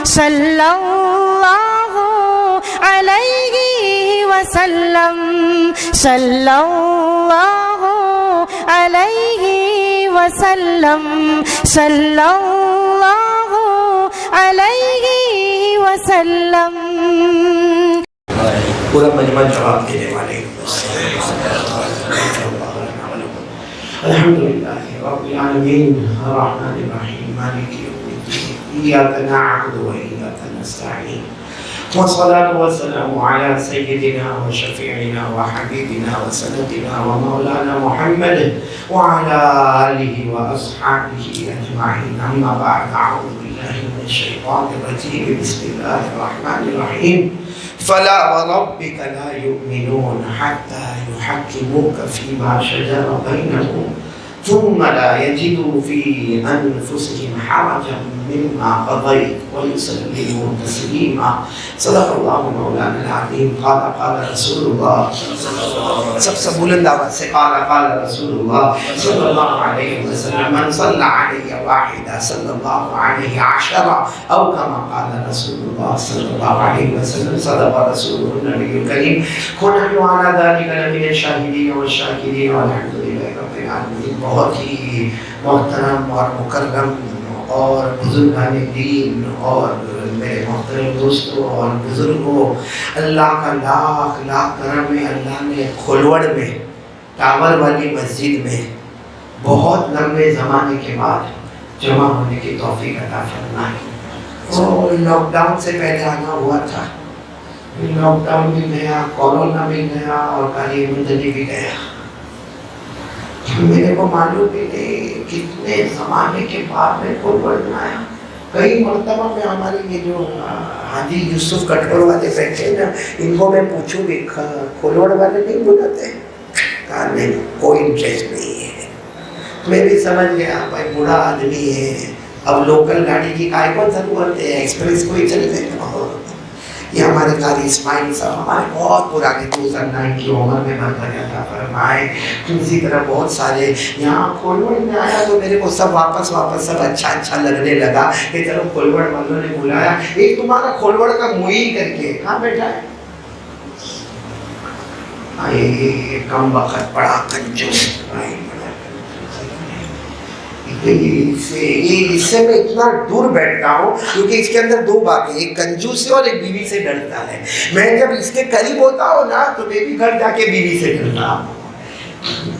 صلی اللہ علیہ وسلم صلی اللہ علیہ وسلم صلی اللہ علیہ وسلم. پورا مجمع جواب دینے والے. الحمدللہ رب العالمین الرحمن الرحیم مالک یوم الدین ایاک نعبد و ایاک نستعین والصلاة والسلام على سيدنا وشفيعنا وحبيبنا وسندنا ومولانا محمد وعلى آله وأصحابه أجمعين. أما بعد أعوذ بالله من الشيطان الرجيم بسم الله الرحمن الرحيم. فلا وربك لا يؤمنون حتى يحكموك فيما شجر بينهم ثم لا يجدوا في أنفسهم حرجا مما قضيت ويسلموا تسليما. صدق الله مولانا العظيم. قال رسول الله سب سے بلند آواز سے قال رسول الله صلی اللہ علیہ وسلم من صلى علي واحدا صلی اللہ علیہ عشرا او كما قال رسول الله صلی اللہ علیہ وسلم. صدق رسول النبی الکریم. ونحن على ذلك لمن الشاهدين والشاكرين والحمد لله رب العالمين. بہت ہی محترم اور مکرم اور بزرگان دین اور میرے محترم دوستوں اور بزرگوں، اللہ کا لاکھ لاکھ کرم ہے. اللہ نے کھلوڑ میں ٹاور والی مسجد میں بہت لمبے زمانے کے بعد جمع ہونے کی توفیق عطا فرمائی. اور لاک ڈاؤن سے پہلے آنا ہوا تھا، لاک ڈاؤن بھی گیا، کورونا بھی گیا اور کاری مندنی بھی گیا. میرے کو معلوم بھی نہیں کتنے زمانے کے بعد میں کھلوڑ بنایا. کئی مرتبہ میں ہمارے یہ جو حاجی یوسف کٹور والے بیٹھے نا، ان کو میں پوچھوں بھی کھلوڑ والے نہیں بلاتے؟ کہا نہیں، کوئی انٹرسٹ نہیں ہے. میں بھی سمجھ گیا بھائی بوڑھا آدمی ہے، اب لوکل گاڑی کی کائے کو ضرورت ہے، ایکسپریس کو ہی چل گئے. یہ ہمارے قاری اسماعیل صاحب ہمارے بہت پرانے 2009 کی عمر میں برکت عطا فرمائے. اسی طرح بہت سارے یہاں کھلوڑ میں آیا تو میرے کو سب واپس سب اچھا لگنے لگا کہ چلو کھلوڑ والوں نے بلایا. ایک تمہارا کھلوڑ کا معین کر کے کہاں بیٹھا ہے؟ کم وقت پڑا کنجوس. اس سے میں اتنا دور بیٹھتا ہوں کیونکہ اس کے اندر دو باتیں، ایک کنجوس ہے اور ایک بیوی سے ڈرتا ہے. میں جب اس کے قریب ہوتا ہوں نا تو میں بھی گھر جا کے بیوی سے ڈرتا ہوں.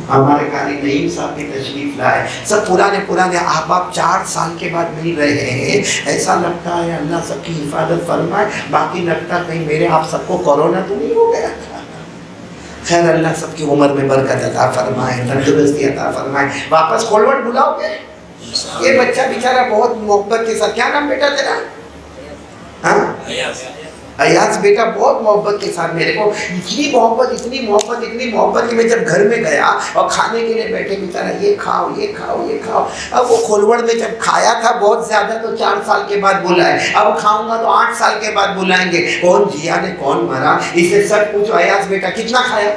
ہمارے قاری نعیم صاحب کی تشریف لائے، سب پرانے احباب 4 سال کے بعد مل رہے ہیں. ایسا لگتا ہے اللہ سب کی حفاظت فرمائے، باقی لگتا کہیں میرے آپ سب کو کورونا تو نہیں ہو گیا. خیر اللہ سب کی عمر میں برکت عطا فرمائے، تندرستی عطا فرمائے. واپس کھلوڑ بلاؤ گے؟ یہ بچہ بیچارہ بہت محبت کے ساتھ، کیا نام بیٹا تیرا؟ ایاز بیٹا بہت محبت کے ساتھ میرے کو اتنی محبت کہ میں جب گھر میں گیا اور کھانے کے لیے بیٹھے بیچارہ یہ کھاؤ. اب وہ کھلوڑ میں جب کھایا تھا بہت زیادہ تو 4 سال کے بعد بلائے، اب کھاؤں گا تو 8 سال کے بعد بلائیں گے. کون جیا نے کون مرا، اسے سب پوچھو ایاز بیٹا کتنا کھایا؟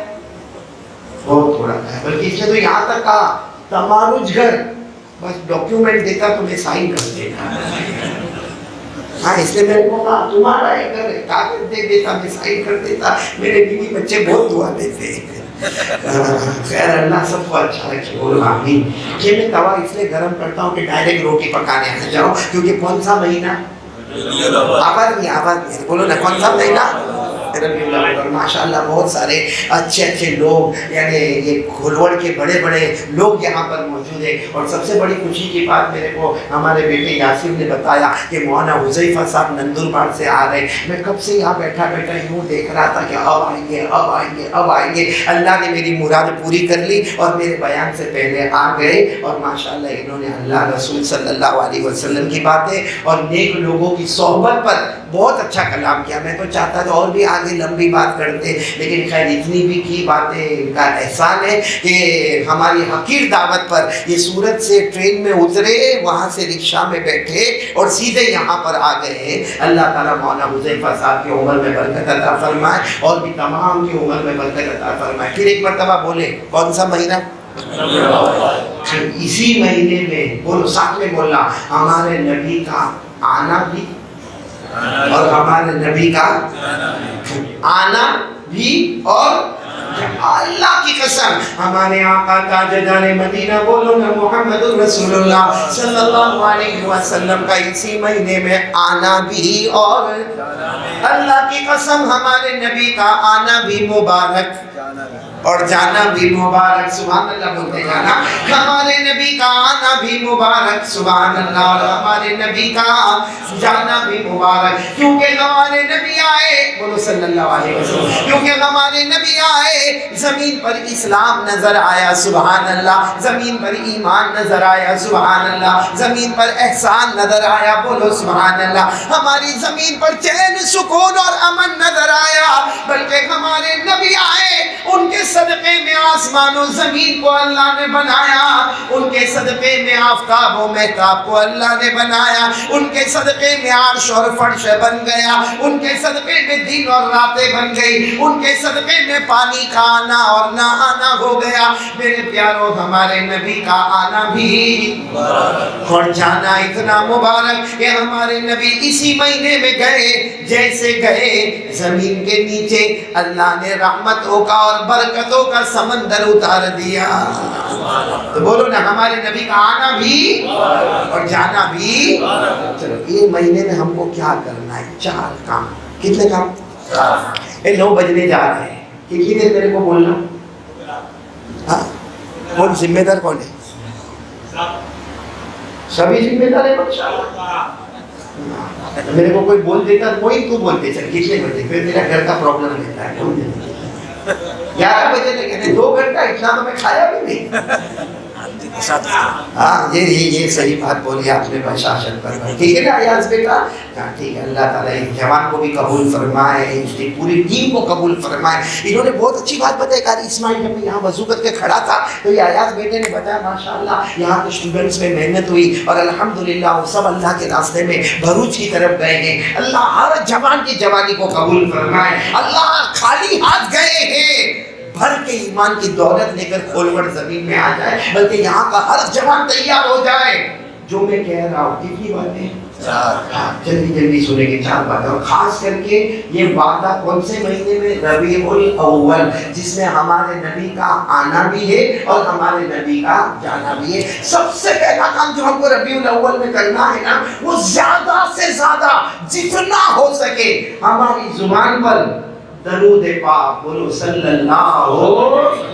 بہت تھوڑا کھایا، بلکہ اس نے تو یہاں تک کہا تمارج گھر بس ڈاکیومنٹ دیتا تو میں سائن کر دیتا. ہاں اس نے میرے کو کہا تمہارا ایک گھر ہے، کاغذ دے دیتا میں سائن کر دیتا. میرے بیوی بچے بہت دعا دیتے. خیر اللہ سب کو اچھا رکھے، بولو آمین. یہ میں توا اس لیے گرم کرتا ہوں کہ ڈائریکٹ روٹی پکانے آ جاؤ، کیونکہ کون سا مہینہ؟ آواز نہیں بولو نا، کون سا مہینہ؟ ربیع الاول. ماشاءاللہ بہت سارے اچھے لوگ، یعنی یہ کھلوڑ کے بڑے لوگ یہاں پر موجود ہیں. اور سب سے بڑی خوشی کی بات میرے کو ہمارے بیٹے یاسر نے بتایا کہ مولانا حذیفہ صاحب نندوربار سے آ رہے. میں کب سے یہاں بیٹھا یوں دیکھ رہا تھا کہ اب آئیں گے. اللہ نے میری مراد پوری کر لی اور میرے بیان سے پہلے آ گئے. اور ماشاءاللہ انہوں نے اللہ رسول صلی اللہ علیہ وسلم کی باتیں اور نیک لوگوں کی صحبت پر بہت اچھا کلام کیا. میں تو چاہتا تھا اور بھی آگے لمبی بات کرتے، لیکن خیر اتنی بھی کی باتیں ان کا احسان ہے کہ ہماری حقیر دعوت پر یہ سورت سے ٹرین میں اترے، وہاں سے رکشہ میں بیٹھے اور سیدھے یہاں پر آ گئے ہیں. اللہ تعالیٰ مولانا حذیفہ صاحب کی عمر میں برکت عطا فرمائے اور بھی تمام کی عمر میں برکت عطا فرمائے. پھر ایک مرتبہ بولے کون سا مہینہ؟ اسی مہینے میں بولو ساتھ میں بولنا ہمارے نبی کا آنا بھی ہمارے نبی کا آنا بھی اور اللہ کی قسم ہمارے آقا تاجدار مدینہ بولو نا محمد رسول اللہ صلی اللہ علیہ وسلم کا اسی مہینے میں آنا بھی اور اللہ کی قسم ہمارے نبی کا آنا بھی مبارک اور جانا بھی مبارک. سبحان اللہ بولتے جانا. ہمارے نبی کا آنا بھی مبارک. سبحان اللہ. اور ہمارے نبی کا جانا بھی مبارک. کیونکہ ہمارے نبی آئے, بولو صلی اللہ علیہ وسلم, کیونکہ ہمارے نبی آئے زمین پر اسلام نظر آیا. سبحان اللہ. زمین پر ایمان نظر آیا. سبحان اللہ. زمین پر احسان نظر آیا. بولو سبحان اللہ. ہماری زمین پر چین سکون اور امن نظر آیا. بلکہ ہمارے نبی آئے, ان کے صدقے میں آسمان و زمین کو اللہ نے بنایا. ان کے صدقے میں آفتاب و مہتاب کو اللہ نے بنایا. ان کے صدقے میں عرش اور فرش بن گیا. ان کے صدقے میں دن اور راتیں بن گئی. ان کے صدقے میں پانی کا آنا اور نہ آنا ہو گیا. میرے پیاروں, ہمارے نبی کا آنا بھی اور جانا اتنا مبارک کہ ہمارے نبی اسی مہینے میں گئے. جیسے گئے زمین کے نیچے اللہ نے رحمتوں کا اور برکتوں کا سمندر اتار دیا. تو بولو نا ہمارے نبی کا آنا بھی اور جانا بھی. چلو یہ مہینے میں ہم کو کیا کرنا ہے؟ 4 کام. کتنے کام؟ 9 بجنے جا رہے ہیں. کتنی دیر میرے کو بولنا؟ ہاں, کون ذمہ دار کون ہے؟ سبھی ذمہ دار ہے. میرے کو کوئی بول دیتا, کوئی تو بولتے چل کتنے بجے, پھر میرا گھر کا پرابلم رہتا ہے. 11 بجے تک کہتے 2 گھنٹہ, اتنا تو میں کھایا بھی نہیں. ہاں یہ صحیح بات بولی آپ نے بشاشت پر. ٹھیک ہے نا ایاز بیٹا؟ ہاں ٹھیک ہے. اللہ تعالیٰ اس جوان کو بھی قبول فرمائے, اس کی پوری ٹیم کو قبول فرمائے. انہوں نے بہت اچھی بات بتائی. قاری اسماعیل جب میں یہاں وضو کر کے کھڑا تھا تو یہ ایاز بیٹے نے بتایا ماشاءاللہ یہاں کے اسٹوڈنٹس میں محنت ہوئی اور الحمدللہ وہ سب اللہ کے راستے میں بھروچ کی طرف گئے ہیں. اللہ ہر جوان کی جوانی کو قبول فرمائے. اللہ خالی ہاتھ گئے ہیں, بھر کے ایمان کی دولت لے کر کھولوڑ زمین میں آ جائے, بلکہ یہاں کا ہر جوان تیار ہو جائے. جو میں کہہ رہا ہوں کتنی باتیں, جلدی جلدی سنیں گے 4 باتیں. اور خاص کر کے یہ وعدہ کون سے مہینے میں؟ ربیع الاول, جس میں ہمارے نبی کا آنا بھی ہے اور ہمارے نبی کا جانا بھی ہے. سب سے پہلا کام جو ہم کو ربیع الاول میں کرنا ہے نا, وہ زیادہ سے زیادہ جتنا ہو سکے ہماری زبان پر درود پاک بولو صلی اللہ.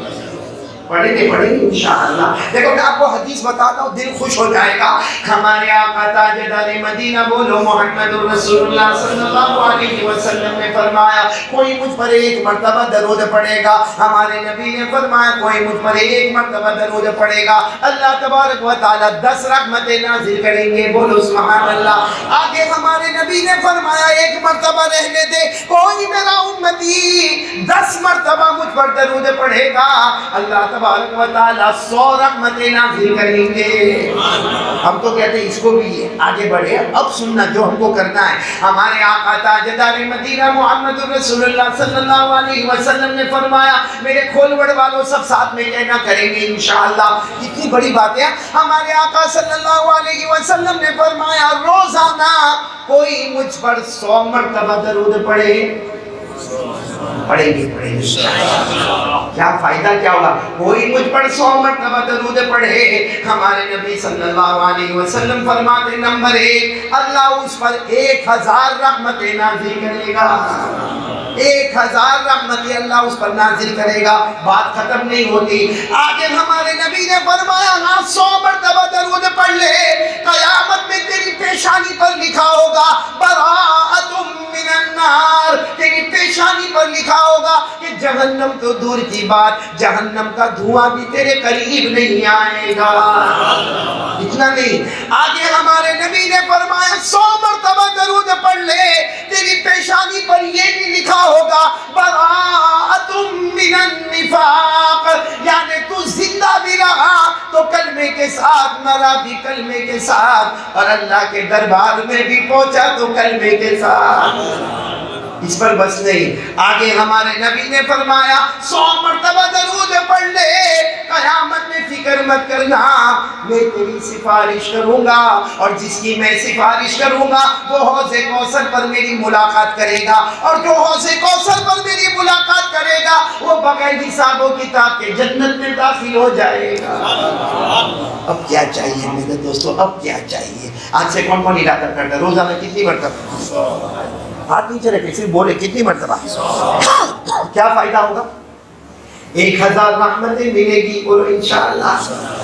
پڑھیں گے انشاءاللہ. دیکھو میں آپ کو حدیث بتاتا ہوں, دل خوش ہو جائے گا. ہمارے آقا تاجدار مدینہ بولو محمد رسول اللہ صلی اللہ علیہ وسلم نے فرمایا کوئی مجھ پر 1 مرتبہ درود پڑھے گا. ہمارے نبی نے فرمایا کوئی مجھ پر 1 مرتبہ درود پڑھے گا, اللہ تبارک و تعالی 10 رحمتیں نازل کریں گے. بولو سبحان اللہ. آگے ہمارے نبی نے فرمایا 1 مرتبہ رہنے دے, کوئی میرا امتی 10 مرتبہ مجھ پر درود پڑھے گا, اللہ تبارک و تعالیٰ 100 رحمتیں نازل کریں گے. ہم تو کہتے ہیں اس کو بھی آگے بڑھے. اب سننا جو ہم کو کرنا ہے. ہمارے آقا تاجدار مدینہ محمد رسول اللہ صلی اللہ علیہ وسلم نے فرمایا میرے کھولوڑ والوں سب ساتھ میں کہنا کریں گے انشاءاللہ. کتنی بڑی بات ہے. ہمارے آقا صلی اللہ علیہ وسلم نے فرمایا روزانہ کوئی مجھ پر 100 مرتبہ درود پڑھے. پڑھیں گے کیا فائدہ کیا ہوگا؟ کوئی مجھ پر 100 مرتبہ درود پڑھے. ہمارے نبی صلی اللہ علیہ وسلم فرماتے نمبر 1 اللہ اس پر 1000 رحمتیں نازل کرے گا. 1000 رحمتیں اللہ اس پر نازل کرے گا. بات ختم نہیں ہوتی. آگے ہمارے نبی نے فرمایا 100 مرتبہ درود پڑھ لے, قیامت میں تیری پیشانی پر لکھا ہوگا براءۃ من النار. تیری پیشانی پر لکھا ہوگا کہ جہنم تو دور کی بات, جہنم کا دھواں بھی تیرے قریب نہیں آئے گا. اتنا نہیں, آگے ہمارے نبی نے فرمایا 100 مرتبہ درود پڑھ لے, تیری پیشانی پر یہ بھی لکھا ہوگا براءۃ من النفاق. یعنی تو زندہ بھی رہا تو کلمے کے ساتھ, مرا بھی کلمے کے ساتھ, اور اللہ کے دربار میں بھی پہنچا تو کلمے کے ساتھ. اس پر بس نہیں، آگے ہمارے نبی نے فرمایا 100 مرتبہ درود پڑھ لے، قیامت میں فکر مت کرنا، میں تیری سفارش کروں گا، اور جس کی میں سفارش کروں گا وہ حوض کوثر پر میری ملاقات کرے گا، اور جو حوض کوثر پر میری ملاقات کرے گا وہ بغیر حساب و کتاب کے جنت میں داخل ہو جائے گا۔ اب کیا چاہیے میرے دوستو، اب کیا چاہیے؟ آج سے کون کون ارادہ کرتا ہے روزانہ کتنی مرتبہ؟ ہاتھ نیچے رکھے، صرف بولے کتنی مرتبہ؟ کیا فائدہ ہوگا؟ 1000 رحمتیں ملے گی، بولو انشاءاللہ۔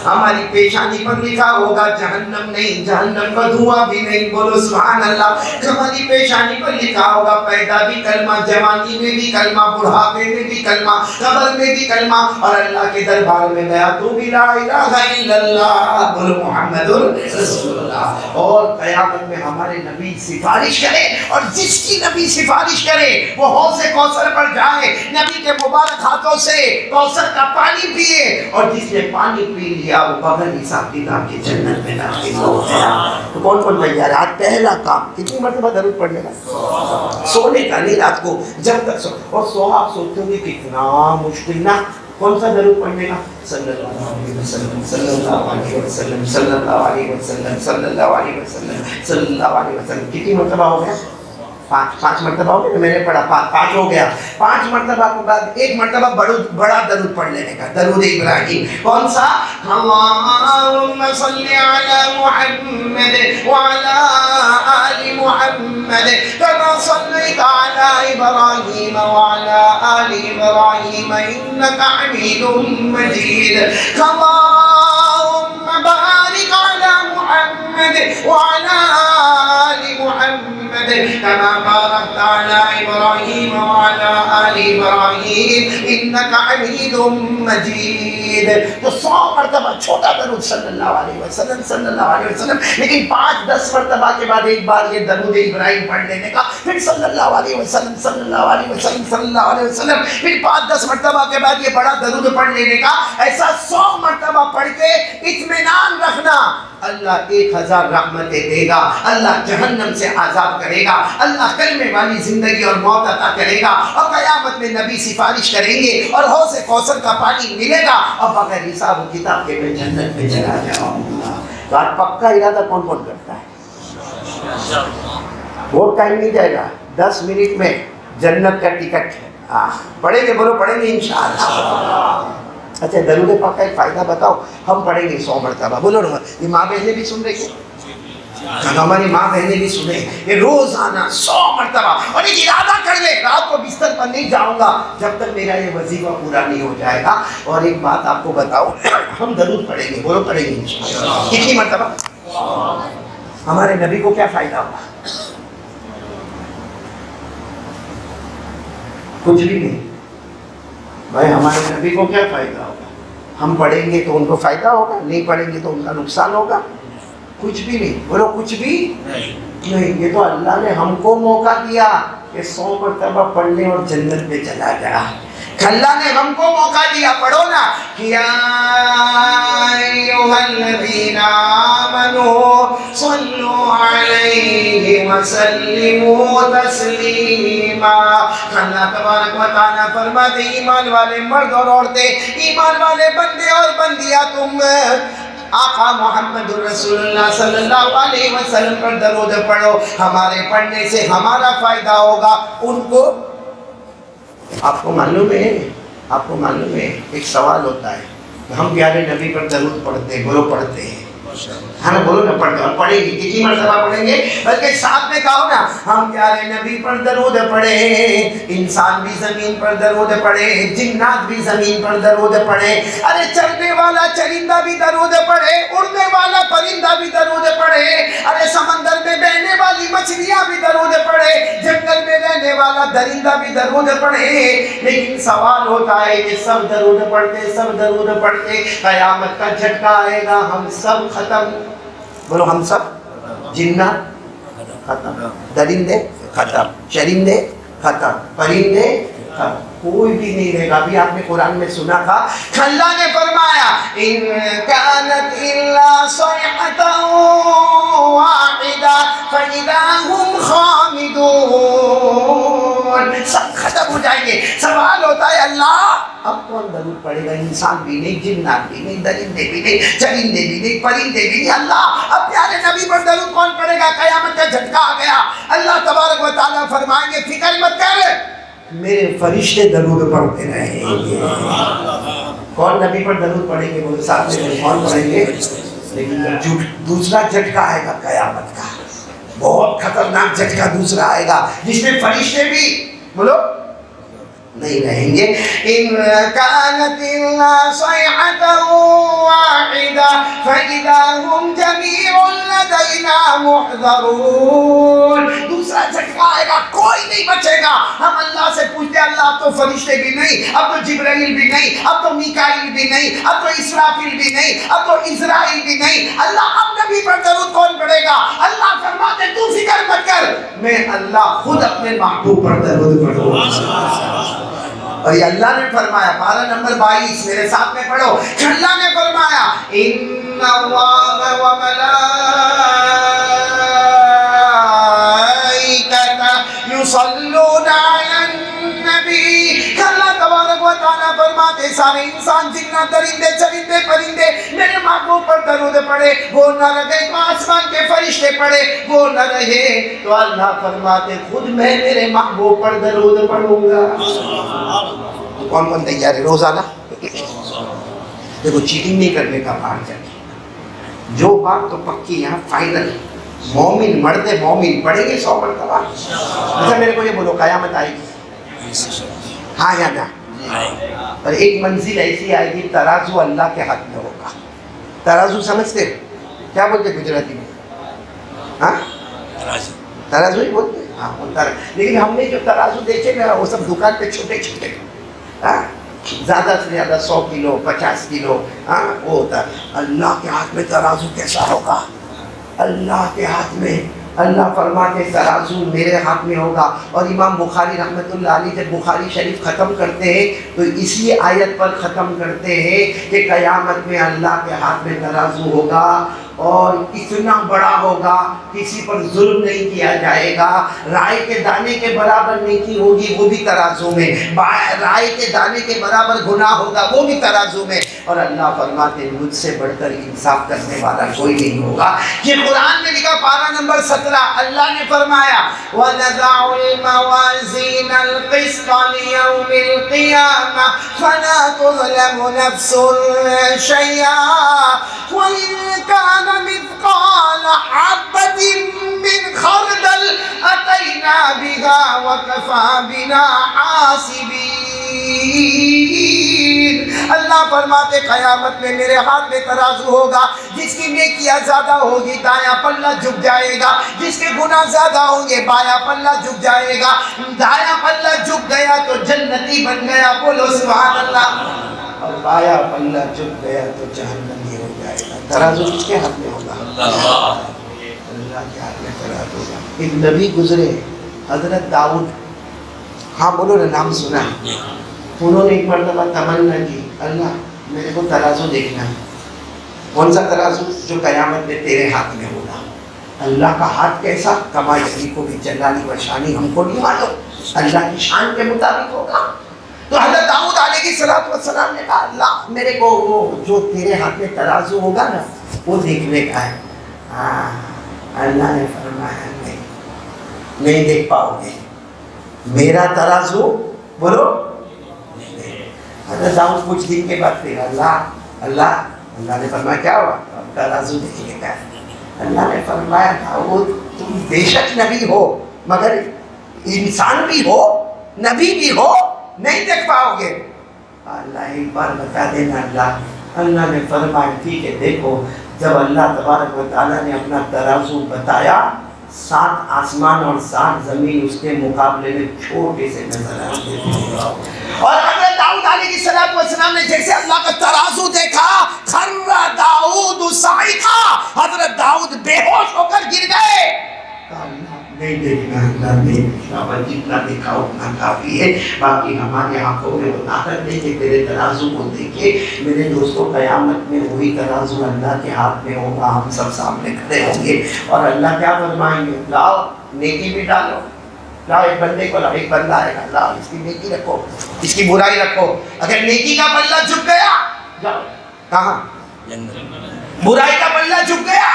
ہماری پیشانی پر لکھا ہوگا جہنم نہیں، جہنم کا دھواں بھی نہیں، بولو سبحان اللہ۔ ہماری پیشانی پر لکھا ہوگا پیدا بھی کلمہ، جوانی میں بھی کلمہ، بڑھاپے میں بھی کلمہ، قبر میں بھی کلمہ، اور اللہ کے دربار میں گیا تو بھی لا الہ الا اللہ، بولو محمد رسول اللہ۔ اور قیامت میں ہمارے نبی سفارش کرے، اور جس کی نبی سفارش کرے وہ حوض کوثر پر جائے، نبی کے مبارک ہاتھوں سے کوثر کا پانی پیے، اور جس نے پانی پی لیا وہ بغیر حساب کتاب کی جنت میں داخل ہو گیا۔ تو کون کون تیار ہے؟ آج پہلا کام کتنی مرتبہ درود پڑھنے کا؟ سونے کا نہیں، رات کو جب تک سو، اور سو آپ سوتے ہوئے کتنا مشکل نا، کون سا درود پڑھنے کا؟ صلی اللہ علیہ وسلم، صلی اللہ علیہ وسلم، صلی اللہ علیہ وسلم، صلی اللہ علیہ وسلم، صلی اللہ علیہ وسلم۔ کتنی مرتبہ ہو گیا؟ پانچ مرتبہ ہو گیا، میں نے پڑھا پانچ ہو گیا۔ 5 مرتبہ کے بعد ایک مرتبہ بڑا درود پڑھ لینے کا، درود ابراہیم۔ کون سا؟ اللہم صلی علی محمد وعلی آل محمد کما صلیت علی ابراہیم وعلی آل ابراہیم انکا حمید مجید۔ اللہم بارک علی محمد وعلی آل محمد كما باركت على إبراهيم وعلى آل إبراهيم إنك حميد مجيد۔ تو 100 مرتبہ چھوٹا درود صلی اللہ علیہ وسلم، صلی اللہ علیہ وسلم، لیکن 5-10 مرتبہ کے بعد ایک بار یہ درود ابراہیم پڑھ لینے کا، پھر صلی اللہ علیہ وسلم، صلی اللہ علیہ وسلم، صلی اللہ علیہ وسلم، پھر 5-10 مرتبہ کے بعد یہ بڑا درود پڑھ لینے کا۔ ایسا 100 مرتبہ پڑھ کے اطمینان رکھنا اللہ 1000 رحمتیں دے گا، اللہ جہنم سے عذاب کرے گا، اللہ کلمے والی زندگی اور موت عطا کرے گا، اور قیامت میں نبی سفارش کریں گے، اور حوض کوثر کا پانی ملے گا، اور بغیر حساب و کتاب کے میں جنت میں چلا جاؤں گا۔ تو آج پکا ارادہ کون کون کرتا ہے؟ بہت ٹائم نہیں جائے گا، 10 منٹ میں جنت کا ٹکٹ ہے۔ پڑھیں گے؟ بولو پڑھیں گے انشاءاللہ۔ اچھا درود پاک کا ایک فائدہ بتاؤ، ہم پڑھیں گے 100 مرتبہ، بولو نا، یہ ماں بہنیں بھی سن رہی ہیں، ہماری ماں بہنیں بھی سنیں، یہ روزانہ 100 مرتبہ، اور ایک ارادہ کر لے رات کو بستر پر نہیں جاؤں گا جب تک میرا یہ وظیفہ پورا نہیں ہو جائے گا۔ اور ایک بات آپ کو بتاؤ، ہم درود پڑھیں گے، بولو پڑھیں گے انشاءاللہ۔ کتنی مرتبہ؟ ہمارے نبی کو کیا فائدہ ہوگا؟ کچھ بھی نہیں بھائی، ہمارے نبی کو کیا فائدہ ہوگا؟ ہم پڑھیں گے تو ان کو فائدہ ہوگا، نہیں پڑھیں گے تو ان کا نقصان ہوگا؟ کچھ بھی نہیں، بولو کچھ بھی نہیں۔ یہ تو اللہ نے ہم کو موقع دیا کہ 100 مرتبہ پڑھ لیں اور جنت میں چلا جا۔ اللہ نے ہم کو موقع دیا، پڑھو نا، یا ایھا الذین آمنوا صلوا علیہ وسلموا تسلیما۔ اللہ تبارک و تعالیٰ فرماتے ایمان والے مرد اور عورتیں، ایمان والے بندے اور بندیاں، تم آقا محمد رسول اللہ صلی اللہ علیہ وسلم پر درود پڑھو، ہمارے پڑھنے سے ہمارا فائدہ ہوگا، ان کو۔ آپ کو معلوم ہے ایک سوال ہوتا ہے کہ ہم پیارے نبی پر درود پڑھتے ہیں، بولو پڑھتے ہیں، ہے نا، بولو نا پڑھتے ہیں، اور پڑھیں گے کتنی مرتبہ پڑھیں گے؟ بلکہ ساتھ میں کہو نا، ہم پیارے نبی پر درود پڑھیں، انسان بھی زمین پر درود پڑھے، جنات بھی زمین پر درود پڑھے، ارے چلنے والا چرندہ بھی درود پڑھے، اڑنے والا پرندہ بھی درود پڑھے، ارے سمندر میں بہنے والی مچھلیاں بھی درود پڑھے، جنگل میں رہنے والا درندہ بھی درود پڑھے۔ لیکن سوال ہوتا ہے کہ سب درود پڑھتے قیامت کا جھٹکا آئے گا، ہم سب ختم، بولو ہم سب، جنات ختم، درندے ختم، چرندے ختم، پرندے ختم، کوئی بھی نہیں رہے گا۔ ابھی آپ نے قرآن میں سنا تھا، اللہ نے فرمایا ان کانت الا صیحۃ واحدہ فاذا هم خامدون۔ جائیں گے. سوال ہوتا ہے اللہ اب کون درود پڑے گا؟ انسان بھی نہیں، جنات بھی نہیں، درندے بھی نہیں، چرندے بھی نہیں، پرندے بھی نہیں. اللہ اب پیارے نبی پر درود کون پڑے گا؟ قیامت کا جھٹکا آ گیا. اللہ تبارک و تعالیٰ فرمائیں گے فکر مت کر، میرے فرشتے درود پڑھتے رہیں گے. کون نبی پر درود پڑھیں گے؟ بولے ساتھ میں کون پڑھیں گے؟ لیکن دوسرا جھٹکا آئے گا قیامت کا، بہت خطرناک جھٹکا دوسرا آئے گا جس میں فرشتے بھی بولو نہیں رہیں گے. ان كانت صيحة واحدة فإذا هم جميع لدينا محضرون. دوسرا جھٹکا آئے گا، کوئی نہیں بچے گا. ہم اللہ سے پوچھتے ہیں اللہ اب تو فرشتے بھی نہیں، اب تو جبرائیل بھی نہیں، اب تو میکائیل بھی نہیں، اب تو اسرافیل بھی نہیں، اب تو اسرائیل بھی نہیں. اللہ اب نبی پر درود کون پڑے گا؟ اللہ فرماتے تو فکر مت کر، میں اللہ خود اپنے محبوب پر درود پڑھوں گا. اور یہ اللہ نے فرمایا، پارہ نمبر 22 میرے ساتھ میں پڑھو. اللہ نے فرمایا ان اللہ و ملائکتہ یصلون علی النبی. اللہ تبارک و تعالیٰ فرماتے سارے انسان، جنات، درندے، چرندے، پرندے میرے محبوب پر درود پڑھے. وہ نہ رہے تو آسمان کے فرشتے پڑھے، وہ نہ رہے تو اللہ فرماتے خود میں میرے محبوب پر درود پڑھوں گا. کون کون تیار ہے روزانہ؟ دیکھو چیٹنگ نہیں کرنے کا باہر جا کے. جو بات تو پکی یہاں فائنل، مومن مرد مومن پڑھیں گے 100 مرتبہ. اچھا میرے کو یہ بولو قیامت آئے گی؟ ہاں یا نہ؟ اور ایک منزل ایسی آئے گی ترازو اللہ کے ہاتھ میں ہوگا. ترازو سمجھتے ہو کیا بولتے گجراتی میں؟ ہاں ترازو ہی بولتے ہیں. ہاں لیکن ہم نے جو ترازو دیکھے نا وہ سب دکان پہ چھوٹے چھوٹے، زیادہ سے زیادہ 100 کلو 50 کلو وہ ہوتا ہے. اللہ کے ہاتھ میں ترازو کیسا ہوگا؟ اللہ کے ہاتھ میں، اللہ فرماتے ترازو میرے ہاتھ میں ہوگا. اور امام بخاری رحمۃ اللہ علیہ جب بخاری شریف ختم کرتے ہیں تو اسی آیت پر ختم کرتے ہیں کہ قیامت میں اللہ کے ہاتھ میں ترازو ہوگا اور اتنا بڑا ہوگا کسی پر ظلم نہیں کیا جائے گا. رائے کے دانے کے برابر نیکی ہوگی وہ بھی ترازو میں، رائے کے دانے کے برابر گناہ ہوگا وہ بھی ترازو میں. اور اللہ فرماتے مجھ سے بڑھ کر انصاف کرنے والا کوئی نہیں ہوگا. یہ قرآن میں لکھا پارہ نمبر 17 اللہ نے فرمایا وَنَضَعُ الْمَوَازِينَ الْقِسْطَ لِيَوْمِ الْقِيَامَةِ فَلَا تُظْلَمُ نَفْسٌ شَيْئًا وَإِنْ كَانَ مِثْقَالَ حَبَّةٍ مِّنْ خَرْدَلٍ أَتَيْنَا بِهَا وَكَفَىٰ بِنَا حَاسِبِينَ. اللہ فرماتے قیامت میں میرے ہاتھ میں ترازو ہوگا. جس کی نیکیاں زیادہ ہوگی دایاں پلہ جھک جائے گا، جس کے گناہ زیادہ ہوں گے بایاں پلہ جھک جائے گا. دایاں پلہ جھک گیا تو جنتی بن گیا، بولو سبحان اللہ. اور بایاں پلہ جھک گیا تو جہنمی ہو جائے گا. ترازو کس کے ہاتھ میں ہوگا؟ اللہ کے ہاتھ میں ترازو ہوگا. ایک نبی گزرے حضرت داؤد، ہاں بولو نا نام سنا ہے. انہوں نے ایک مرتبہ تمنا کی اللہ میرے کو ترازو دیکھنا ہے. کون سا ترازو؟ جو قیامت میں تیرے ہاتھ میں ہوگا. اللہ کا ہاتھ کیسا؟ کما یعنی کو بھی جلالی و شانی ہم کو نہیں معلوم، اللہ کی شان کے مطابق ہوگا. تو حضرت داؤد علیہ السلام نے کہا اللہ میرے کو وہ جو تیرے ہاتھ میں ترازو ہوگا نا وہ دیکھنے کا ہے. اللہ نے فرمایا نہیں دیکھ پاؤ گے میرا ترازو. بولو حضرت داؤد کچھ دن کے بعد پھر اللہ نے فرمایا کیا ہوا؟ ترازو دیکھنے کا ہے. اللہ نے فرمایا داؤد تم بے شک نبی ہو مگر انسان بھی ہو نبی بھی ہو نہیں دیکھ پاؤ گے. اللہ ایک بار بتا دینا. اللہ نے فرمایا ٹھیک ہے دیکھو. جب اللہ تبارک و تعالیٰ نے اپنا ترازو بتایا 7 آسمان اور 7 زمین اس کے مقابلے میں چھوٹے سے نظر آتے تھے. اور حضرت داؤد علیہ السلام نے جیسے اللہ کا ترازو دیکھا خر داؤد صاعقا، حضرت داؤد بے ہوش ہو کر گر گئے. نہیں دیکھنا اللہ نہیں دیکھنا، بس جتنا دیکھا اتنا کافی ہے. باقی ہماری آنکھوں میں وہ طاقت نہیں کہ تیرے ترازو کو دیکھے. میرے دوستوں قیامت میں وہی ترازو اللہ کے ہاتھ میں ہوگا. ہم سب سامنے کھڑے ہوں گے اور اللہ کیا فرمائیں گے؟ لاؤ نیکی بھی ڈالو لاؤ ایک بندے کو لاؤ، ایک بندہ آئے گا، لاؤ اس کی نیکی رکھو، اس کی برائی رکھو. اگر نیکی کا پلہ جھک گیا جاؤ کہاں؟ برائی کا پلہ جھک گیا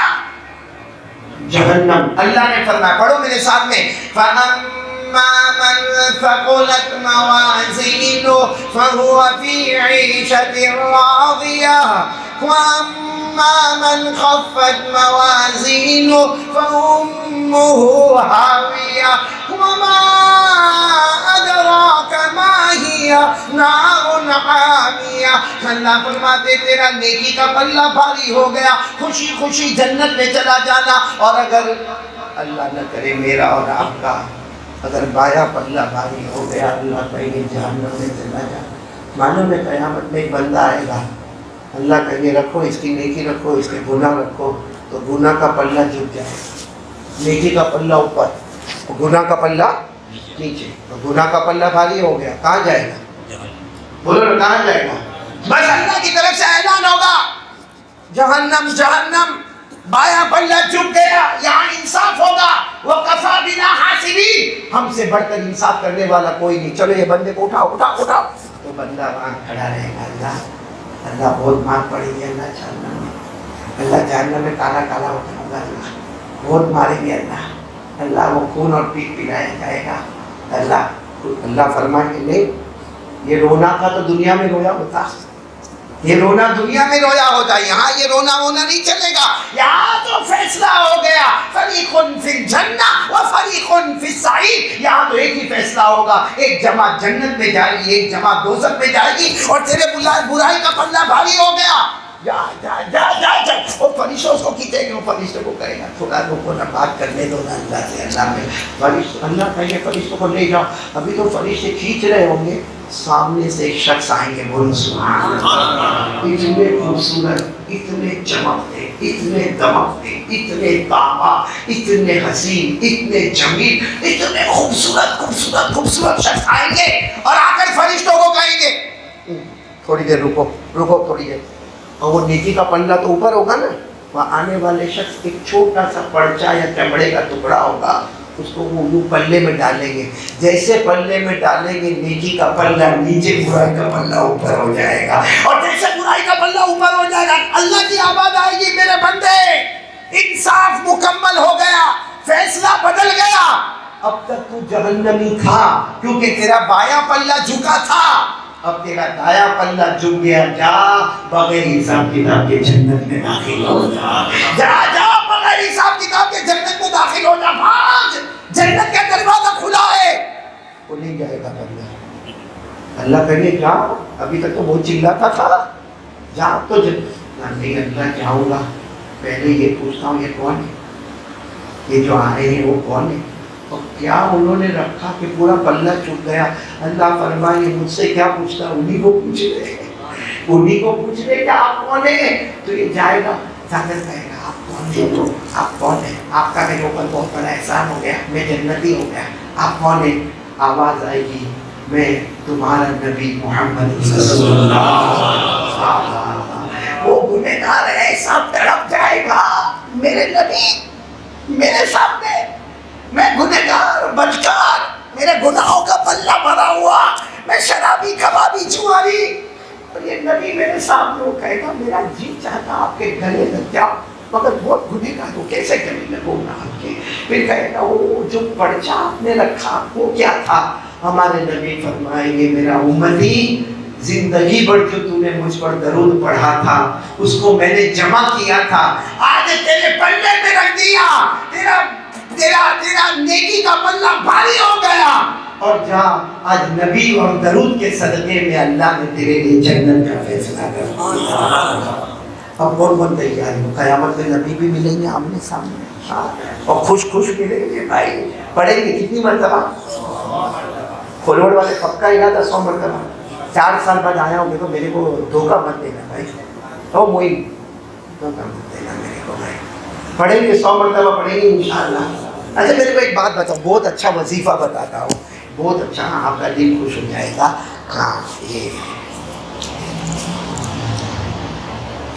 جہنم. اللہ نے فرمایا، پڑھو میرے ساتھ میں، فَأَمَّا مَنْ ثَقُلَتْ مَوَازِينُهُ فَهُوَ فِي عِيشَةٍ رَاضِيَةٍ وَأَمَّا مَنْ خَفَّتْ مَوَازِينُهُ فَأُمُّهُ هَاوِيَةٌ وَمَا أَدْرَاكَ مَا هِيَ نَارٌ حَامِيَةٌ. اللہ فرماتے تیرا نیکی کا پلہ بھاری ہو گیا، خوشی خوشی جنت میں چلا جانا. اور اگر اللہ نہ کرے میرا اور آپ کا اگر بایاں پلہ بھاری ہو گیا، اللہ کہیں جہنم میں چلا جانا. معلوم ہے قیامت میں ایک بندہ آئے گا، اللہ کہے رکھو اس کی نیکی رکھو، اس کے گناہ رکھو، تو گناہ کا پلہ جھک جائے، نیکی کا پلہ اوپر، گناہ کا پلہ نیچے. تو گناہ کا پلہ بھاری ہو گیا، کہاں جائے گا؟ بولو نا کہاں جائے گا؟ بس اللہ کی طرف سے اعلان ہوگا جہنم جہنم. بایاں پلہ جھک گیا، یہاں انصاف ہوگا. وَقَفَى بِنَا حَاسِبِينَ، ہم سے بڑھ کر انصاف کرنے والا کوئی نہیں. چلو یہ بندے کو اٹھاؤ اٹھاؤ اٹھاؤ. تو بندہ وہاں کھڑا رہے گا، اللہ بہت مار پڑے گی، اللہ جہنم میں، اللہ جہنم میں کالا کالا اٹھاؤں گا، اللہ بہت ماریں گے، اللہ وہ خون اور پیٹ پلایا جائے گا. اللہ فرمائیں گے نہیں، یہ رونا کا تو دنیا میں رویا ہوتا، یہ رونا دنیا میں رویا ہوتا، یہاں یہ رونا ہونا نہیں چلے گا. یہاں تو فیصلہ ہو گیا، فریق فی الجنہ و فریق فی السعیر. یہاں تو ایک ہی فیصلہ ہوگا، ایک جماعت جنت میں جائے گی، ایک جماعت دوزخ میں جائے گی. اور تیرے برائی کا پلہ بھاری ہو گیا، جا جا جا جا جا. وہ فرشتوں کو کھینچے گے، وہ فرشتوں کو کہے گا تھوڑا لوگوں کو بات کرنے دو نا اللہ سے. اللہ میں فرشتوں، اللہ کہیں گے فرشتوں کو لے جاؤ. ابھی تو فرشتے کھینچ رہے ہوں گے، سامنے سے ایک شخص آئیں گے، بولو سبحان اللہ، اتنے خوبصورت، اتنے چمکتے، اتنے دمکتے، اتنے تابا، اتنے حسین، اتنے جمیل، اتنے خوبصورت خوبصورت خوبصورت شخص آئیں گے اور آ کر فرشتوں کو کہیں گے تھوڑی دیر رکو رکو تھوڑی دیر. اور وہ نیکی کا پلہ تو اوپر ہوگا نا، وہاں آنے والے شخص ایک چھوٹا سا پرچہ یا چمڑے کا ٹکڑا ہوگا، اس کو وہ پلے میں ڈالیں گے. جیسے پلے میں ڈالیں گے نیکی کا پلہ نیچے، برائی کا پلہ اوپر ہو جائے گا. اور جیسے برائی کا پلہ اوپر ہو جائے گا، اللہ کی آواز آئے گی، میرے بندے انصاف مکمل ہو گیا، فیصلہ بدل گیا. اب تک تو جہنمی تھا کیونکہ تیرا بایاں پلہ جھکا تھا، اب تیرا دایا پلہ جھک گیا. جا بغیر حساب کتاب کے جنت میں داخل ہو جا، جا جا بغیر حساب کتاب کے جنت میں داخل ہو جا. بھاگ، جنت کا دروازہ کھلا ہے. وہ نہیں جائے گا بندہ. اللہ کہے جا، ابھی تک تو بہت چلاتا تھا، جا. اب تو نہیں اللہ جاؤں گا، پہلے یہ پوچھتا ہوں یہ کون ہے، یہ جو آئے ہیں وہ کون ہے، اور کیا انہوں نے رکھا کہ پورا پلہ چھوٹ گیا. اللہ فرمائے مجھ سے کیا پوچھتا، انہی کو پوچھ لے، انہی کو پوچھ لے کہ آپ کون ہیں. تو یہ جائے گا، جا کر کہے گا آپ کون ہیں، تو آپ کون ہیں، آپ کا میرے اوپر بہت بڑا احسان ہو گیا، میں جنتی ہو گیا، آپ کون ہیں. آواز آئے گی میں تمہارا نبی محمد صلی اللہ علیہ وسلم. وہ گنہگار ایسا تڑپ جائے گا، میرے نبی میرے سامنے، میں گنہگار بدکار، میرے گناہوں کا پلہ بھرا ہوا، میں شرابی کبابی جواری، اور یہ نبی میرے سامنے. وہ کہے گا میرا جی چاہتا آپ کے گلے لگ جاؤ، مگر بہت گنہگار ہو، کیسے گلے لگوں گا آپ کے. پھر کہے گا وہ جو پرچہ آپ نے رکھا وہ کیا تھا. ہمارے نبی فرمائیں گے میرا امتی، زندگی بھر جو تو نے مجھ پر درود پڑھا تھا اس کو میں نے جمع کیا تھا، آج تیرے پلے میں رکھ دیا، تیرا نیکی کا پلہ بھاری ہو گیا. اور جا آج نبی اور درود کے صدقے میں اللہ نے تیرے لیے جنت کا فیصلہ کر دیا. اب کون کون تیار ہے؟ قیامت میں نبی بھی ملیں گے آمنے سامنے، اور خوش خوش ملیں گے. بھائی پڑھیں گے کتنی مرتبہ؟ کھولوڑ والے پکا ارادہ 100 مرتبہ. 4 سال بعد آیا ہوں تو میرے کو دھوکہ مت دینا بھائی، تو موئی دھوکہ مت دینا میرے کو بھائی. پڑھیں گے 100 مرتبہ پڑھیں گے انشاءاللہ. اچھا میرے کو ایک بات بتاؤ، بہت اچھا وظیفہ بتاتا ہوں، بہت اچھا، آپ کا دل خوش ہو جائے گا. ہاں یہ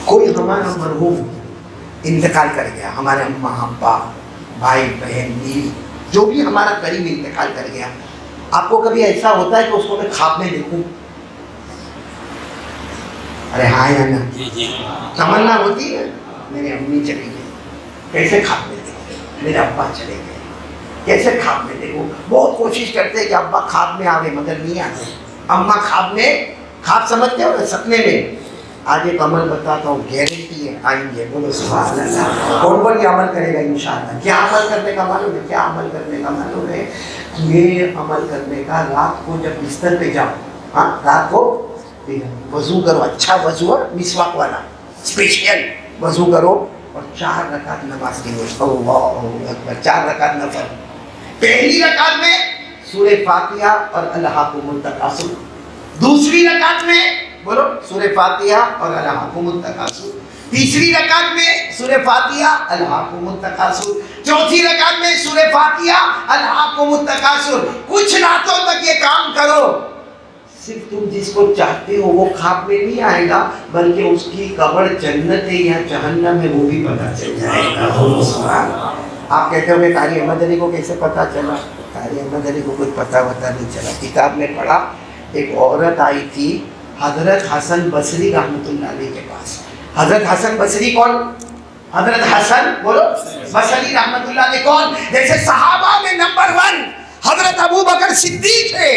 کوئی ہمارا مرحوم انتقال کر گیا، ہمارے اماں ابا بھائی بہن بیوی جو بھی ہمارا قریب انتقال کر گیا. آپ کو کبھی ایسا ہوتا ہے کہ اس کو میں خواب میں دیکھوں؟ ارے ہاں یا نا؟ تمنا ہوتی ہے. میری امی چلی گئی، کیسے خواب میں دیکھوں؟ میرے ابا چلے گئے، کیسے خواب میں دیکھوں؟ بہت کوشش کرتے ہیں کہ ابا خواب میں آوے مگر نہیں آتے. اماں خواب میں، خواب سمجھتے ہو نا، سپنے میں. آج ایک عمل بتاتا ہوں، گارنٹی ہے آئیں گے. بولو سبحان اللہ. کون کون یہ عمل کرے گا انشاءاللہ؟ کیا عمل کرنے کا معلوم ہے؟ کیا عمل کرنے کا معلوم ہے؟ یہ عمل کرنے کا، رات کو جب بستر پہ جاؤ، ہاں رات کو وضو کرو، اچھا وضو اور مسواک والا اسپیشل وضو کرو، اور 4 رکعت نماز کی ہو. اللہ اکبر. 4 رکعت نفل. پہلی رکعت میں سورہ فاتحہ اور الہاکم التکاثر. دوسری رکعت میں بولو سورہ فاتحہ اور الہاکم التکاثر. تیسری رکعت میں سورہ فاتحہ الہاکم التکاثر. چوتھی رکعت میں سورہ فاتحہ الہاکم التکاثر. کچھ راتوں تک یہ کام کرو. صرف تم جس کو چاہتے ہو وہ خواب میں نہیں آئے گا، بلکہ اس کی قبر جنت ہے یا جہنم ہے وہ بھی پتہ چل جائے گا. آپ کہتے ہو کہ قاری احمد علی کو کیسے پتہ چلا؟ قاری احمد علی کو کچھ پتہ نہیں چلا. کتاب میں پڑھا، ایک عورت آئی تھی حضرت حسن بصری رحمۃ اللہ علیہ کے پاس. حضرت حسن بصری کون؟ حضرت حسن بولو بصری رحمۃ اللہ علیہ کون؟ جیسے صحابہ میں نمبر 1 حضرت ابو بکر صدیق ہے،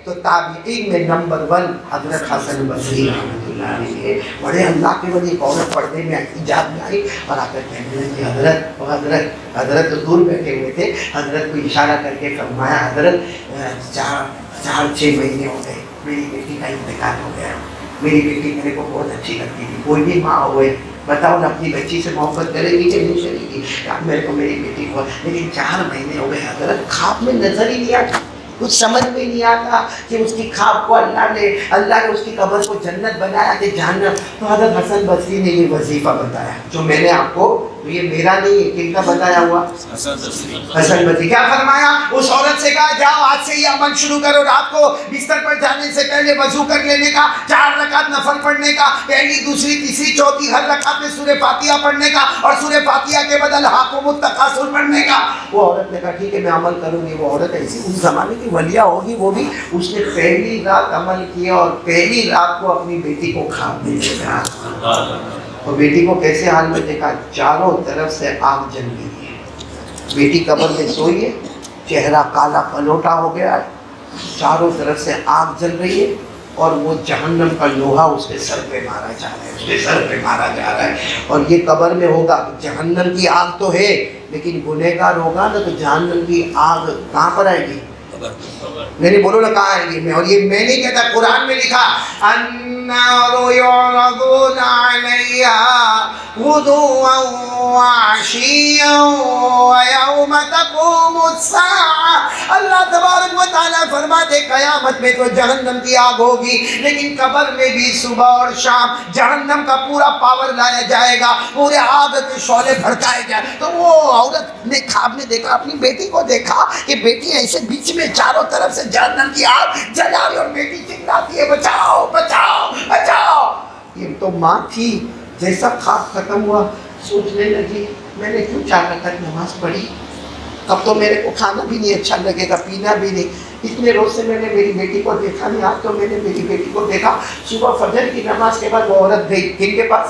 تو تابعین میں نمبر 1 حضرت حسن بصری رحمۃ اللہ علیہ. بڑے اللہ کے ولی. ایک عورت پردے میں حجاب میں آئی اور آ کر کہنے لگی حضرت تو دور بیٹھے ہوئے تھے. حضرت کو اشارہ کر کے فرمایا حضرت 4-6 مہینے ہو گئے میری بیٹی کا انتقال ہو گیا. میری بیٹی میرے کو بہت اچھی لگتی تھی. کوئی بھی ماں ہوئے بتاؤ نا اپنی بچی سے محبت کرے گی کہ نہیں کرے گی؟ میرے کو میری بیٹی کو، لیکن 4 مہینے ہو گئے حضرت خواب میں نظر ہی نہیں آتا، کچھ سمجھ میں نہیں آتا کہ اس کی خواب کو اللہ نے اس کی قبر کو جنت بنایا کہ جہنم. تو حضرت حسن بصری نے یہ وظیفہ بتایا جو میں نے آپ کو، یہ میرا نہیں ہے، کن کا بتایا ہوا؟ حسن بصری. کیا فرمایا؟ اس عورت سے کہا جاؤ آج سے یہ عمل شروع کرو، رات کو بستر پر جانے سے پہلے وضو کر لینے کا، 4 رکعت نفل پڑھنے کا، پہلی دوسری تیسری چوتھی ہر رکعت میں سورہ فاتحہ پڑھنے کا، اور سورہ فاتحہ کے بعد الہاکم التکاثر پڑھنے کا. وہ عورت نے کہا ٹھیک ہے میں عمل کروں گی. وہ عورت ایسی اس زمانے کی ولیہ ہوگی وہ بھی، اس نے پہلی رات عمل کیا اور پہلی رات کو اپنی بیٹی کو خواب میں دیکھا. اور بیٹی کو کیسے حال میں دیکھا؟ چاروں طرف سے آگ جل گئی ہے. بیٹی قبر میں سوئی ہے، چہرہ کالا پلوٹا ہو گیا ہے، چاروں طرف سے آگ جل رہی ہے، اور وہ جہنم کا لوہا اس کے سر پہ مارا جا رہا ہے، اس کے سر پہ مارا جا رہا ہے. اور یہ قبر میں ہوگا. جہنم کی آگ تو ہے لیکن گنہگار ہوگا نا تو جہنم کی آگ کہاں پر آئے گی؟ نہیں بولو نا کہاں آئے گی؟ اور یہ میں نہیں کہتا، قرآن میں لکھا النار یعرضون علیہا غدوا وعشیا ویوم تقوم الساعہ. اللہ تبارک و تعالیٰ فرماتے قیامت میں تو جہنم کی آگ ہوگی، لیکن قبر میں بھی صبح اور شام جہنم کا پورا پاور لایا جائے گا، پورے آگ کے شعلے بھڑکائے جائے. تو وہ عورت نے خواب میں دیکھا، اپنی بیٹی کو دیکھا کہ بیٹی ایسے بیچ میں چاروں طرف سے جہنم کی آگ جلا رہی اور بیٹی چلاتی ہے بچاؤ بچاؤ بچاؤ. یہ تو ماں تھی. جیسا خواب ختم ہوا سوچنے لگی میں نے کیوں 4 رکعت نماز پڑھی؟ اب تو میرے کو کھانا بھی نہیں اچھا لگے گا، پینا بھی نہیں. اتنے روز سے میں نے میری بیٹی کو دیکھا نہیں، آج تو میں نے میری بیٹی کو دیکھا. صبح فجر کی نماز کے بعد وہ عورت گئی کن کے پاس؟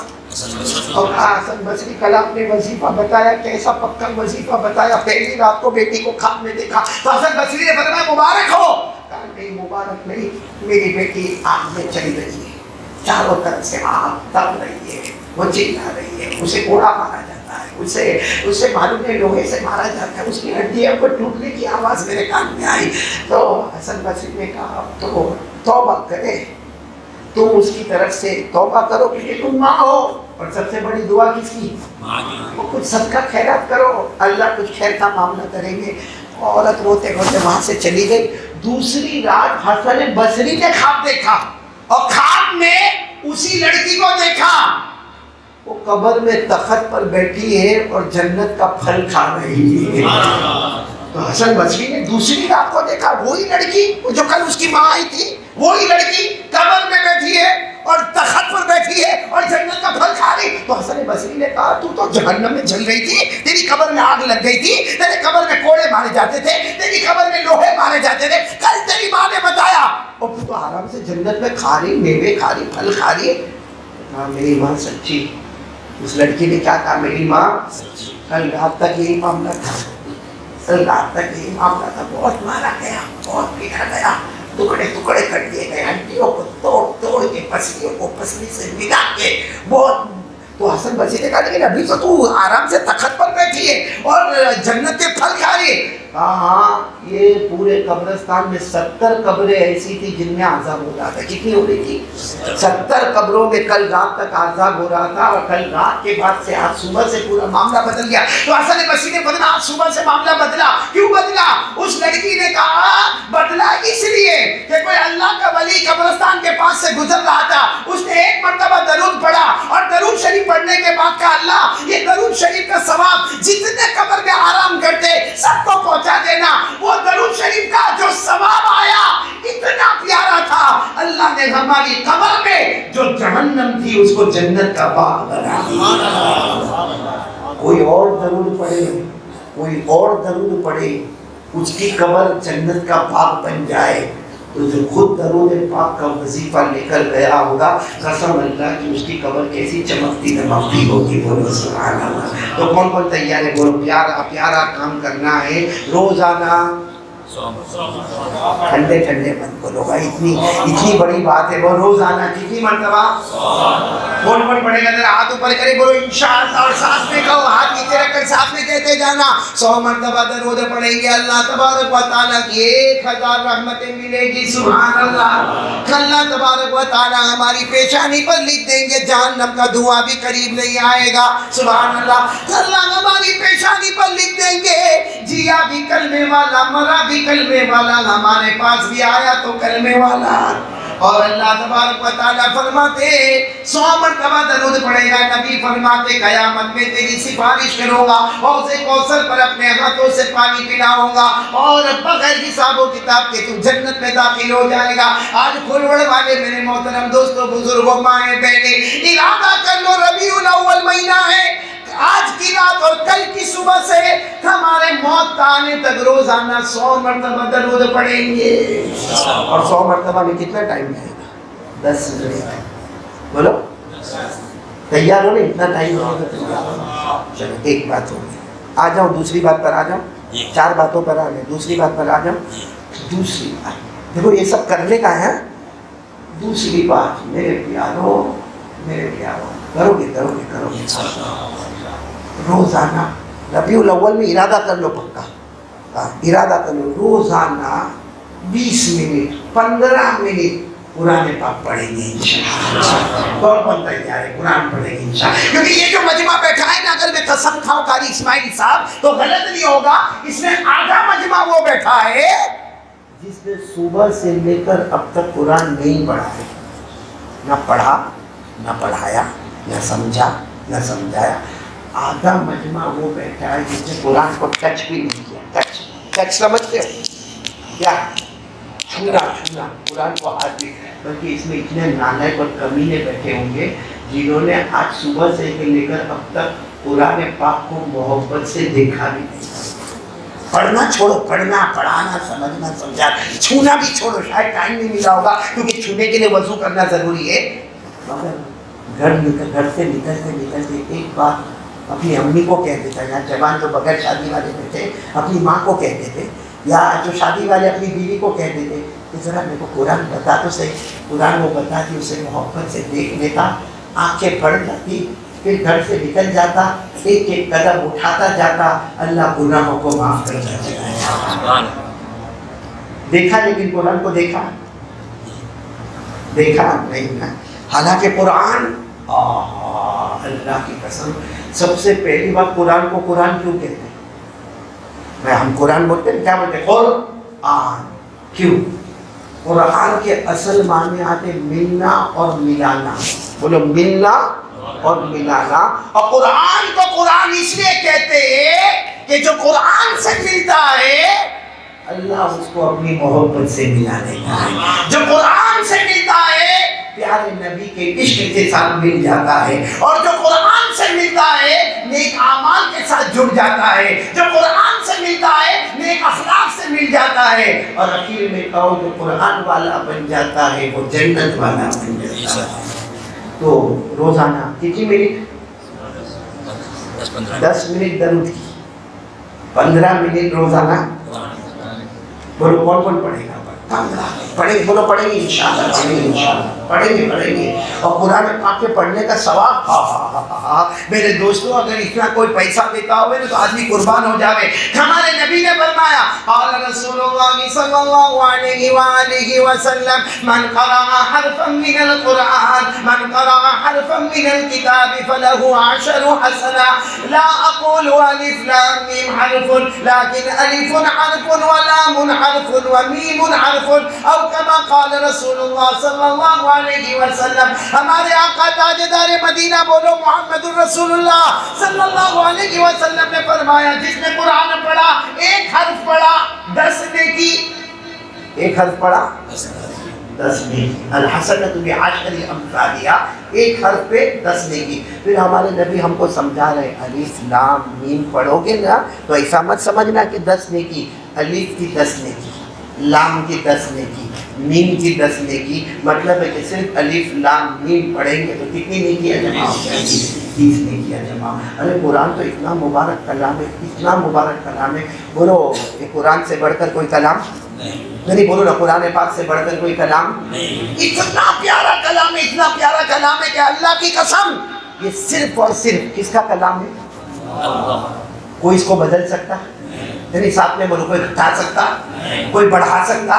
اور حسن بصری. کل آپ نے وظیفہ بتایا، کیسا پکا وظیفہ بتایا. پہلی رات کو بیٹی کو خواب میں دیکھا تو حسن بصری نے فرمایا مبارک ہو. کہا نہیں مبارک نہیں، میری بیٹی آگ میں چلی رہی ہے، چاروں طرف سے آگ تب رہی ہے، وہ چلا رہی ہے، اسے کوڑا مارا جاتا ہے، اسے معلوم ہے لوہے سے مارا جاتا ہے، اس کی ہڈیاں پر ٹوٹنے کی آواز میرے کان میں آئی. تو حسن بصری نے کہا تو توبہ کرے، تم اس کی طرف سے توبہ کرو کیونکہ تم ماں ہو. اور سب سے بڑی دعا کس کی؟ وہ کچھ صدقہ خیرات کرو، اللہ کچھ خیر کا معاملہ کریں گے. عورت روتے روتے وہاں سے چلی گئی. دوسری رات حسن بصری نے خواب دیکھا اور خواب میں اسی لڑکی کو دیکھا. وہ قبر میں تخت پر بیٹھی ہے اور جنت کا پھل کھا رہی ہے. تو حسن بصری نے دوسری رات کو دیکھا وہی لڑکی جو کل اس کی ماں آئی تھی، وہی لڑکی قبر میں بیٹھی ہے اور تخت پر بیٹھی ہے اور جنت کا پھل کھا رہی. تو حسن بصری نے کہا تو جہنم میں جل رہی تھی, تیری قبر میں آگ لگ گئی تھی, تیرے قبر میں کوڑے مارے جاتے تھے, تیری قبر میں لوہے مارے جاتے تھے, کل تیری ماں نے بتایا, اور تو آرام سے جنت میں کھا رہی, میوے کھا رہی, پھل کھا رہی. کہا میری ماں سچی. اس لڑکی نے کیا کہا, میری ماں کل رات تک یہی معاملہ تھا, کل رات تک یہی معاملہ تھا, بہت مارا گیا, بہت پیٹا گیا, ٹکڑے ٹکڑے کر دیے گئے, ہڈیوں کو توڑ توڑ کے, پسلیوں کو پسلی سے ملا کے بہت. تو حسن بصری نے کہا لیکن ابھی تو آرام سے تخت پر بیٹھی ہے اور جنت کے پھل کھا رہی ہے. ہاں یہ پورے قبرستان میں 70 قبریں ایسی تھی جن میں عذاب ہو رہا تھا. کتنی ہو رہی تھی؟ 70 قبروں میں کل رات تک عذاب ہو رہا تھا, اور کل رات کے بعد سے آج صبح سے پورا معاملہ بدل گیا. تو حسن بصری نے بدلا, آج صبح سے معاملہ بدلا. کیوں بدلا؟ اس لڑکی نے کہا بدلا اس لیے کہ کوئی اللہ کا ولی قبرستان کے پاس سے گزر رہا تھا, اس نے ایک مرتبہ درود پڑھا, اور درود شریف پڑھنے کے بعد کہا اللہ یہ درود شریف کا ثواب جتنے قبر میں آرام کرتے سب کو پہنچا دینا. وہ درود شریف کا جو ثواب آیا اتنا پیارا تھا, اللہ نے ہماری قبر میں جو جہنم تھی اس کو جنت کا باغ بنا دیا. کوئی اور درود پڑھے, کوئی اور درود پڑھے, اس کی قبر جنت کا باغ بن جائے. تو جو خود درود پاک کا وظیفہ لے کر گیا ہوگا, قسم اللہ کی اس کی قبر کیسی چمکتی دمکتی ہوگی. بولو سبحان اللہ. تو کون کون تیار ہے؟ بولو پیارا پیارا کام کرنا ہے روزانہ. ٹھنڈے ٹھنڈے مت بولو بھائی, اتنی بڑی بات ہے. وہ روزانہ کتنی مرتبہ؟ کون کون پڑھے گا؟ ذرا ہاتھ اوپر کرے, بولو انشاءاللہ, اور ساتھ میں کہو, ہاتھ نیچے رکھ کر ساتھ میں کہتے جانا. 100 مرتبہ درود پڑھیں گے, اللہ تبارک و تعالیٰ کی 1000 رحمتیں ملے گی. سبحان اللہ. اللہ تبارک و تعالیٰ ہماری پیشانی پر لکھ دیں گے جہنم کا دھواں بھی قریب نہیں آئے گا. سبحان اللہ. اللہ ہماری پیشانی پر لکھ دیں گے جیا بھی کلمے والا, مرا بھی کلمے والا, ہمارے پاس بھی آیا تو کلمے والا. اور اللہ تبارک و تعالیٰ فرماتے 100 مرتبہ درود پڑھے گا, نبی فرماتے قیامت میں تیری سفارش کروں گا, حوض کوثر پر اپنے ہاتھوں سے پانی پلاؤں گا, اور بغیر حساب و کتاب کے تو جنت میں داخل ہو جائے گا. آج کھلوڑ والے میرے محترم دوستوں, بزرگوں, مائیں بہنیں, ارادہ کر لو ربیع الاول مہینہ ہے, آج کی رات اور کل کی صبح سے ہمارے موت آنے تک روزانہ 100 مرتبہ درود پڑھیں گے. اور 100 مرتبہ میں کتنا ٹائم لگے گا؟ 10 منٹ. بولو تیار ہو نا؟ اتنا ٹائم ہوگا. چلو ایک بات ہوگی, آ جاؤ دوسری بات پر آ جاؤ. 4 باتوں پر آ گئے, دوسری بات پر آ جاؤ. دوسری بات دیکھو, یہ سب کرنے کا ہے. دوسری بات میرے پیارو, میرے پیارو, کرو گے کرو گے کرو گے روزانہ. ربیع الاول میں ارادہ کر لو, پکا ارادہ کر لو, روزانہ 20 منٹ 15 منٹ قرآن پاک پڑھیں گے انشاءاللہ. کون کون تیار ہے؟ قرآن پڑھیں گے انشاءاللہ. کیونکہ یہ جو مجمع بیٹھا ہے نا, اگر میں قسم کھاؤں قاری اسماعیل صاحب تو غلط نہیں ہوگا, اس میں آدھا مجمع وہ بیٹھا ہے جس نے صبح سے لے کر اب تک قرآن نہیں پڑھا ہے, نہ پڑھا, نہ پڑھایا, نہ سمجھا, نہ سمجھایا. آدھا مجمع وہ بیٹھا ہے جس نے قرآن کو ٹچ بھی نہیں کیا. ٹچ سمجھتے ہو کیا؟ چھونا چھونا, قرآن کو ہاتھ بھی. بلکہ اس میں اتنے نالائق اور کمینے بیٹھے ہوں گے جنہوں نے آج صبح سے لے کر اب تک قرآن پاک کو محبت سے دیکھا بھی نہیں. پڑھنا چھوڑو, پڑھنا, پڑھانا, سمجھنا, سمجھانا, چھونا بھی چھوڑو, شاید ٹائم نہیں ملا ہوگا کیونکہ چھونے کے لیے وضو کرنا ضروری ہے. مگر گھر سے نکلتے ایک بات اپنی امی کو کہہ دیتا, یا جوان جو بغیر شادی والے بیٹھے اپنی ماں کو کہہ دیتے, یا جو شادی والے اپنی بیوی کو کہہ دیتے کہ ذرا میرے کو قرآن بتا تو صحیح. قرآن وہ بتاتی, اسے محبت سے دیکھ لیتا, آنکھیں پڑ جاتی, پھر گھر سے نکل جاتا, ایک ایک قدم اٹھاتا جاتا, اللہ گناہوں کو معاف کر جاتا. دیکھا, لیکن قرآن کو دیکھا نہیں نا. حالانکہ قرآن, اللہ کی قسم, سب سے پہلی بات قرآن کو قرآن کیوں کہتے ہیں؟ میں ہم قرآن بولتے ہیں, کیا بولتے ہیں؟ قرآن. کیوں؟ قرآن کے اصل معنی آتے ملنا اور ملانا. بولو ملنا اور ملانا. اور قرآن کو قرآن اس لیے کہتے ہیں کہ جو قرآن سے ملتا ہے اللہ اس کو اپنی محبت سے ملا دیتا ہے. جو قرآن سے ملتا ہے پیارے نبی کے عشق کے ساتھ مل جاتا ہے، اور جو قرآن سے ملتا ہے نیک اعمال کے ساتھ جڑ جاتا ہے، جو قرآن سے ملتا ہے نیک اخلاق سے مل جاتا ہے، اور اخیر میں کہو جو قرآن والا بن جاتا ہے وہ جنت والا بن جاتا ہے۔ تو روزانہ کتنی منٹ؟ 10 منٹ درود کی، 15 منٹ روزانہ۔ بولو کون کون پڑھے گا؟ پڑھیں گے، بولو پڑھیں گے انشاءاللہ، پڑھیں گے۔ اور قرآن پاک کے پڑھنے کا ثواب، میرے دوستوں اگر اتنا کوئی پیسہ دیتا ہوئے تو آدمی قربان ہو جاوے۔ ہمارے نبی نے فرمایا قال رسول اللہ صلی اللہ علیہ وآلہ وسلم من قرأ حرفا من القرآن من قرأ حرفا من الكتاب فله 10 حسنات لا اقول الف لام میم حرف لكن الف حرف ولام حرف ومیم حرف او كما قال رسول اللہ صلی اللہ علیہ وسلم۔ ہمارے آقا تاجدار مدینہ بولو محمد الرسول اللہ صلی اللہ علیہ وسلم نے فرمایا جس نے قرآن پڑھا، ایک حرف پڑھا 10 نیکی، ایک حرف پڑھا 10 نیکی، الحسنۃ بعشر امثالہا، ایک حرف پہ 10 نیکی۔ پھر ہمارے نبی ہم کو سمجھا رہے الف لام میم پڑھو گے نا تو ایسا مت سمجھنا کہ 10 نیکی، الف کی 10 نیکی، لام کی 10 نیکی، میم کی 10 نیکی، مطلب ہے کہ صرف الف لام میم پڑھیں گے تو کتنی نیکیاں جمع ہو جائیں گی؟ 30 نیکیاں جمع۔ ارے قرآن تو اتنا مبارک کلام ہے، اتنا مبارک کلام ہے، بولو کہ قرآن سے بڑھ کر کوئی کلام نہیں، بولو نا قرآن پاک سے بڑھ کر کوئی کلام نہیں۔ اتنا پیارا کلام ہے، اتنا پیارا کلام ہے کہ اللہ کی قسم یہ صرف اور صرف کس کا کلام ہے؟ اللہ۔ کوئی اس کو بدل سکتا؟ یعنی ساتھ میں بولو کوئی گھٹا سکتا، کوئی بڑھا سکتا،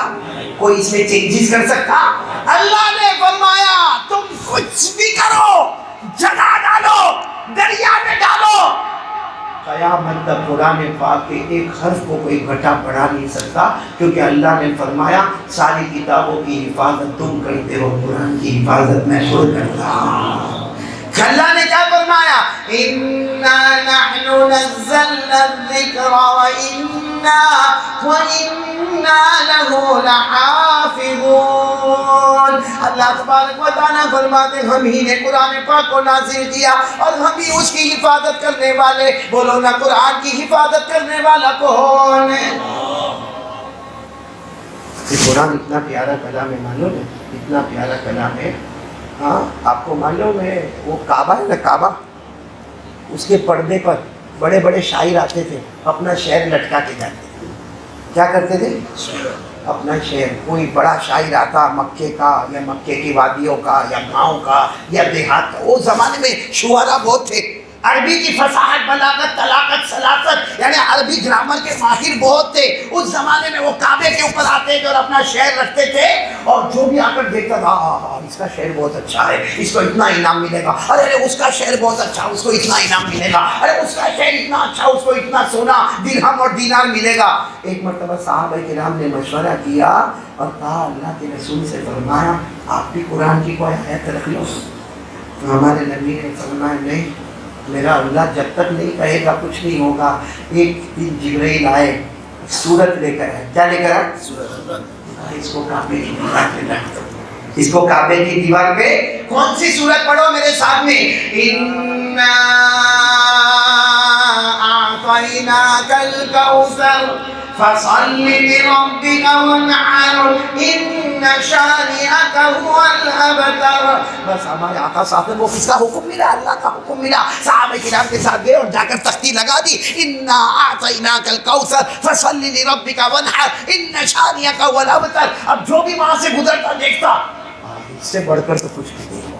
کوئی اس میں چینجز کر سکتا؟ اللہ نے فرمایا تم کچھ بھی کرو، جلا ڈالو، دریا میں ڈالو، قیامت تک قرآن پاک کے ایک حرف کو کوئی گھٹا بڑھا نہیں سکتا، کیونکہ اللہ نے فرمایا ساری کتابوں کی حفاظت تم کرتے ہو، قرآن کی حفاظت میں خود کرتا ہوں۔ اللہ نے کیا فرمایا؟ اِنَّا نَحْنُ نَزَّلْنَا الذِّكْرَ وَإِنَّا لَهُ لَحَافِظُونَ۔ اللہ تبارک و تعالیٰ فرماتے ہیں ہم ہی نے قرآن پاک کو نازل کیا اور ہم ہی اس کی حفاظت کرنے والے۔ بولو نا قرآن کی حفاظت کرنے والا کون ہے؟ یہ قرآن اتنا پیارا کلام ہے، معلوم ہے اتنا پیارا کلام ہے۔ ہاں آپ کو معلوم ہے وہ کعبہ ہے نا، کعبہ، اس کے پردے پر بڑے بڑے شاعر آتے تھے، اپنا شعر لٹکا کے جاتے تھے۔ کیا کرتے تھے؟ اپنا شعر۔ کوئی بڑا شاعر آتا مکے کا یا مکے کی وادیوں کا یا گاؤں کا یا دیہات کا، اس زمانے میں شعراء بہت تھے، عربی کی فصاحت، بلاغت، طلاقت، سلاست، یعنی عربی گرامر کے ماہر بہت تھے۔ اس زمانے میں وہ کعبے کے اوپر آتے تھے اور اپنا شعر رکھتے تھے، اور جو بھی آ کر دیکھتا تھا اس کا شعر بہت اچھا ہے، اس کو اتنا انعام ملے گا، ارے اس کا شعر بہت اچھا، اس کو اتنا انعام ملے گا، ارے اس کا شعر اتنا اچھا، اس کو اتنا سونا درہم اور دینار ملے گا۔ ایک مرتبہ صحابہ کرام نے مشورہ کیا اور کہا اللہ کے رسول سے فرمایا آپ بھی قرآن کی کوئی آیت رکھ لو۔ تو ہمارے نبی نے فرمایا نہیں، میرا اللہ جب تک نہیں کہے گا کچھ نہیں ہوگا۔ ایک دن جبرائیل آئے، سورت لے کر آئے۔ کیا لے کر آئے؟ سورت۔ اس کو کعبے کی دیوار پہ رکھ دو، اس کو کعبے کی دیوار پہ۔ کون سی سورت پڑھو میرے ساتھ میں؟ اِنَّا أَعْطَيْنَاكَ الْكَوْثَرَ فَصَلِّ لِرَبِّكَ وَانْحَرْ إِنَّ شَانِئَكَ هُوَ الْأَبْتَرُ۔ بس ہمارے آقا صاحب نے وہ کس کا حکم ملا؟ اللہ کا حکم ملا۔ صحابہ کرام کے ساتھ گئے اور جا کر تختی لگا دی، اِنَّا أَعْطَيْنَاكَ الْكَوْثَرَ فَصَلِّ لِرَبِّكَ وَانْحَرْ إِنَّ شَانِئَكَ هُوَ الْأَبْتَرُ۔ اب جو بھی وہاں سے گزرتا دیکھتا اس سے بڑھ کر تو کچھ نہیں ہوگا،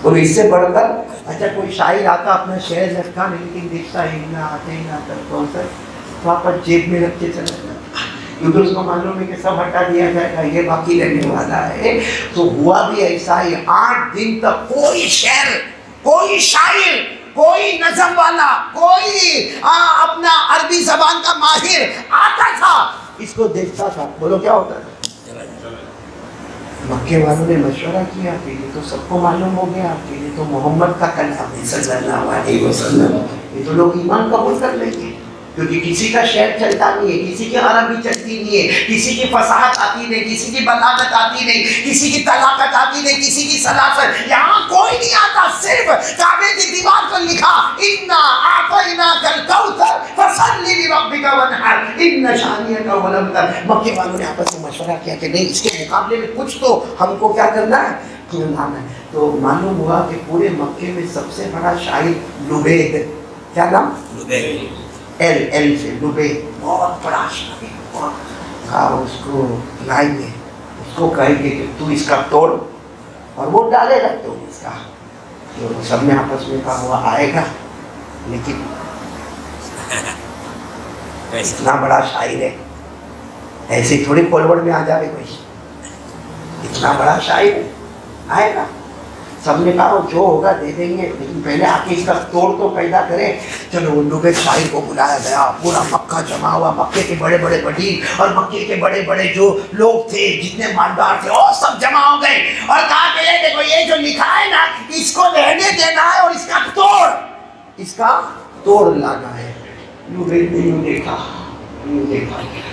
بولو اس سے بڑھ کر۔ اچھا کوئی شاعر آتا اپنا شعر لٹکا لیکن دیکھتا ہے اِنَّا أَعْطَيْنَاكَ الْكَوْثَرَ، واپس جیب میں رکھ کے چلا جاتا، کیونکہ اس کو معلوم ہے کہ سب ہٹا دیا جائے گا، یہ باقی رہنے والا ہے۔ تو ہوا بھی ایسا ہی، 8 دن تک کوئی شعر، کوئی شاعر، کوئی نظم والا، کوئی اپنا عربی زبان کا ماہر آتا تھا، اس کو دیکھتا تھا، بولو کیا ہوتا تھا؟ مکے والوں نے مشورہ کیا کہ یہ تو سب کو معلوم ہو گیا کہ یہ تو محمد کا کلام ہے صلی اللہ علیہ وسلم، یہ تو لوگ ایمان قبول کر لیں گے، کیونکہ کسی کا شعر چلتا نہیں ہے، کسی کی عربی چلتی نہیں ہے، کسی کی فصاحت آتی نہیں، کسی کی بلاغت آتی نہیں، کسی کی طلاقت آتی نہیں، کسی کی سلاست، یہاں کوئی نہیں آتا، صرف کعبے کی دیوار پر لکھا اِنَّا أَعْطَيْنَاكَ الْكَوْثَرَ فَصَلِّ لِرَبِّكَ وَانْحَرْ إِنَّ شَانِئَكَ هُوَ الْأَبْتَرُ۔ مکے والوں نے آپس میں مشورہ کیا کہ نہیں، اس کے مقابلے میں کچھ تو ہم کو کیا کرنا ہے، کھلانا ہے۔ تو معلوم ہوا کہ پورے مکے میں سب سے بڑا شاعر لبید، کیا نام؟ لبید، ایل سے لبید، بہت بڑا شاعر، کہا اس کو لائیں گے، اس کو کہیں گے کہ تو اس کا توڑ، اور وہ ڈالے گا تو اس کا، تو سب نے آپس میں کہا وہ آئے گا، لیکن اتنا بڑا شاعر ہے، ایسے تھوڑی کولوڑ میں آ جائے کوئی، اتنا بڑا شاعر ہے، آئے گا۔ سب نے کہا جو ہوگا دے دیں گے، لیکن پہلے آ کے اس کا توڑ تو پیدا کرے۔ چلو وہ لبید شاعر کو بلایا گیا، پورا مکہ جمع ہوا، مکے کے بڑے بڑے وزیر اور مکے کے بڑے بڑے جو لوگ تھے، جتنے مالدار تھے، وہ سب جمع ہو گئے اور کہا کہ یہ دیکھو یہ جو لکھا ہے نا، اس کو رہنے دینا ہے اور اس کا توڑ لانا ہے۔ لبید نے یوں دیکھا،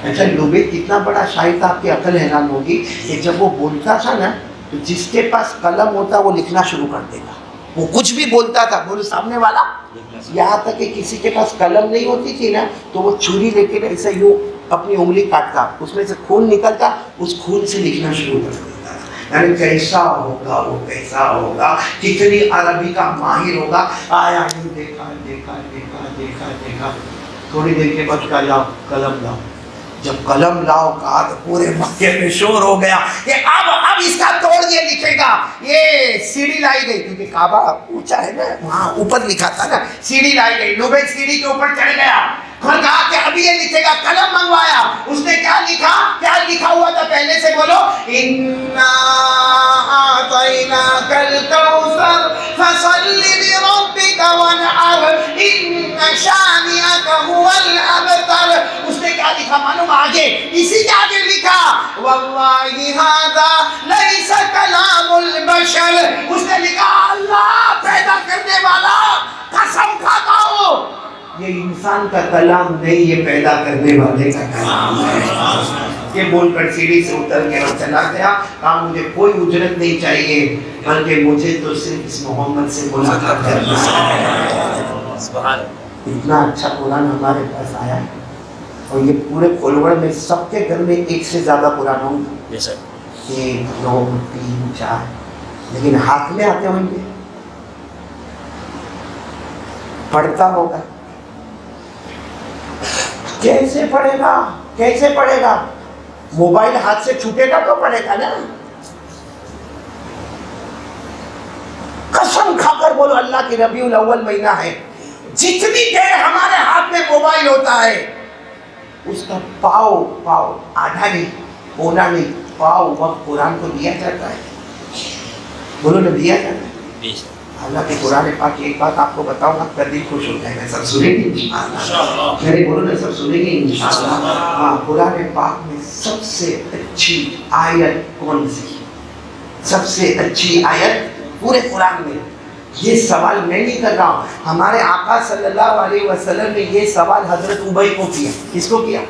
اچھا لبید کتنا بڑا شاعر تھا، آپ کی عقل حیران ہوگی کہ جب وہ بولتا تھا نا تو جس کے پاس قلم ہوتا وہ لکھنا شروع کر دے گا، وہ کچھ بھی بولتا تھا، بولو سامنے والا، یہاں تک کہ کسی کے پاس قلم نہیں ہوتی تھی نا تو وہ چھری لے کے ایسے یوں اپنی انگلی کاٹتا، اس میں سے خون نکلتا، اس خون سے لکھنا شروع کر دیتا، یعنی کیسا ہوگا وہ، کیسا ہوگا، کتنی عربی کا ماہر ہوگا۔ آیا یوں دیکھا دیکھا دیکھا دیکھا دیکھا، تھوڑی دیر کے بعد کہا لاؤ قلم لاؤ، جب قلم لاؤ کہا تو پورے مکے میں شور ہو گیا کہ اب اس کا توڑ یہ لکھے گا۔ یہ سیڑھی لائی گئی کیونکہ کعبہ اونچا ہے نا، وہاں اوپر لکھا تھا نا، سیڑھی لائی گئی، لبید سیڑھی کے اوپر چڑھ گیا اور کہا کہ ابھی یہ لکھے گا، قلم منگوایا، اس نے کیا لکھا، کیا لکھا ہوا تھا پہلے سے بولو، اِنَّا أَعْطَيْنَاكَ الْكَوْثَرَ فَصَلِّ لِرَبِّكَ وَانْحَرْ إِنَّ شَانِئَكَ هُوَ الْأَبْتَرُ۔ اس نے کیا لکھا معلوم، آگے اسی کے آگے لکھا وَاللَّهِ هَذَا لَيْسَ كَلَامُ الْبَشَرِ۔ اس نے لکھا اللہ پیدا کرنے والا قسم کھاتا ہوں یہ انسان کا کلام نہیں، یہ پیدا کرنے والے کا کلام ہے۔ یہ بول کر سیڑھی سے اتر گیا اور چلا گیا، کہا مجھے کوئی اجرت نہیں چاہیے، بلکہ مجھے تو صرف اس محمد سے ملاقات کرنا ہے۔ اتنا اچھا قرآن ہمارے پاس آیا ہے، اور یہ پورے کولوڑ میں سب کے گھر میں ایک سے زیادہ قرآن ہوں گے، ایک، دو، تین، چار، لیکن ہاتھ میں آتے ہوں گے، پڑھتا ہوگا، کیسے پڑھے گا، کیسے پڑھے گا؟ موبائل ہاتھ سے چھوٹے گا تو پڑھے گا نا۔ قسم کھا کر بولو اللہ کی ربیع الاول مہینہ ہے، جتنی دیر ہمارے ہاتھ میں موبائل ہوتا ہے اس کا پاؤ آدھا نہیں، پونا نہیں، پاؤ وقت قرآن کو دیا جاتا ہے، بولو نا دیا جاتا ہے۔ اللہ کے قرآن پاک کی ایک بات آپ کو بتاؤں گا، کر دل خوش ہو جائے گا، سب سنیں گے انشاءاللہ، میرے بولو نا سب سنیں گے انشاءاللہ۔ ہاں، قرآن پاک میں سب سے اچھی آیت کون سی، سب سے اچھی آیت پورے قرآن میں؟ یہ سوال میں نہیں کر رہا ہوں، ہمارے آقا صلی اللہ علیہ وسلم نے یہ سوال حضرت ابی کو کیا۔ کس کو کیا؟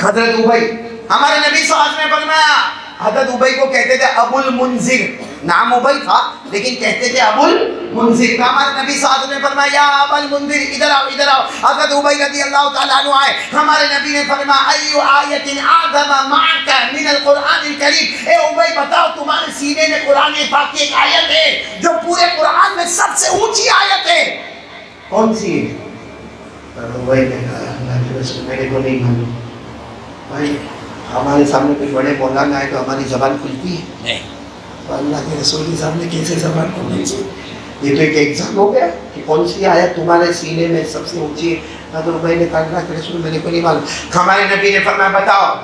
حضرت ابی۔ ہمارے نبی صلی اللہ علیہ وسلم نے فرمایا، حضرت ابی کو کہتے تھے ابو المنذر، نام ابی تھا لیکن کہتے تھے ابو المنذر۔ ہمارے نبی صلی اللہ علیہ وسلم نے فرمایا یا ابا المنذر ادھر آؤ ادھر آؤ۔ حضرت ابی رضی اللہ تعالیٰ عنہ آئے، ہمارے نبی نے فرمایا ای آیت اعظم معک من القرآن الکریم، اے ابی بتاؤ تمہارے سینے میں قرآن پاک کی ایک آیت ہے جو پورے قرآن میں سب سے اونچی آیت ہے، کون سی ہے؟ ابی نے کہا اللہ کے رسول میرے کو نہیں معلوم۔ بھائی ہمارے سامنے کوئی بڑے مولانا آئے تو ہماری زبان کھلتی ہے؟ اللہ کے رسول کے سامنے کیسے زبان کھلنے کی؟ یہ تو ایک ایگزام ہو گیا کہ کون سی آیت تمہارے سینے میں سب سے اونچی ہے۔ حضرت ابی نے کہا اللہ کے رسول میرے کو نہیں معلوم۔ ہمارے نبی نے فرمایا بتاؤ،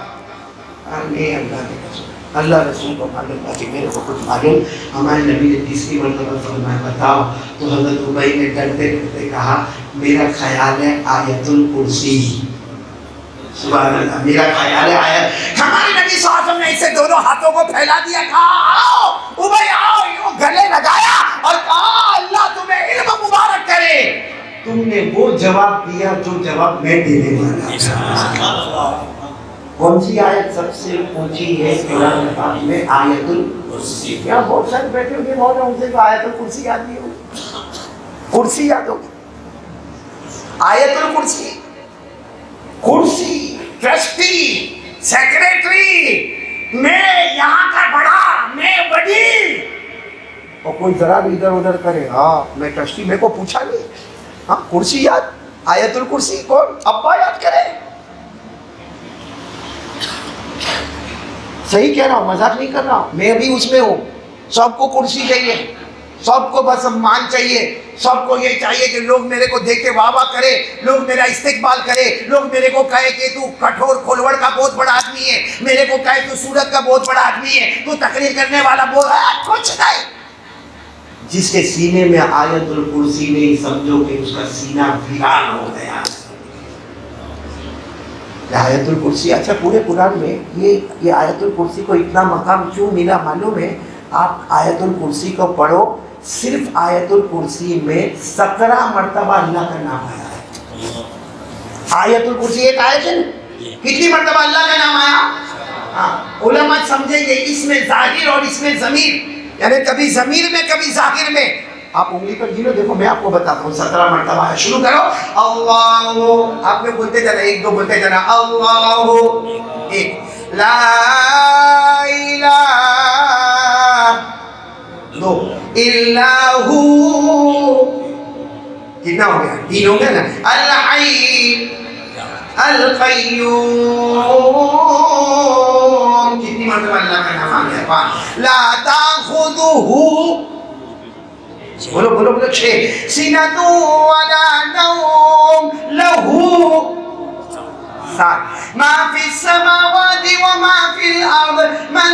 نہیں اللہ کے رسول، اللہ رسول کو معلوم تھا کہ میرے کو کچھ معلوم۔ ہمارے نبی نے تیسری مرتبہ فرمایا بتاؤ، تو حضرت ابی نے ڈرتے ڈرتے کہا میرا خیال ہے آیت الکرسی۔ سبحان اللہ، میرا خیال ہے آیت۔ ہمارے نبی صلی اللہ علیہ وسلم نے اسے دونوں ہاتھوں کو پھیلا دیا، کہا آؤ ابی آؤ، یوں گلے لگایا اور کہا اللہ تمہیں علم مبارک کرے، تم نے وہ جواب جواب دیا جو جواب میں دینے والا. کون سی آیت سب سے اونچی ہے قرآن پاک میں؟ آیت الکرسی. کیا بہت سارے بیٹھے ہوئے بول رہے ہیں ان سے آیت الکرسی یاد نہیں ہوگی؟ کرسی یاد ہوگی. آیت الکرسی، کرسی، ٹرسٹی، سیکریٹری، میں یہاں کا بڑا، میں بڑی. اور کوئی ذرا بھی ادھر ادھر کرے، ہاں میں ٹرسٹی، میرے کو پوچھا نہیں. ہاں کرسی یاد، آیت الکرسی کون؟ ابا یاد کرے. صحیح کہہ رہا ہوں، مذاق نہیں کر رہا ہوں. میں بھی اس میں ہوں. سب کو کرسی چاہیے، سب کو بس سمان چاہیے، سب کو یہ چاہیے کہ لوگ میرے کو دیکھ کے واہ واہ کرے، لوگ میرا استقبال کرے، لوگ میرے کو کہے کہ تو کٹھور کھولوڑ کا بہت بڑا آدمی ہے، میرے کو کہے تو سورت کا بہت بڑا آدمی ہے، تو تقریر کرنے والا بہت کچھ نہیں. جس کے سینے میں آیت الکرسی نہیں، سمجھو کہ اس کا سینہ ویران ہو گیا. آیت الکرسی، اچھا پورے قرآن میں یہ آیت الکرسی کو اتنا مقام کیوں ملا معلوم ہے؟ آپ آیت الکرسی کو پڑھو، صرف آیت الکرسی میں 17 مرتبہ اللہ کا نام آیا ہے. آیت الکرسی ایک آیت ہے نا، کتنی مرتبہ اللہ کا نام آیا؟ علماء سمجھیں گے اس میں ظاہر اور اس میں ضمیر، یعنی کبھی ضمیر میں کبھی ظاہر میں. آپ انگلی پر گنو، دیکھو میں آپ کو بتاتا ہوں. 17 مرتبہ ہے. شروع کرو. اللہ، آپ نے بولتے جانا، ایک دو بولتے جانا. اللہ ایک، لا الہ دو، الا ہو، کتنا ہو گیا؟ 3 ہو گیا نا. الحی القیوم، کتنی مرتبہ اللہ کا نام آ گیا؟ 5. لا تاخذہ، بولو بولو بولو 6. سینۃ ولا نوم لہو، 7. ما فی السماوات وما فی الارض من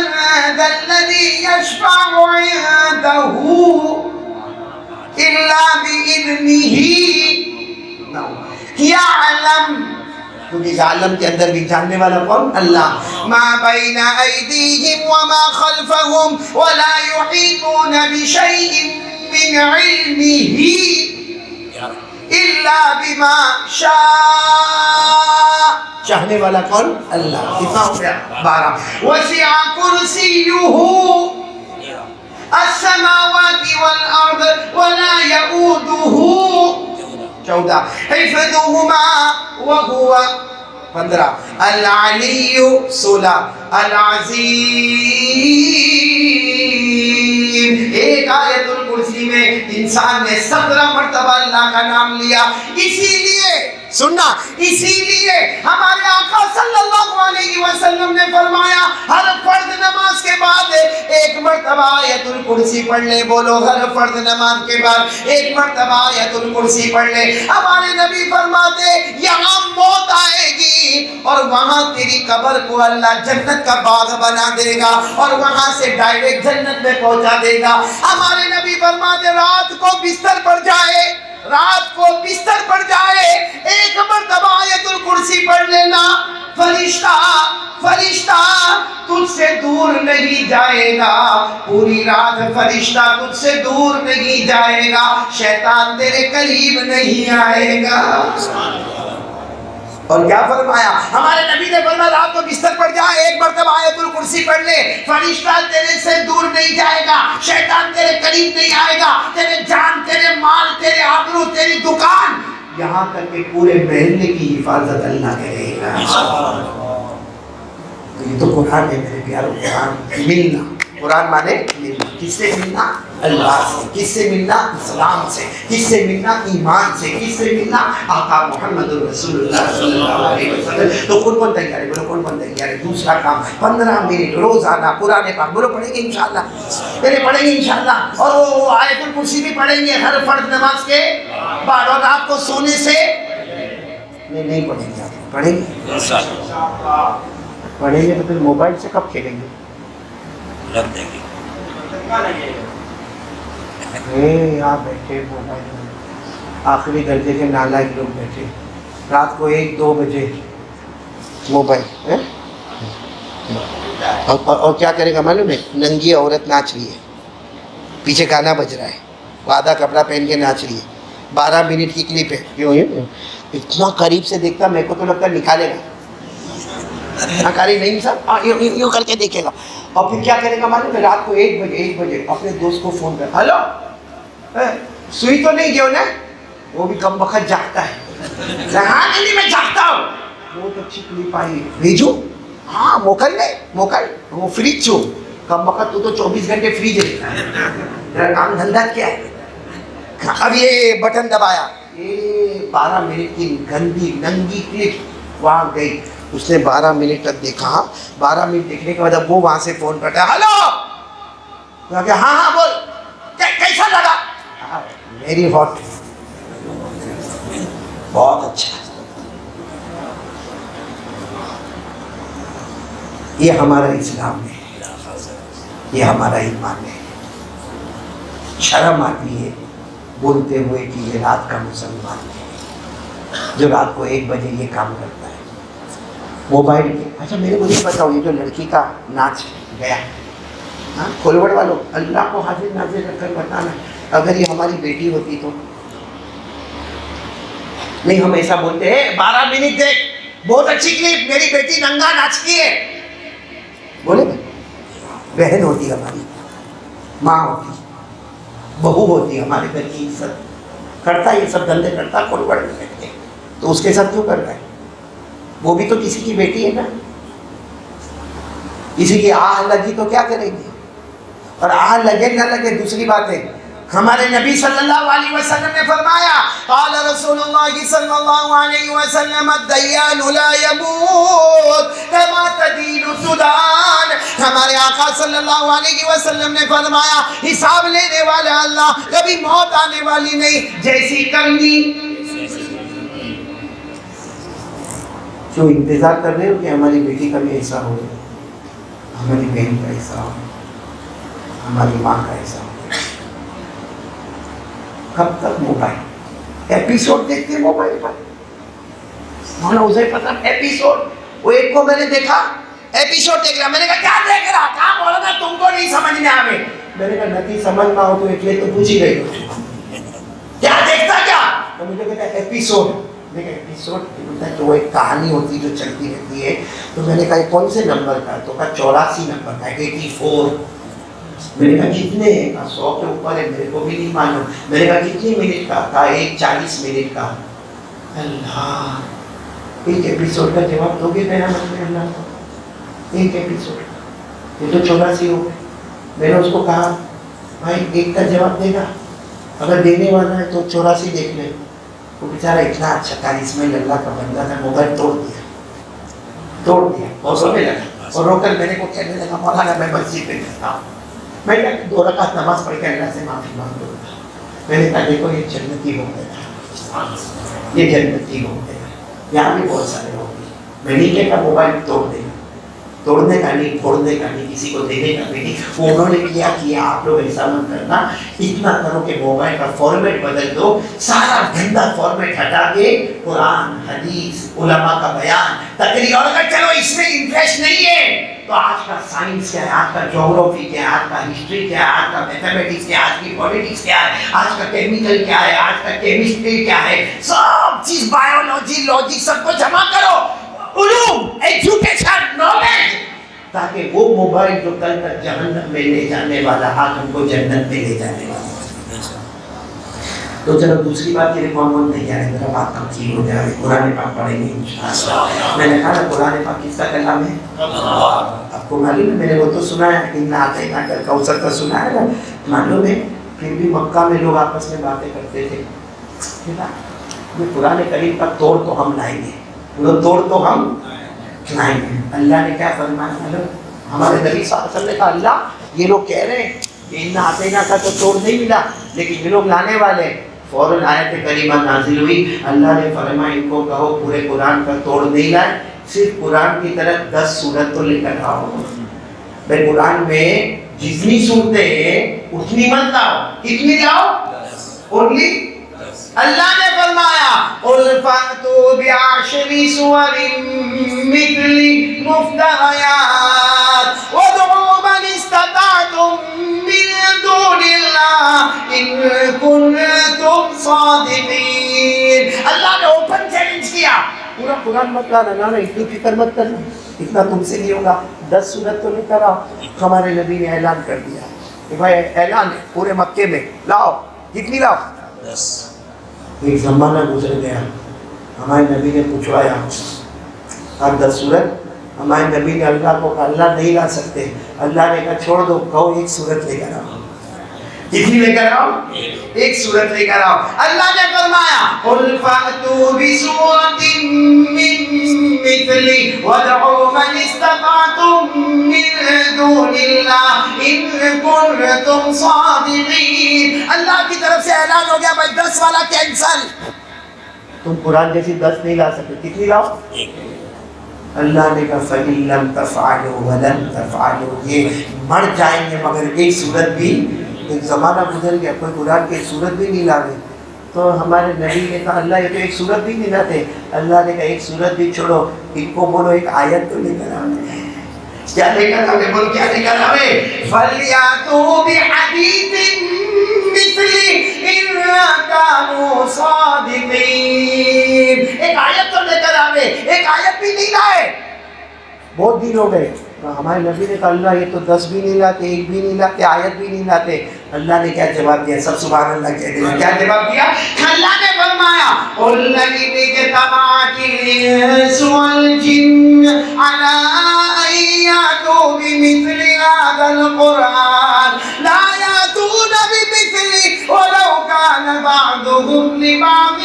ذا الذی یشفع عنده الا باذنہ، یعلم، کیونکہ یعلم کے اندر بھی جاننے والا کون؟ اللہ. ما بین ایدیہم وما خلفہم ولا یحیطون بشیء من علمہ الا بما شاء، چاہنے والا کون؟ اللہ. کتنا ہو گیا؟ 12. وسع کرسیہ السماوات والارض ولا یؤودہ 14. حفظہما وہو 15. العلی 16. العظیم. ایک آیت الکرسی میں انسان نے 17 مرتبہ اللہ کا نام لیا. اسی لیے سننا، اسی لیے ہمارے آقا صلی اللہ علیہ وسلم نے فرمایا ہر فرض نماز کے بعد 1 مرتبہ آیت الکرسی پڑھ لے. بولو، ہر فرض نماز کے بعد 1 مرتبہ آیت الکرسی پڑھ لے. ہمارے نبی فرماتے یہاں موت آئے گی اور وہاں تیری قبر کو اللہ جنت کا باغ بنا دے گا اور وہاں سے ڈائریکٹ جنت میں پہنچا دے گا. ہمارے نبی فرماتے رات کو بستر پر جائے، رات کو بستر پر جائے 1 مرتبہ آیت الکرسی پڑھ لینا، فرشتہ تجھ سے دور نہیں جائے گا. پوری رات فرشتہ تجھ سے دور نہیں جائے گا، شیطان تیرے قریب نہیں آئے گا. اور کیا فرمایا ہمارے نبی نے؟ فرمایا رات کو بستر پر جا، 1 مرتبہ آیت الکرسی پڑھ لے، فرشتہ تیرے سے دور نہیں جائے گا، شیطان تیرے قریب نہیں آئے گا. تیرے جان، تیرے مال، تیرے آبرو، تیری دکان، یہاں تک کہ پورے محلے کی حفاظت اللہ کرے گا. یہ تو قرآن ہے میرے پیاروں. قرآن ملنا، قرآن مانے ملنا. کس سے ملنا؟ اللہ سے. کس سے ملنا؟ اسلام سے. کس سے ملنا؟ ایمان سے. کس سے ملنا؟ آقا محمد رسول اللہ صلی اللہ علیہ وسلم. تو کون تیار ہے؟ بولو کون تیار ہے؟ دوسرا کام 15 منٹ روزانہ قرآن پاک بولو پڑھیں گے انشاءاللہ، پہلے پڑھیں گے انشاءاللہ. اور وہ آیت الکرسی بھی پڑھیں گے ہر فرض نماز کے بعد. اور آپ کو سونے سے نہیں پڑھیں گے، آپ پڑھیں گے پڑھیں گے تو پھر موبائل سے کب کھیلیں گے؟ رکھ دیں گے. یہاں بیٹھے موبائل میں آخری درجے کے نالائق لوگ بیٹھے، رات کو 1-2 بجے موبائل. اور کیا کرے گا معلوم ہے؟ ننگی عورت ناچ رہی ہے، پیچھے گانا بج رہا ہے، وہ آدھا کپڑا پہن کے ناچ رہی ہے، 12 منٹ کی کلپ ہے. کیوں اتنا قریب سے دیکھتا, میرے کو تو لگتا نکالے گا. کاری نہیں صاحب, یوں کر کے دیکھے گا. اور پھر کیا کرے گا معلوم ہے, رات کو 1 بجے اپنے دوست کو فون کر, ہلو سوئی تو نہیں گیا نا, وہ بھی کم وقت جاگتا ہے. ہاں نہیں میں جاگتا ہوں. بہت اچھی کلپ آئی, بھیجو. ہاں موکل وہ فریج چھو, کم وقت تو 24 گھنٹے فریج رہتا ہے. تیرا کام دھندا کیا ہے؟ اب یہ بٹن دبایا, 12 منٹ کی گندی ننگی کلپ وہاں گئی. اس نے 12 منٹ تک دیکھا. 12 منٹ دیکھنے کے بعد اب وہ وہاں سے فون کرتا ہے, ہلو. ہاں بول, کیسا لگا؟ ویری ہاٹ, بہت اچھا. یہ ہمارا اسلام ہے, یہ ہمارا ایمان ہے. شرم آتی ہے بولتے ہوئے کہ یہ رات کا مسلمان ہے جو رات کو 1 بجے یہ کام کرتا ہے موبائل کے. اچھا میرے کو یہ بتاؤ, یہ جو لڑکی کا ناچ گیا, ہاں کھولوڑ والوں, اللہ کو حاضر ناظر رکھ کر بتانا, اگر یہ ہماری بیٹی ہوتی تو نہیں. ہم ایسا بولتے ہیں 12 منٹ دیکھ, بہت اچھی کلپ, میری بیٹی ننگا ناچتی ہے. بولے بہن ہوتی ہماری, ماں ہوتی, بہو ہوتی, ہمارے گھر کی عزت کرتا, یہ سب دھندے کرتا, کھولوڑ میں بیٹھتے, تو اس کے ساتھ کیوں کر رہا ہے؟ وہ بھی تو کسی کی بیٹی ہے نا. کسی کی آہ لگی تو کیا کریں گے, اور آہ لگے نہ لگے دوسری بات ہے. ہمارے نبی صلی اللہ علیہ وسلم نے فرمایا, قال رسول اللہ صلی اللہ علیہ وسلم الدیان لا يموت كما تدین تدان. ہمارے آقا صلی اللہ علیہ وسلم نے فرمایا, حساب لینے والا اللہ, کبھی موت آنے والی نہیں, جیسی کرنی. جو انتظار کر رہے ہو کہ ہماری بیٹی کا بھی ایسا ہو, ہماری بہن کا ایسا ہو, ہماری ماں کا ایسا ہو. کب تک موبائل ایپیسوڈ دیکھتے ہیں موبائل پر؟ مولانا حذیفہ صاحب ایپیسوڈ, وہ ایک کو میں نے دیکھا ایپیسوڈ دیکھ رہا, میں نے کہا کیا دیکھ رہا, کہا مولانا تم کو نہیں سمجھ میں آوے. میں نے کہا نہیں سمجھ میں آؤ تو اس لیے تو پوچھ ہی رہی ہو, کیا دیکھتا کیا؟ تو مجھے کہتا ہے ایپیسوڈ. میں نے کہا ایپیسوڈ تو وہ ایک کہانی ہوتی جو چلتی رہتی ہے. تو میں نے کہا کون سے نمبر کا؟ تو کہا 84 نمبر کا, 84. میں نے کہا کتنے ہیں؟ 100 کے اوپر ہے, میرے کو بھی نہیں معلوم. میں نے کہا کتنی منٹ کا؟ کہا 40 منٹ کا. اللہ, ایک ایپیسوڈ کا جواب دو گے میرا من میں؟ اللہ کو ایک ایپیسوڈ کا, یہ تو 84 ہو گئے. میں نے اس کو کہا بھائی ایک کا جواب دے گا, اگر دینے والا ہے تو 84 دیکھ لے. وہ بیچارہ اتنا اچھا کرشمہ اللہ کا بندہ تھا, موبائل توڑ دیا اور رونے لگا. اور رو کر میرے کو کہنے لگا مولانا میں مسجد میں جاتا ہوں, میں 2 رکعت نماز پڑھ کے اللہ سے معافی مانگ لوں گا. میں نے کہا دیکھو یہ جنتی ہو گیا, یہ جنتی ہو گیا. یہاں بھی بہت سارے لوگ ہیں, میں نہیں کہتا موبائل توڑ دیں, توڑنے کا نہیں, پھوڑنے کا نہیں, کسی کو دینے کا نہیں. وہ انہوں نے کیا آپ لوگ ایسا مت کرنا, اتنا کرو کہ موبائل کا فارمیٹ بدل دو, سارا گندا فارمیٹ ہٹا کے قرآن, حدیث, علماء کا بیان, تقریر. اور اگر چلو اس میں انٹرسٹ نہیں ہے تو آج کا سائنس کیا ہے, آج کا جغرافی کیا ہے, آج کا ہسٹری کیا ہے, آج کا میتھمیٹکس کیا ہے, آج کی پولیٹکس کیا ہے, آج کا کیمیکل کیا ہے, آج کا کیمسٹری کیا ہے, سب چیز بایولوجی, لاجک, سب کو جمع کرو, علوم, ایجوکیشن, نالج, تاکہ وہ موبائل جو کل تک جہنم میں لے جانے والا آج ہم کو جنت میں لے جانے والا. تو چلو دوسری بات یہ کون تیار ہے, میرا بات تمثیل ہو جائے. قرآن پاک پڑھیں گے انشاءاللہ. میں نے کہا قرآن پاک کس کا کلام ہے؟ آپ کو معلوم ہے, میں نے وہ تو سنا ہے, اِنَّا أَعْطَيْنَاكَ الْكَوْثَرَ کا سنا ہے نا, معلوم ہے. پھر بھی مکہ میں لوگ آپس میں باتیں کرتے تھے, یہ قرآن کریم کا توڑ تو ہم لائیں گے, وہ توڑ تو ہم لائیں گے. اللہ نے کیا فرمایا؟ ہمارے نبی صلی اللہ علیہ وسلم نے کہا اللہ یہ لوگ کہہ رہے ہیں اِنَّا أَعْطَيْنَاكَ کا تو توڑ نہیں ملا, لیکن یہ لوگ لانے والے. فوراً آیت کریمہ نازل ہوئی, اللہ نے فرمایا ان کو کہو پورے قرآن کا توڑ نہیں لائے, صرف قرآن کی طرف 10 سورت تو لے کر آؤ. بھائی قرآن میں جتنی صورتیں ہیں اتنی مت لاؤ, کتنی لاؤ؟ اونلی. اللہ نے فرمایا قُلْ فَأْتُوا بِعَشْرِ سُوَرٍ مِثْلِهِ مُفْتَرَيَاتٍ وَادْعُوا مَنِ اسْتَطَعْتُم مِّن دُونِ اللَّهِ إِن كُنتُمْ صَادِقِينَ. قرآن مت لانا، نہ اتنی فکر مت کرنا، اتنا تم سے نہیں ہوگا، 10 سورت تو لے کر آؤ۔ ہمارے نبی نے اعلان کر دیا کہ بھائی اعلان ہے پورے مکے میں، لاؤ، کتنی لاؤ؟ 10۔ ایک زمانہ گزر گیا، ہمارے نبی نے پوچھوایا آپ 10 سورت؟ ہمارے نبی نے اللہ کو کہا اللہ نہیں لا سکتے، اللہ نے کہا چھوڑ دو، کہو 1 سورت لے کر آؤ۔ کتنی لے کر آؤ؟ 1 سورت لے کر آؤ۔ اللہ نے فرمایا قُلْ فَأْتُوا بِسُورَةٍ مِّن مِّثْلِهِ وَادْعُوا مَنِ اسْتَطَعْتُم مِّن دُونِ اللَّهِ إِن كُنتُمْ صَادِقِينَ۔ اللہ کی طرف سے اعلان ہو گیا بھائی 10 والا کینسل، تم قرآن جیسی 10 نہیں لا سکتے، کتنی لاؤ؟ اللہ نے کہا فَإِن لَّمْ تَفْعَلُوا وَلَن تَفْعَلُوا، یہ مر جائیں گے مگر 1 سورت بھی۔ ایک زمانہ گزر گیا، کوئی قرآن کی 1 سورت بھی نہیں لاتے، تو ہمارے نبی نے کہا اللہ یہ تو 1 سورت بھی نہیں لاتے۔ اللہ نے کہا 1 سورت بھی چھوڑو، ان کو بولو 1 آیت تو لے کر آئے۔ کیا لے کر آئے؟ بولو کیا لے کر آئے؟ فَلْيَأْتُوا بِحَدِيثٍ مِّثْلِهِ إِن كَانُوا صَادِقِينَ۔ 1 آیت تو لے کر آئے، 1 آیت بھی نہیں لائے۔ بہت دن ہو گئے، ہمارے نبی نے کہا اللہ یہ تو 10 بھی نہیں لاتے، 1 بھی نہیں لاتے، آیت بھی نہیں لاتے۔ اللہ نے کیا جواب دیا؟ سب سبحان اللہ کہہ دیں۔ کیا جواب دیا؟ اللہ نے فرمایا قُلْ لَئِنِ اجْتَمَعَتِ الْإِنسُ وَالْجِنُّ عَلَىٰ أَن يَأْتُوا بِمِثْلِ هَٰذَا الْقُرْآنِ لَا يَأْتُونَ بِمِثْلِهِ وَلَوْ كَانَ بَعْضُهُمْ لِبَعْضٍ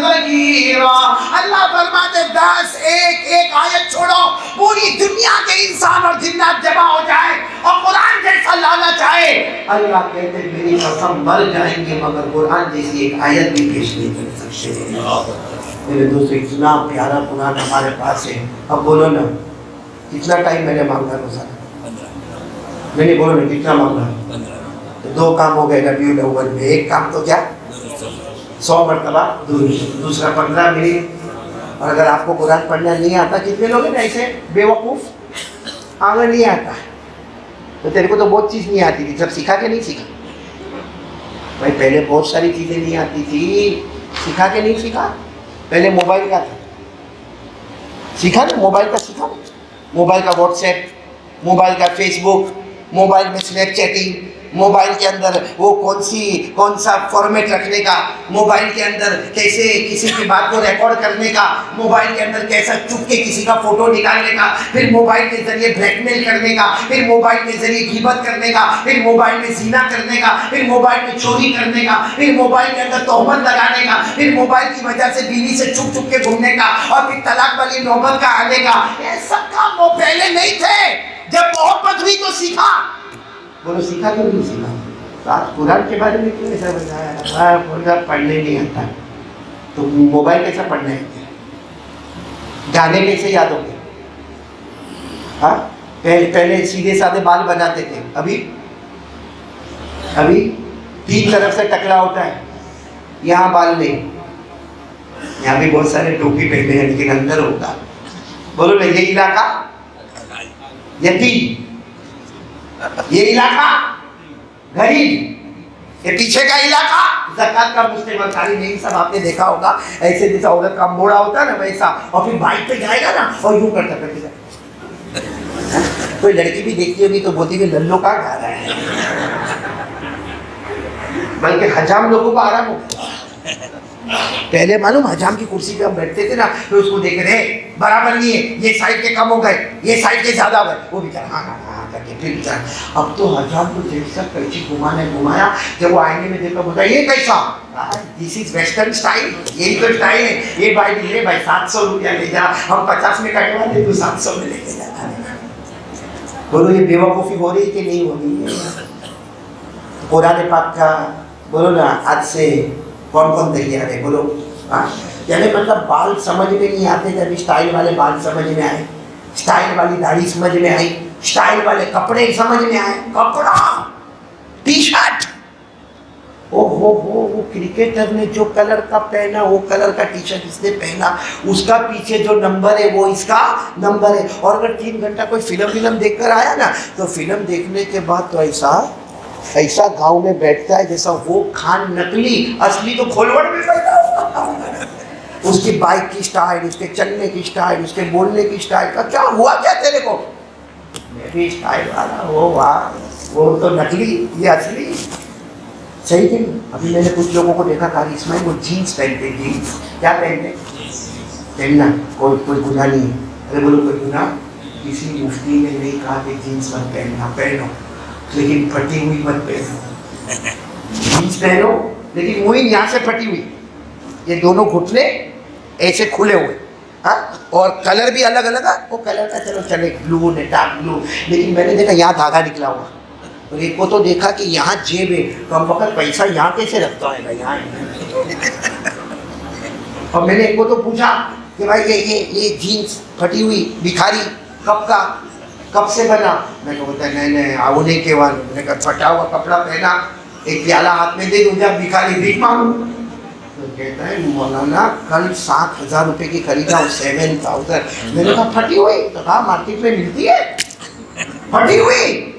ظَهِيرًا۔ اللہ فرماتے 10 ایک آیت چھوڑو، پوری دنیا کے انسان اور جنات جمع ہو جائے اور قرآن جیسا لانا چاہے، اللہ کہتے ہیں میری قسم مر جائیں گے مگر قرآن جیسی 1 آیت بھی پیش نہیں کر سکتے۔ میرے دوستو اتنا پیارا قرآن ہمارے پاس ہے۔ اب بولو نا کتنا ٹائم میں نے مانگا روزانہ؟ میں نے بولو نا کتنا مانگا؟ تو 2 کام ہو گئے ربیع الاول میں۔ ایک کام تو کیا؟ 100 مرتبہ درود، دوسرا 15 منٹ۔ اور اگر آپ کو قرآن پڑھنا نہیں آتا، کتنے لوگ ہیں ایسے بے وقوف، آگے نہیں آتا تو تیرے کو تو بہت چیز نہیں آتی تھی، سب سکھا کے نہیں سیکھا بھائی؟ پہلے بہت ساری چیزیں نہیں آتی تھی، سکھا کے نہیں سیکھا۔ پہلے موبائل کا تھا، سیکھا نا، موبائل کا سیکھا، موبائل کا واٹس ایپ، موبائل کا فیس بک، موبائل میں اسنیپ چیٹنگ، موبائل کے اندر وہ کون سا فارمیٹ رکھنے کا، موبائل کے اندر کیسے کسی کی بات کو ریکارڈ کرنے کا، موبائل کے اندر کیسا چپ کے کسی کا فوٹو نکالنے کا، پھر موبائل کے ذریعے بلیک میل کرنے کا، پھر موبائل کے ذریعے غیبت کرنے کا، پھر موبائل میں زنا کرنے کا، پھر موبائل میں چوری کرنے کا، پھر موبائل کے اندر تہمت لگانے کا، پھر موبائل کی وجہ سے بیوی سے چھپ چھپ کے گھومنے کا، اور پھر طلاق والی نوبت کا آنے کا۔ یہ سب کام وہ پہلے نہیں تھے، جب محبت ہوئی تو سیکھا۔ بولو سیکھا تو نہیں سیکھا؟ آج قرآن کے بارے میں کیوں ایسا بتایا؟ پڑھنے نہیں آتا تو موبائل کیسا پڑھنا ہے؟ گانے کیسے یاد ہو گئے؟ ہاں پہلے سیدھے سادھے بال بناتے تھے، ابھی 3 طرف سے ٹکلا ہوتا ہے، یہاں بال نہیں، یہاں بھی بہت سارے ٹوپی پہنتے ہیں لیکن اندر ہوتا۔ بولو نا یہ علاقہ یتیم، یہ علاقہ غریب، یہ پیچھے کا علاقہ زکات کا مستحق تعلیم، یہی سب آپ نے دیکھا ہوگا۔ ایسے جیسا عورت کا موڑا ہوتا ہے نا ویسا، اور پھر بائک پہ جائے گا نا اور یوں کرتا کرتے جائے۔ کوئی لڑکی بھی دیکھتی ہوگی تو بولتی کہ للو کا گا رہا ہے، بلکہ حجام لوگوں کو آرام ہوتا ہے۔ پہلے معلوم حجام کی کرسی پہ ہم بیٹھتے تھے نا تو اس کو دیکھ رہے برابر نہیں ہے، یہ سائڈ کے کم ہو گئے، یہ سائڈ کے زیادہ ہو گئے، وہ بیچارہ ہاں ہاں ہاں کر کے پھر بیچارہ۔ اب تو حجام کو جیسا کیسی گھمایا، جب وہ آئینے میں دیکھا بولتا یہ کیسا؟ دس از ویسٹرن اسٹائل، یہی تو اسٹائل ہے۔ یہ بھائی لے بھائی 700 روپیہ لے جا، ہم 50 میں کٹوا دیں تو 700 میں لے کے جاتا ہے۔ بولو یہ بے وقوفی ہو رہی کہ نہیں ہو رہی ہے؟ قرآن پاک کا بولو نا آج سے کون تیار ہے؟ بولو یعنی مطلب بال سمجھ میں نہیں آتے تھے، ابھی اسٹائل والے بال سمجھ میں آئے، اسٹائل والی داڑھی سمجھ میں آئی، اسٹائل والے کپڑے سمجھ میں آئے۔ کپڑا ٹی شرٹ، او ہو وہ کرکٹر نے جو کلر کا پہنا، وہ کلر کا ٹی شرٹ اس نے پہنا، اس کا پیچھے جو نمبر ہے وہ اس کا نمبر ہے۔ اور اگر 3 گھنٹہ کوئی فلم دیکھ کر آیا نا تو فلم دیکھنے کے بعد تو ایسا گاؤں میں بیٹھتا ہے جیسا وہ کھان نکلی، اصلی تو کھولوڑ میں بیٹھا ہوا۔ اس کی بائک کی سٹائل، اس کے چلنے کی سٹائل، اس کے بولنے کی سٹائل کا کیا ہوا کیا تیرے کو؟ میں بھی سٹائل والا، وہ تو نکلی، یہ اصلی. صحیح کہ نہیں؟ ابھی میں نے کچھ لوگوں کو دیکھا قاری اسماعیل، وہ جینس پہنتے. جینس کیا پہنتے؟ پہننا کوئی گناہ نہیں ہے. ارے بولو کوئی گناہ؟ کسی مفتی نے نہیں کہا کہ جینس مت پہننا، پہنو لیکن پھٹی ہوئی مت پہنو. جینس پہنو لیکن وہی یہاں سے پھٹی ہوئی، یہ دونوں گھٹنے ایسے کھلے ہوئے، ہاں، اور کلر بھی الگ الگ ہے. وہ کلر کا چلو چلے، بلو نے ڈارک بلو، لیکن میں نے دیکھا یہاں دھاگا نکلا ہوا. اور ایک کو تو دیکھا کہ یہاں جیب ہے، تو ہم وقت پیسہ یہاں کیسے رکھتا ہے یہاں. اور میں نے ایک کو تو پوچھا کہ بھائی یہ جینس پھٹی ہوئی بھکاری کب سے بنا؟ میں کو بتا نہیں آؤنے کے بعد. میں نے کہا پھٹا ہوا کپڑا پہنا، ایک پیالہ ہاتھ میں دے دوں جب بھکاری بھیک مانگوں. تو کہتا ہے مولانا کل 7,000 روپے کی خریدا ہوں، 7,000. میں نے کہا پھٹی ہوئی؟ تو کہا مارکیٹ میں ملتی ہے پھٹی ہوئی.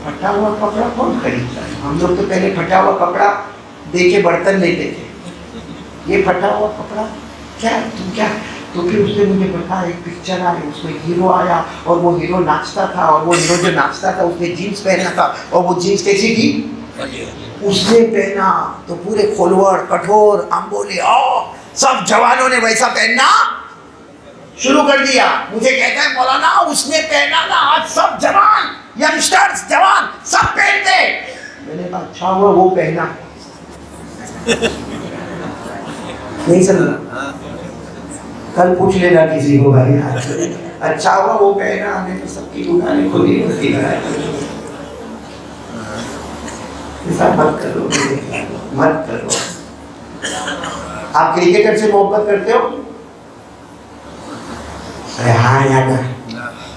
پھٹا ہوا کپڑا کون خریدتا ہے؟ ہم لوگ تو پہلے پھٹا ہوا کپڑا دے کے برتن لیتے تھے. یہ پھٹا ہوا کپڑا کیا تم کیا؟ تو پھر اس نے مجھے بتایا ایک پکچر آئی، اس میں ہیرو آیا اور وہ ہیرو ناچتا تھا، اور وہ ہیرو جو ناچتا تھا اس نے جینس پہنا تھا، اور وہ جینس کیسی تھی؟ اس نے پہنا تو پورے کھولوڑ کٹھور ہم بولے سب جوانوں نے ویسا پہننا شروع کر دیا. مجھے کہتا ہے مولانا اس نے پہنا نا، آج سب جوان ینگسٹرز جوان سب پہنتے. میں نے کہا اچھا ہوا وہ پہنا. نہیں سمجھا؟ کل پوچھ لینا کسی کو بھائی، اچھا ہوا وہ پہنا، ہمیں تو سب کی دکانیں کھلی ہوتی ہے. ایسا مت کرو، مت کرو. آپ کرکٹر سے محبت کرتے ہو؟ ہاں یاد ہے،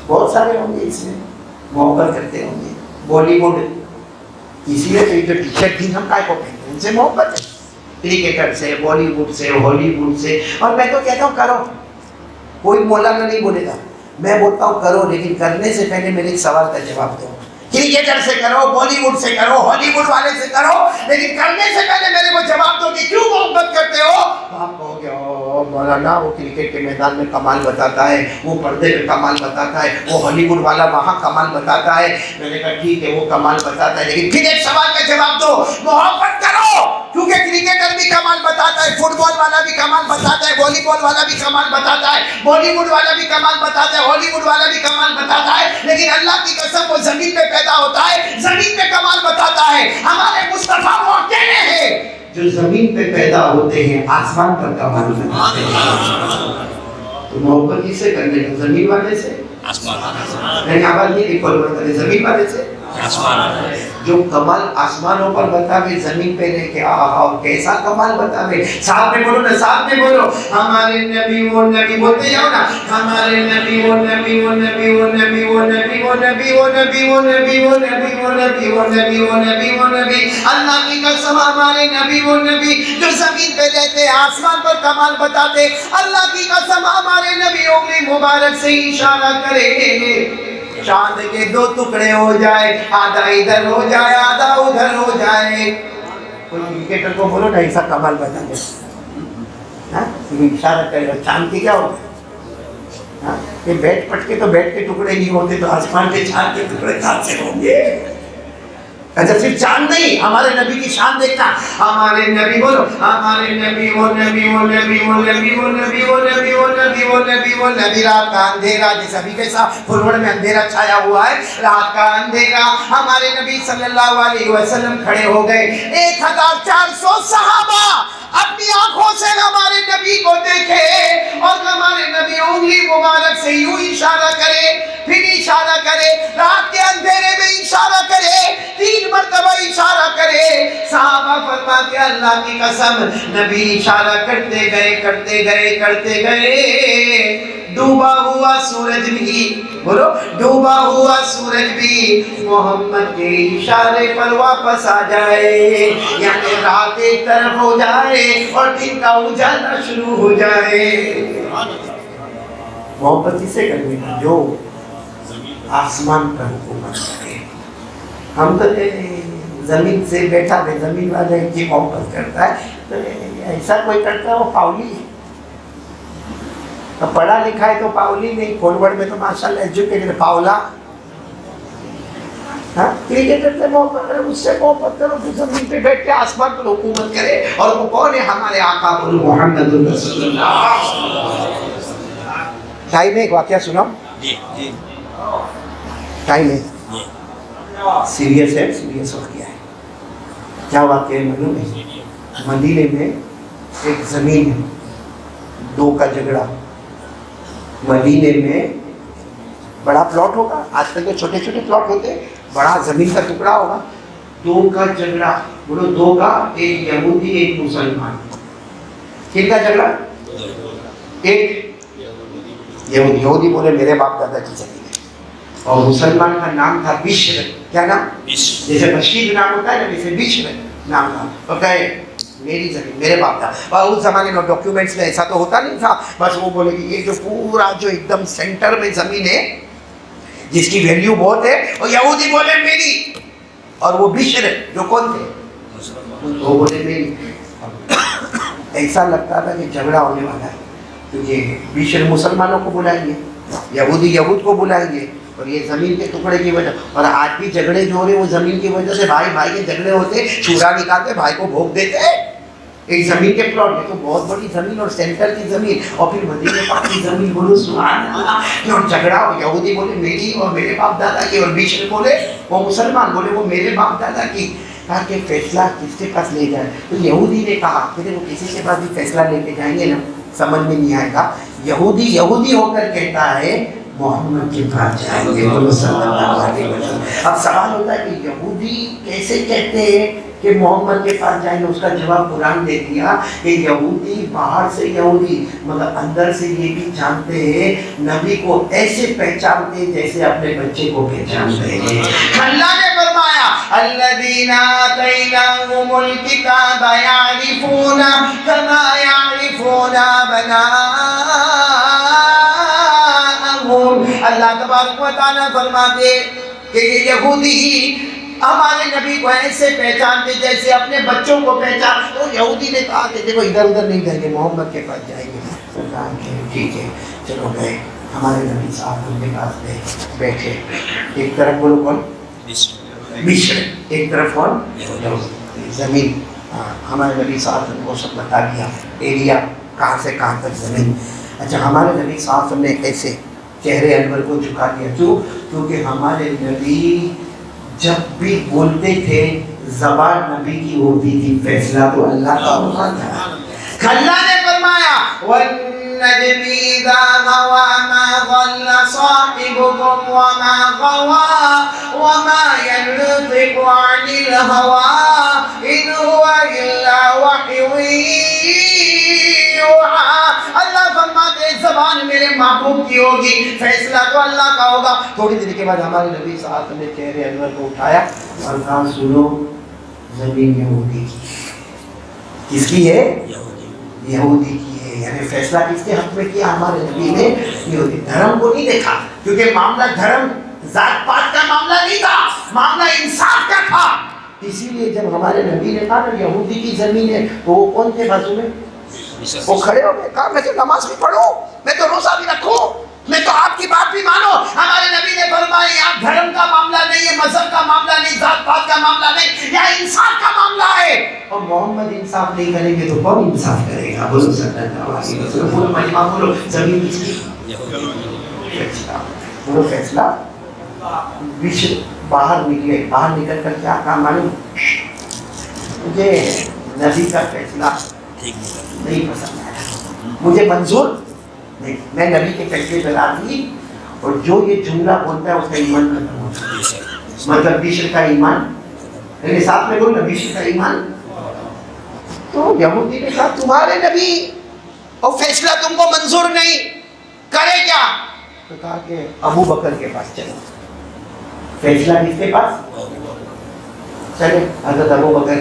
بہت سارے ہوں گے اس میں محبت کرتے ہوں گے. بالی ووڈ اسی لیے تو یہ جو ٹی شرٹ بھی ہم کائے کو پہنتے ہیں، ان سے محبت ہے. کرکٹر سے، بالی ووڈ سے، ہالی ووڈ سے. اور میں تو کہتا ہوں کرو، کوئی مولانا نہیں بولے گا. میں بولتا ہوں کرو، لیکن کرنے سے پہلے میرے ایک سوال کا جواب دو. کرکٹر سے کرو، بالی ووڈ سے کرو، ہالی ووڈ والے سے کرو، لیکن کرنے سے پہلے میرے کو جواب دو کہ کیوں محبت کرتے ہو. آپ کہو گے مولانا وہ کرکٹ کے میدان میں کمال بتاتا ہے، وہ پردے میں کمال بتاتا ہے، وہ ہالی ووڈ والا وہاں کمال بتاتا ہے. میں نے کہا ٹھیک ہے وہ کمال بتاتا ہے، لیکن پھر ایک سوال کا جواب دو. محبت کرو کیونکہ کرکٹر بھی کمال بتاتا ہے، فٹ بال والا بھی کمال بتاتا ہے، والی بال والا بھی کمال بتاتا ہے، بالی ووڈ والا بھی کمال بتاتا ہے، ہالی ووڈ والا بھی کمال بتاتا ہے. لیکن اللہ کی قسم وہ زمین پہ پیدا ہوتا ہے، زمین پہ کمال بتاتا ہے. ہمارے مصطفیٰ وہ اکیلے ہیں جو زمین پہ پیدا ہوتے ہیں، آسمان پر کمال بتاتے ہیں. تو محبت کس سے کرنے کا؟ زمین والے سے؟ نہیں آواز نہیں نکل، زمین والے سے جو کمال آسمانوں پر بتاوے زمین پہ لے کے اور کیسا کمال بتاوے. ساتھ میں بولو نا، ساتھ میں بولو. ہمارے نبی وہ نبی، بولتے جاؤ نا. ہمارے نبی وہ نبی وہ نبی وہ نبی وہ نبی وہ نبی وہ نبی وہ نبی وہ نبی وہ نبی وہ نبی وہ نبی وہ نبی. اللہ کی قسم ہمارے نبی وہ نبی جو زمین پہ رہتے آسمان پر کمال بتاتے. اللہ کی قسم ہمارے نبی انگلی مبارک سے اشارہ کرے چاند کے 2 ٹکڑے ہو جائے، آدھا ادھر ہو جائے آدھا ادھر ہو جائے. کوئی کرکٹر کو بولو نا ایسا کمال بتا دے، اشارہ کرے. چاند کے کیا ہوتا ہے؟ بیٹ پٹ کے تو بیٹ کے ٹکڑے نہیں ہوتے، تو آسمان کے چاند کے ٹکڑے کہاں سے ہوں گے؟ اچھا صرف چاند نہیں، ہمارے نبی کی شان دیکھنا. ہمارے نبی بولو، ہمارے نبی وہ نبی وہ نبی وہ نبی وہ نبی وہ نبی وہ نبی وہ نبی وہ نبی. رات کا اندھیرا جیسے ابھی کیسا پھلوڑ میں اندھیرا چھایا ہوا ہے، رات کا اندھیرا. ہمارے نبی صلی اللہ علیہ وسلم کھڑے ہو گئے. 1400 صحابہ اپنی آنکھوں سے ہمارے نبی کو دیکھے، اور ہمارے نبی انگلی مبارک سے یوں اشارہ کرے، پھر اشارہ کرے، رات کے اندھیرے میں اشارہ کرے، 3 مرتبہ اشارہ کرے. صحابہ فرماتے اللہ کی قسم نبی اشارہ کرتے گئے کرتے گئے کرتے گئے. ڈوبا ہوا سورج بھی، بولو ڈوبا ہوا سورج بھی محمد کے اشارے پر واپس آ جائے. یعنی رات ایک طرف ہو جائے اور دن کا اجالا شروع ہو جائے. محبت اسے کرنے کا جو آسمان پر حکومت کرے. ہم تو زمین سے بیٹھا ہے، زمین والے کی محبت کرتا ہے، تو ایسا کوئی کرتا ہے وہ پاؤلی ہے. پڑھا لکھا ہے تو پاؤلی نہیں, کھولوڑ میں تو ماشاءاللہ ایجوکیٹڈ پاؤلا. کرکٹر سے محبت کرے, اس سے محبت کرو جو زمین پہ بیٹھ کے آسمان پر حکومت کرے. اور وہ کون ہے؟ ہمارے آقا محمد رسول اللہ. ٹائم ہے, ایک واقعہ سناؤ. ٹائم ہے, سیریس ہے, سیریس واقعہ ہے. کیا واقعہ ہے معلوم ہے؟ مدینے میں ایک زمین ہے, دو کا جھگڑا. مدینے میں بڑا پلاٹ ہوگا, آج کل کے چھوٹے چھوٹے پلاٹ ہوتے, بڑا زمین کا ٹکڑا ہوگا. دو کا جھگڑا, بولو دو کا, ایک یہودی ایک مسلمان. کن کا جھگڑا؟ ایک یہودی بولے میرے باپ دادا کی زمین ہے, اور مسلمان کا نام تھا بشر. کیا نام؟ جیسے بشیر نام ہوتا ہے نا, ویسے بشر نام تھا. اور کہے میری زمین, میرے باپ تھا. اور اس زمانے میں ڈاکیومنٹس میں ایسا تو ہوتا نہیں تھا. بس وہ بولے کہ یہ جو پورا جو ایک دم سینٹر میں زمین ہے جس کی ویلیو بہت ہے, اور یہودی بولے میری, اور وہ بشر جو کون تھے وہ بولے میری. ایسا لگتا تھا کہ جھگڑا ہونے والا ہے, کیونکہ بشر مسلمانوں کو بلائیں گے, یہودی یہود کو بلائیں گے, اور یہ زمین کے ٹکڑے کی وجہ. اور آج بھی جھگڑے جو ہو رہے وہ زمین کی وجہ سے, بھائی بھائی کے جھگڑے ہوتے, چورا نکالتے, بھائی کو بھوگ دیتے. ایک زمین کے پلاٹ میں تو بہت بڑی زمین اور سینٹر کی زمین, اور پھر مدینے پاک کی زمین. بولو سبحان اللہ. اور جھگڑا, یہودی بولے میری اور میرے باپ دادا کی, اور بشر بولے وہ مسلمان بولے وہ میرے باپ دادا کی. کہا کہ فیصلہ کس کے پاس لے جائے؟ تو یہودی نے کہا کہ وہ کسی کے پاس بھی فیصلہ لے کے جائیں گے نا سمجھ میں نہیں آئے گا. یہودی ہو کر کہتا ہے محمد کے پاس جائیں گے صلی اللہ علیہ وسلم. اب سوال ہوتا ہے کہ یہودی کیسے کہتے ہیں کہ محمد کے پاس جائیں گے؟ اس کا جواب قرآن دے دیا کہ یہودی باہر سے یہودی مگر اندر سے یہ بھی جانتے ہیں, نبی کو ایسے پہچانتے ہیں جیسے اپنے بچے کو پہچانتے ہیں. اللہ نے فرمایا الذین آتیناہم الکتاب یعرفون کما یعرفون ابناءہم. اللہ تبارک و تعالیٰ فرماتے کہ یہ یہودی ہمارے نبی کو ایسے پہچانتے جیسے اپنے بچوں کو پہچان. تو یہودی نے کہا کہ دیکھو ادھر ادھر نہیں جائیں گے, محمد کے پاس جائیں گے. تو کہا کہ ٹھیک ہے چلو گئے. ہمارے نبی صاحب ان کے پاس گئے, بیٹھے. ایک طرف بولو کون؟ بشر. ایک طرف کون؟ زمین. ہمارے نبی صاحب کو سب بتا دیا ایریا کہاں سے کہاں تک زمین. اچھا, ہمارے نبی صاحب نے ایسے چہرے انور کو جھکا دیا. کیوں؟ کیونکہ ہمارے نبی جب بھی بولتے تھے زبان نبی کی ہوتی تھی, فیصلہ تو اللہ کا ہوتا تھا. اللہ نے فرمایا وَالنَّجْمِ إِذَا هَوَىٰ مَا ضَلَّ صَاحِبُكُمْ وَمَا غَوَىٰ وَمَا يَنطِقُ عَنِ الْهَوَىٰ إِنْ هُوَ إِلَّا وَحْيٌ یوحیٰ. اللہ فرماتے ہیں زبان میرے محبوب کی ہوگی, فیصلہ تو اللہ کا ہوگا. تھوڑی دیر کے بعد ہمارے نبی صاحب نے چہرے انور کو اٹھایا اور کہا سنو, زمین یہودی کی. کس کی ہے؟ یہودی کی ہے. یعنی فیصلہ کس کے حق میں کیا؟ ہمارے نبی نے یہودی. دھرم کو نہیں دیکھا, کیونکہ معاملہ دھرم ذات پات کا معاملہ نہیں تھا, معاملہ انصاف کا تھا. اسی لیے جب ہمارے نبی نے کہا نا یہودی کی زمین ہے, تو وہ کون تھے بازو میں؟ وہ کھڑے ہو گئے, کہا میں تو نماز بھی پڑھوں, میں تو روزہ بھی رکھوں, میں تو آپ کی بات بھی مانو. ہمارے نبی نے فرمایا یہاں دھرم کا معاملہ نہیں ہے, مذہب کا معاملہ نہیں, ذات پات کا معاملہ نہیں, یہاں انصاف کا معاملہ ہے. اور محمد انصاف نہیں کریں گے تو کون انصاف کرے گا؟ بولو صلی اللہ علیہ وسلم. بولو مجمع, بولو زمین کس کی؟ بولو فیصلہ. بشر باہر نکلے, باہر نکل کر کیا کہا معلوم؟ مجھے نبی کا فیصلہ نہیں پسند آیا, مجھے منظور نہیں, میں نبی کے فیصلے پہ راضی. اور جو یہ جملہ بولتا ہے اس کا ایمان ختم ہوتا ہے. مطلب بشر کا ایمان, میرے ساتھ میں بولو نا, بشر کا ایمان. تو یہودی نے کہا تمہارے نبی اور فیصلہ تم کو منظور نہیں, کرے کیا؟ تو کہا کہ ابو بکر کے پاس چلو. فیصلہ کس کے پاس؟ چلے حضرت ابو بکر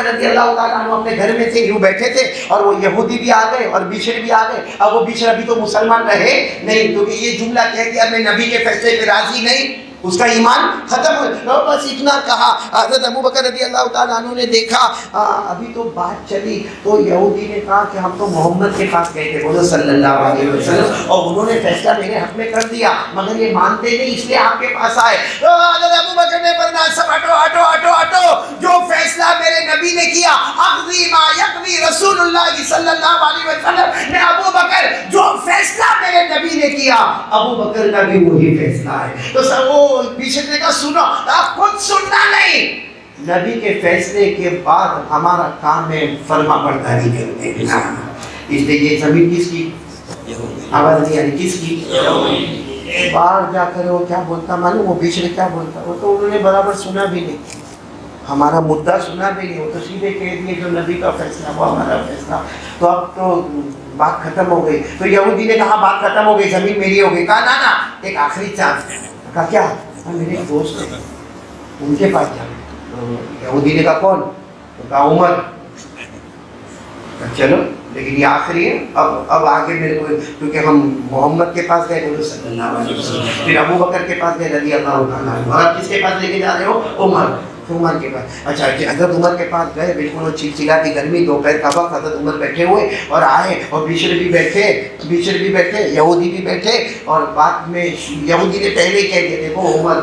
رضی اللہ تعالیٰ عنہ اپنے گھر میں تھے, یوں بیٹھے تھے, اور وہ یہودی بھی آ گئے اور بشر بھی آ گئے. اب وہ بشر ابھی تو مسلمان رہے نہیں, کیونکہ یہ جملہ کہہ دیا میں نبی کے فیصلے پہ راضی نہیں. اس کا ایمان ختم ہو. بس اتنا کہا. حضرت ابوبکر رضی اللہ تعالیٰ عنہ نے دیکھا ابھی تو بات چلی تو یہودی نے کہا کہ ہم تو محمد کے پاس گئے تھے بولو صلی اللہ علیہ وسلم, اور انہوں نے فیصلہ میرے حق میں کر دیا مگر یہ مانتے نہیں اس لیے آپ کے پاس آئے. تو حضرت ابوبکر نے فرمایا سب ہٹو ہٹو ہٹو ہٹو, جو فیصلہ میرے نبی نے کیا اقضی ما یقضی رسول اللہ صلی اللہ علیہ وسلم, میں ابوبکر جو فیصلہ میرے نبی نے کیا ابوبکر کا بھی وہی فیصلہ ہے. تو سب وہ پیچھے نے کہا سنو, آپ خود سننا نہیں, نبی کے فیصلے کے بعد ہمارا کام ہے فرما برداری کرنے کا. اس لیے یہ زمین کس کی, آواز نہیں آ رہی, کس کی؟ باہر جا کر وہ کیا بولتا معلوم, وہ پیچھے کیا بولتا, وہ تو انہوں نے برابر سنا بھی نہیں, ہمارا مدعا سنا بھی نہیں, وہ تو سیدھے کہہ دیے جو نبی کا فیصلہ وہ ہمارا فیصلہ. تو اب تو بات ختم ہو گئی. تو یہودی نے کہا بات ختم ہو گئی, زمین میری ہو گئی. کہا نا نا ایک آخری چانس. کہا کیا؟ میرے ایک دوست ہیں ان کے پاس جا. یہودی نے کہا کون؟ تو کہا عمر. چلو لیکن یہ آخری ہے, اب آگے میرے کو, کیونکہ ہم محمد کے پاس گئے بولو صلی اللہ علیہ وسلم, پھر ابو بکر کے پاس گئے رضی اللہ عنہ, اور آپ کس کے پاس لے کے جا رہے ہو؟ عمر. عمر کے پاس. اچھا حضرت عمر کے پاس گئے, بالکل وہ چلچلاتی گرمی دوپہر کا وقت, حضرت عمر بیٹھے ہوئے اور آئے, اور بشر بھی بیٹھے, یہودی بھی بیٹھے, اور بعد میں یہودی نے پہلے ہی کہہ دیا دیکھو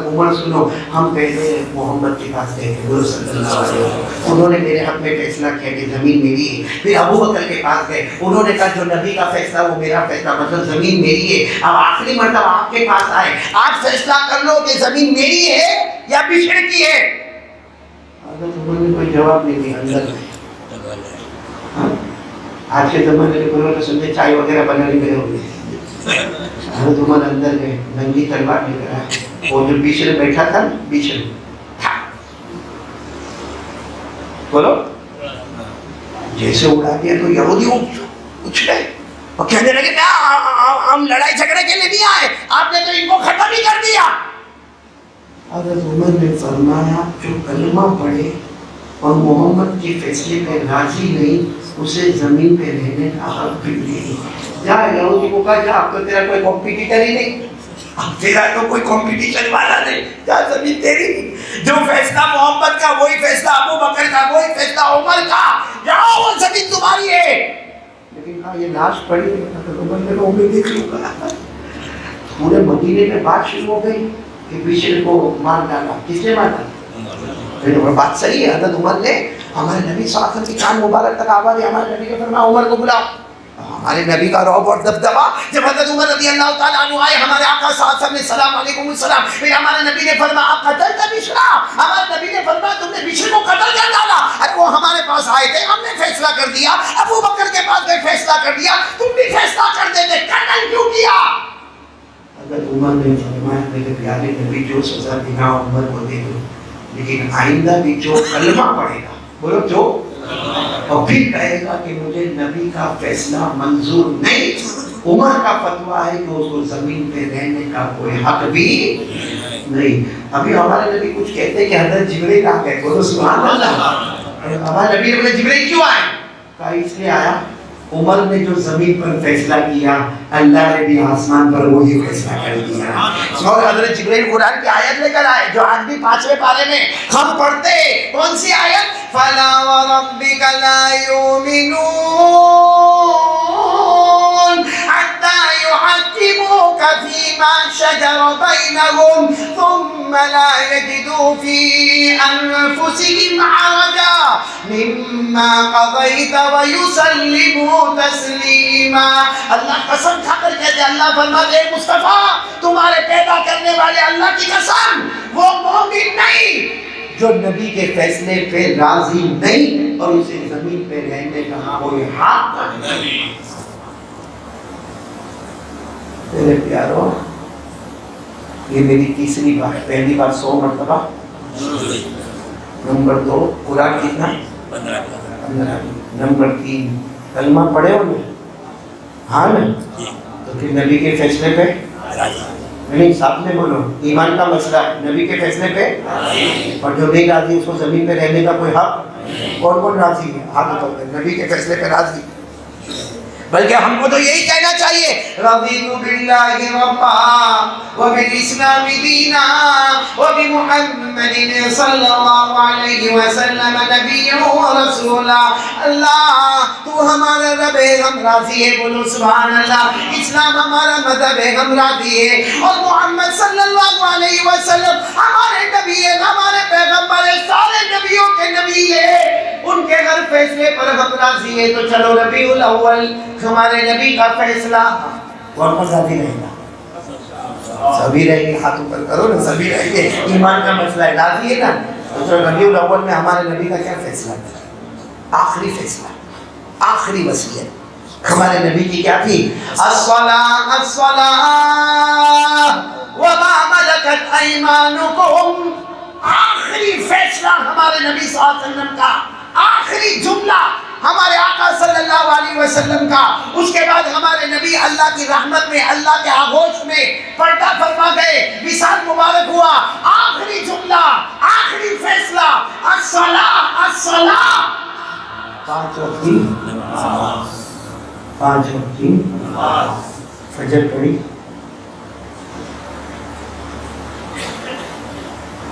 عمر سنو, ہم پہلے محمد کے پاس گئے تھے صلی اللہ علیہ وسلم, انہوں نے میرے حق میں فیصلہ کیا کہ زمین میری ہے. پھر ابو بکر کے پاس گئے, انہوں نے کہا جو نبی کا فیصلہ وہ میرا فیصلہ, مطلب زمین میری ہے. اب آخری مرتبہ آپ کے پاس آئے, آپ فیصلہ کر لو کہ زمین میری ہے یا بشر کی ہے. حضرت عمر نے کوئی جواب نہیں دیا. اندر آج کے زمانے میں کوئی تو سمجھے چائے وغیرہ بنانے گئے ہوں گے. حضرت عمر اندر گئے, ننگی تلوار لے کر آئے, وہ جو بیچ میں بیٹھا تھا بیچ میں بولو جیسے اڑا دیا تو یہودی اچھ گئے اور کہنے لگے ہم لڑائی جھگڑے کے لیے نہیں آئے, آپ نے تو ان کو ختم ہی کر دیا. حضرت عمر نے فرمایا جو کلمہ پڑھے اور محمد کے فیصلے پہ راضی نہیں اسے زمین پہ رہنے کا حق بھی نہیں. جا یہودی کو کہا جا, اب تو تیرا کوئی کمپیٹیٹر ہی نہیں, اب تیرا تو کوئی کمپٹیشن والا نہیں, جا زمین تیری. جو فیصلہ محمد کا وہی فیصلہ ابو بکر کا, وہی فیصلہ عمر کا, جاؤ وہ زمین تمہاری ہے. لیکن کہا یہ لاش پڑی عمر نے کہا میں دیکھ لوں گا. پورے مدینے میں بات شروع ہو گئی کہ بشر کو مار ڈالا. کس نے مار ڈالا؟ بات صحیح ہے. حضرت عمر نے ہمارے نبی صلی اللہ علیہ وسلم کی کان مبارک تک آواز, ہمارے نبی نے فرمایا عمر کو بلاؤ. ہمارے نبی کا رعب اور دبدبا, جب حضرت عمر رضی اللہ تعالیٰ عنہ آئے, ہمارے آقا صلی اللہ علیہ وسلم نے سلام علیکم السلام, پھر ہمارے نبی نے فرمایا قتل کا بشرا, ہمارے نبی نے فرمایا تم نے بشر کو قتل کر ڈالا. ارے وہ ہمارے پاس آئے تھے, ہم نے فیصلہ کر دیا, ابو بکر کے پاس گئے فیصلہ کر دیا, تم بھی فیصلہ کر دیتے, قتل کیوں کیا؟ حضرت عمر نے فرمایا میرے پیارے نبی جو سزا دینا عمر کو دے دو, لیکن آئندہ بھی جو کلمہ پڑھے گا, بولو جو, اور پھر کہے گا کہ مجھے نبی کا فیصلہ منظور نہیں, عمر کا فتویٰ ہے کہ اس کو زمین پہ رہنے کا کوئی حق بھی نہیں. ابھی ہمارے نبی کچھ کہتے ہیں کہ حضرت جبرائیل آ گئے, بولو سبحان اللہ. ہمارے نبی نے جبرائیل کیوں آئے؟ کہا اس لیے آیا عمر نے جو زمین پر فیصلہ کیا اللہ نے بھی آسمان پر وہی فیصلہ کر دیا. اور حضرت جبرائیل قرآن کی آیت لے کر آئے جو آج بھی 5ویں پارے میں ہم پڑھتے. کون سی آیت؟ فَلَا وَرَبِّكَ لَا يُؤْمِنُونَ حَتَّى يُحَكِّمُوكَ فِي مَا شَجَرَ بَيْنَهُمْ ثُمَّ لَا يَجِدُوا فِي أَنفُسِهِمْ حَرَجًا مِّمَّا قَضَيْتَ وَيُسَلِّمُوا تَسْلِيمًا. اللہ قسم کھا کر کہتے, اللہ فرماتے ہیں مصطفیٰ تمہارے پیدا کرنے والے اللہ کی قسم, وہ مومن نہیں جو نبی کے فیصلے پہ راضی نہیں اور اسے زمین پہ رہنے کا کوئی حق نہیں. میرے پیارو, یہ میری تیسری بات. پہلی بات 100 مرتبہ, نمبر 2 قرآن کتنا 15, نمبر 3 کلمہ پڑھے ہو نا, ہاں نا, تو پھر نبی کے فیصلے پہ نہیں, ساتھ میں بولو, ایمان کا مسئلہ نبی کے فیصلے پہ, اور جو نہیں راضی اس کو زمین پہ رہنے کا کوئی حق. کون کون راضی ہے؟ ہاتھ اٹھاؤ. نبی کے فیصلے پہ راضی. بلکہ ہم کو تو یہی کہنا چاہیے رضیت باللہ ربا وبالاسلام دینا وبمحمد صلی اللہ علیہ وسلم نبیا ورسولا. اللہ تو ہمارا رب ہے، ہم راضی ہے، بولو سبحان اللہ. اسلام ہمارا مذہب ہے، ہم راضی ہے، اور محمد صلی اللہ علیہ وسلم ہمارے نبی ہے، ہمارے پیغمبر ہے، سارے نبیوں کے نبی ہے، ان کے ہر فیصلے پر ہم راضی ہے. تو چلو ربیع الاول ہمارے نبی کا فیصلہ، کون کون راضی رہے گا؟ سبھی رہیں گے، ہاتھ اوپر کرو نا، سبھی رہیں گے. ایمان کا مسئلہ ہے، راضی ہے نا. تو چلو ربیع الاول میں ہمارے نبی کا کیا فیصلہ تھا؟ آخری فیصلہ، آخری وصیت ہمارے نبی کی کیا تھی؟ الصلاۃ الصلاۃ وما ملکت ایمانکم. آخری فیصلہ ہمارے نبی صلی اللہ علیہ وسلم کا، آخری جملہ ہمارے آقا صلی اللہ علیہ وسلم کا. اس کے بعد ہمارے نبی اللہ کی رحمت میں، اللہ کے آغوش میں پردہ فرما گئے، وصال مبارک ہوا. آخری جملہ، آخری فیصلہ، الصلاۃ الصلاۃ. 5 وقت کی نماز، 5 وقت کی نماز. فجر پڑھی،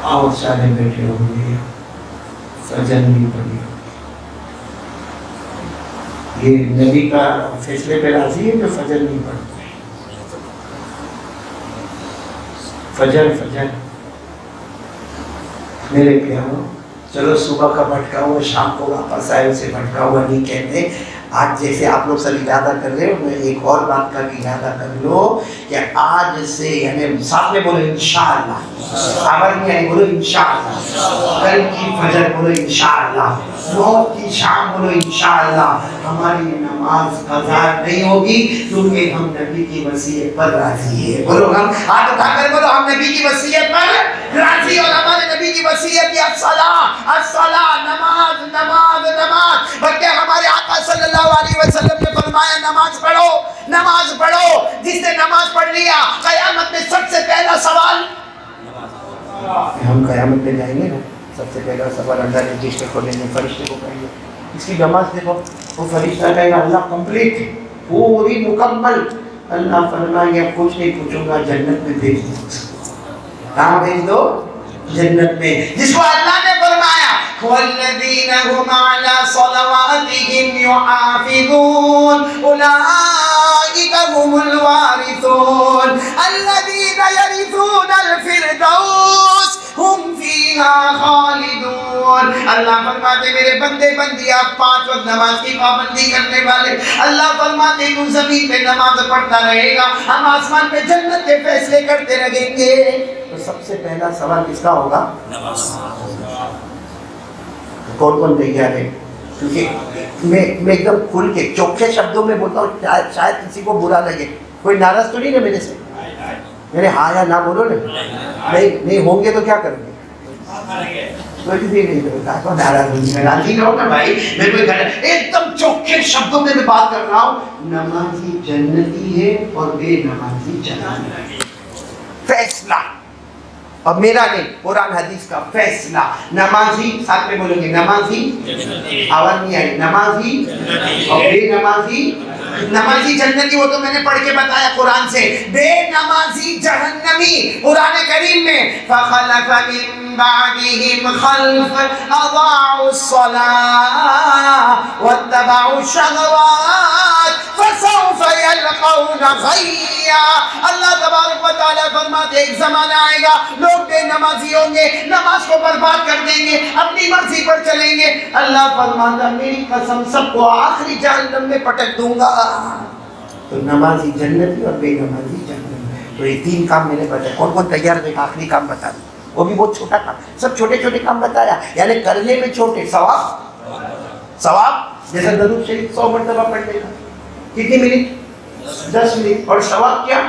اور سارے بیٹھے ہوں گے، فجر نہیں پڑھی. یہ نبی کا فیصلے پہ راضی ہے جو فجر نہیں پڑھتے. فجر فجر میرے پیارو، چلو صبح کا بھٹکا ہوا شام کو واپس آئے، اسے بھٹکا ہوا نہیں کہتے. آج جیسے آپ لوگ سب ارادہ کر رہے ہو، میں ایک اور بات کا بھی ارادہ کر لو کہ آج سے یعنی ساتھ میں بولو انشاءاللہ، خبر نہیں آئی بولو انشاءاللہ، کل کی فجر بولو انشاءاللہ، موت کی شام بولو انشاءاللہ. ہماری نماز قضا نہیں ہوگی کیونکہ ہم نبی کی وصیت پر راضی ہے. بولو ہم ہاتھ اٹھا کر بولو ہم نبی کی وصیت پر راضی، اور ہمارے نبی کی وصیت یہ الصلاۃ الصلاۃ، نماز نماز نماز. بلکہ ہمارے آقا صلی اللہ علیہ وسلم نے فرمایا نماز پڑھو نماز پڑھو. جس نے نماز پڑھ لیا قیامت میں سب سے پہلا سوال، ہم قیامت میں جائیں گے نا، سب سے پہلا سوال اللہ نے رجسٹر کھولیں گے، فرشتے کو کہیں گے اس کی نماز دیکھو. وہ فرشتہ کہے گا اللہ کمپلیٹ، پوری مکمل. اللہ فرمائیں گے کچھ نہیں پوچھوں گا، جنت میں بھیج دو. کہاں بھیج دو؟ جنت میں. جس کو اللہ نے فرمایا والذین هم علی صلواتهم یحافظون اولئک هم الوارثون الذین یرثون الفردوس هم فیہا خالدون. اللہ فرماتے میرے بندے بندیاں 5 وقت نماز کی پابندی کرنے والے، اللہ فرماتے تو زمین پہ نماز پڑھتا رہے گا، ہم آسمان پہ جنت کے فیصلے کرتے رہیں گے. تو سب سے پہلا سوال کس کا ہوگا؟ نماز. کون کون تیار ہے؟ کیونکہ میں ایک دم کھل کے چوکھے شبدوں میں بولتا ہوں، شاید کسی کو برا لگے. کوئی ناراض تو نہیں نا میرے سے؟ میرے ہاں یا نہ بولو نا. نہیں ہوں گے تو کیا کریں گے؟ کوئی بھی نہیں کرتا تو ناراض ہوں گے. راضی رہو نا بھائی. میں کوئی ایک دم چوکھے شبدوں میں بات کر رہا ہوں. نمازی جنتی ہے اور بے نمازی جہنمی. فیصلہ، اور میرا نہیں، قرآن حدیث کا فیصلہ. نمازی، ساتھ میں بولو گے نمازی، آواز نہیں آئی، نمازی اور بے نمازی. نمازی جنتی وہ تو میں نے پڑھ کے بتایا قرآن سے. بے نمازی جہنمی. قرآن کریم میں فخلف من بعدهم خلف اضاعوا الصلاة واتبعوا الشهوات فسوف يلقون غيا. اللہ تبارک و تعالیٰ فرماتے ایک زمانہ آئے گا لوگ بے نمازی ہوں گے، نماز کو برباد کر دیں گے، اپنی مرضی پر چلیں گے. اللہ فرماتا میری قسم سب کو آخری جہنم میں پٹک دوں گا. تو نمازی جنتی اور بے نمازی جہنمی. تو یہ 3 کام میں نے بتایا. کون کون تیار ہے؟ آخری کام بتا دیں، وہ بھی بہت چھوٹا کام. سب چھوٹے چھوٹے کام بتایا، یعنی کرنے میں چھوٹے. ثواب جیسا درود شریف 100 مرتبہ پڑھنے کا کتنی منٹ؟ 10 منٹ. اور ثواب کیا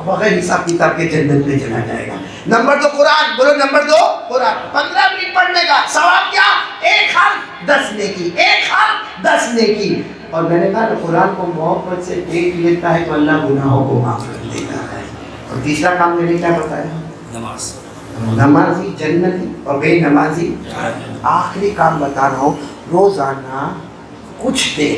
بغیر حساب کتاب کے جنت میں چلا جائے گا. نمبر 2 قرآن، بولو نمبر 2 قرآن. 15 منٹ پڑھنے کا ثواب کیا؟ 1 حرف 10 نیکی، 1 حرف 10 نیکی. اور میں نے کہا قرآن کو محبت سے دیکھ لیتا ہے تو اللہ گناہوں کو معاف کر دیتا ہے. اور تیسرا کام میں نے کیا بتایا؟ نماز. نمازی جنتی اور بے نمازی. آخری کام بتا رہا ہوں، روزانہ کچھ دیر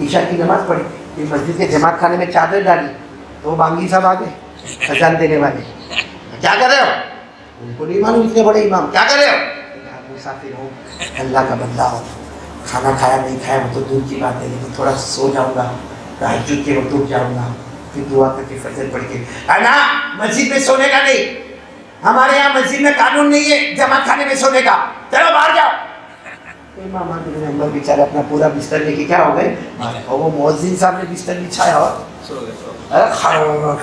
عشاء کی نماز پڑھی، یہ مسجد کے جماعت خانے میں چادر ڈالی تو بانگی صاحب آ گئے اذان دینے والے، کیا کر رہے ہو؟ ان کو نہیں معلوم اتنے بڑے امام، کیا کر رہے ہو؟ مسافر ہو، اللہ کا بندہ ہو، کھانا کھایا نہیں کھایا وہ تو دور کی بات ہے، لیکن تھوڑا سو جاؤں گا، تہجد کے وقت اٹھ جاؤں گا، پھر دعا کر کے فجر پڑھ کے، نا مسجد میں سونے کا نہیں، ہمارے یہاں مسجد میں قانون نہیں ہے جماعت خانے میں سونے کا، چلو باہر جاؤ۔ امام احمد بن حنبل بیچارے اپنا پورا بستر لے کے کیا ہو گئے، اور وہ مؤذن صاحب نے بستر بچھایا اور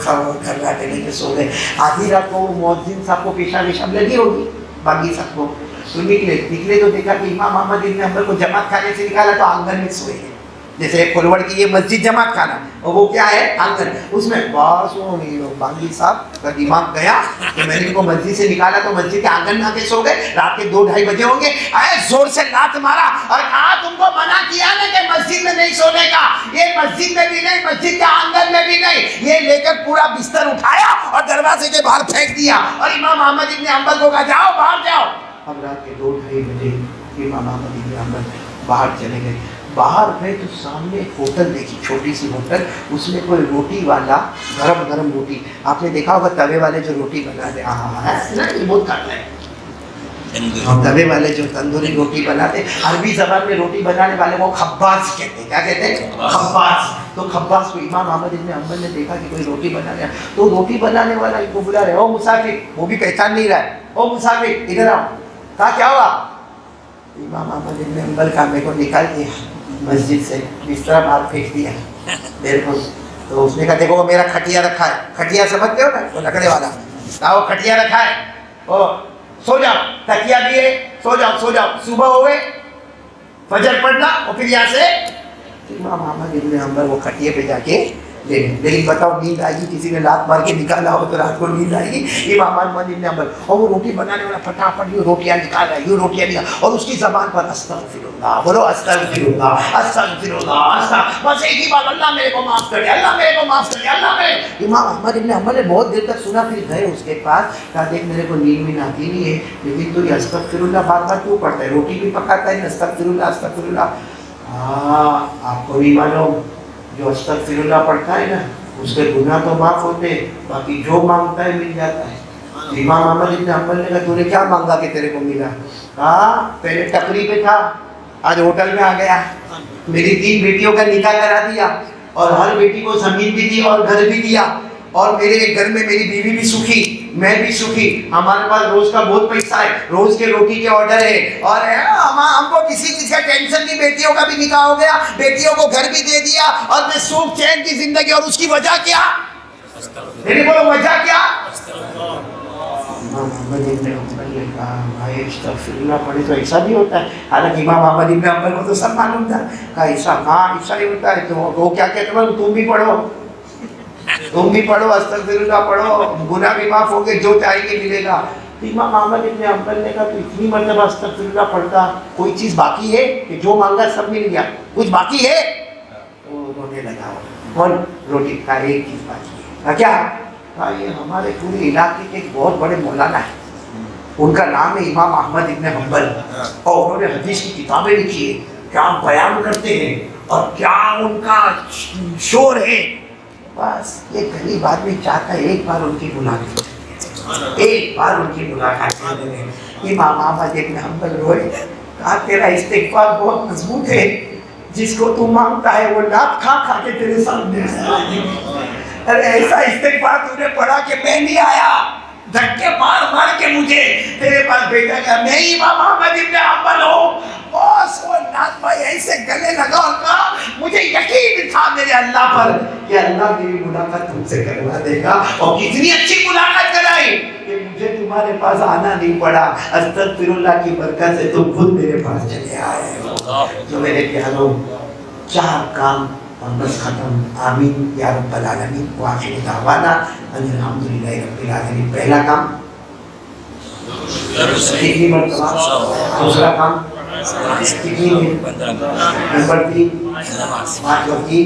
کھرکھاتے لے کے سو گئے۔ آدھی رات کو وہ مؤذن صاحب کو پیشاب ویشاب لگی ہوگی باقی صاحب کو، تو نکلے تو دیکھا کہ امام احمد بن حنبل کو جماعت خانے سے نکالا تو آنگن میں سوئے گئے، جیسے کھلوڑ کی یہ مسجد جماعت خانہ اور وہ کیا ہے آنگن، اس میں بس وہ بانگی صاحب کا دماغ گیا کہ میں نے ان کو مسجد سے نکالا تو مسجد کے آنگن میں آ کے سو گئے، رات کے 2-2:30 بجے ہوں گے، آئے زور سے لات مارا اور کہا تم کو منع کیا نا کہ مسجد میں نہیں سونے کا، یہ مسجد میں بھی نہیں، مسجد کے آنگن میں بھی نہیں، یہ لے کر پورا بستر اٹھایا اور دروازے کے باہر پھینک دیا اور امام احمد بن حنبل کو کہا جاؤ باہر جاؤ۔ اب رات کے 2-2:30 بجے امام احمد بن حنبل باہر چلے گئے، باہر گئے تو سامنے ایک ہوٹل دیکھی، چھوٹی سی ہوٹل، اس میں کوئی روٹی والا گرم گرم روٹی، آپ نے دیکھا ہوگا توے والے جو روٹی بناتے، یہ بہت کھاتا ہے، توے والے جو تندوری روٹی بناتے، عربی زبان میں روٹی بنانے والے وہ خباز کہتے ہیں، کیا کہتے ہیں؟ خباز۔ تو خباز کو امام احمد بن حنبل نے دیکھا کہ کوئی روٹی بنا رہا ہے، تو روٹی بنانے والا ان کو بلا رہے، او مسافر، وہ بھی پہچان نہیں رہا ہے، او مسافر ادھر آؤ، کہا کیا ہوا؟ امام احمد بن حنبل کا میرے کو نکال دیا مسجد سے، بستر باہر پھینک دیا میرے کو، تو اس نے کہا دیکھو وہ میرا کھٹیا رکھا ہے، کھٹیا سمجھتے ہو نا وہ لکڑے والا، کہا وہ کھٹیا رکھا ہے، او سو جاؤ، تکیا بھی ہے، سو جاؤ سو جاؤ، صبح ہوئے فجر پڑھنا اور پھر یہاں سے امام احمد بن حنبل وہ کھٹیے پہ جا کے لے گئے، لیکن بتاؤ نیند آئے گی، کسی نے لات مار کے نکالا ہو تو رات کو نیند آئے گی؟ امام احمد بن حنبل، اور وہ روٹی بنانے والا پھٹافٹ یوں روٹیاں نکال رہا ہے، یوں روٹیاں نکال، اور اس کی زبان پر استغفر اللہ، بولو استغفر اللہ استغفر اللہ، بس ایک ہی بات، اللہ میرے کو معاف کر دے، اللہ میرے کو معاف کر دے، اللہ میرے۔ امام احمد بن حنبل نے بہت دیر تک سنا، پھر گئے اس کے پاس، کہا دیکھ میرے کو نیند بھی آتی نہیں ہے، لیکن تو یہ استغفر اللہ بار بار کیوں پڑھتا ہے، روٹی بھی پکاتا ہے استغفر اللہ استغفر اللہ۔ ہاں آپ کو بھی معلوم جو استغفر اللہ پڑھتا ہے نا اس کے گناہ تو معاف ہوتے ہیں، باقی جو مانگتا ہے مل جاتا ہے۔ امام احمد بن حنبل نے کہا تو نے کیا مانگا کہ تیرے کو ملا؟ کہا پہلے ٹکری پہ تھا، آج ہوٹل میں آ گیا، میری 3 بیٹیوں کا نکاح کرا دیا اور ہر بیٹی کو زمین بھی دی اور گھر بھی دیا، اور میرے گھر میں میری بیوی بھی سکھی، میں بھی سکھی، ہمارے پاس روز کا بہت پیسہ ہے، روز کے روٹی کے آرڈر ہے، اور ہم کو کسی چیز کا ٹینشن نہیں، بیٹیوں کا بھی نکاح ہو گیا، بیٹیوں کو گھر بھی دے دیا، اور میں سوکھ چین کی زندگی، اور اس کی وجہ کیا؟ میرے بولو وجہ کیا؟ امام احمد بن حنبل نے کہا بھائی استغفر اللہ پڑھے تو ایسا بھی ہوتا ہے، حالانکہ امام احمد بن حنبل کو تو سب معلوم تھا، کہا ایسا کہاں ایسا ہی ہوتا ہے، تو وہ کیا کہتے ہیں تم بھی پڑھو، تم بھی پڑھو استغفر اللہ پڑھو، گناہ بھی معاف ہو گئے، جو چاہیں گے ملے گا۔ امام احمد بن حنبل نے کہا تو اتنی مرتبہ استغفر اللہ پڑھتا، کوئی چیز باقی ہے کہ جو مانگا سب مل گیا، کچھ باقی ہے؟ تو رونے لگا، اور روٹی کا ایک چیز باقی ہے، کیا؟ کہا یہ ہمارے پورے علاقے کے ایک بہت بڑے مولانا ہیں، ان کا نام ہے امام احمد بن حنبل، اور انہوں نے حدیث کی کتابیں لکھی ہیں، کیا بیان کرتے ہیں اور کیا ان کا شور ہے، بس یہ غریب آدمی چاہتا ہے ایک بار ان کی ملاقات، ایک بار ان کی ملاقات کرنے۔ امام احمد بن حنبل روئے، کہا تیرا استغفار بہت مضبوط ہے، جس کو تو مانگتا ہے وہ لات کھا کھا کے تیرے سامنے، ارے ایسا استغفار تو نے پڑھا کہ میں نہیں آیا، دھکے مار مار کے مجھے تیرے پاس بھیجا گیا، میں امام احمد بن حنبل ہوں۔ بس وہ ناز بھائی ایسے گلے لگا اور کہا مجھے یقین تھا میرے اللہ پر کہ اللہ میری ملاقات تم سے کروا دے گا، اور کتنی اچھی ملاقات کرائی کہ مجھے تمہارے پاس آنا نہیں پڑا، استغفر اللہ کی برکت سے تم خود میرے پاس چلے آئے ہو۔ تو میرے پیاروں 4 کام اور بس ختم، آمین یا رب العالمین، وآخر دعوانا ان الحمدللہ رب العالمین۔ پہلا کام کتنی مرتبہ، دوسرا کام کتنی نمبر 3 5 وقتی،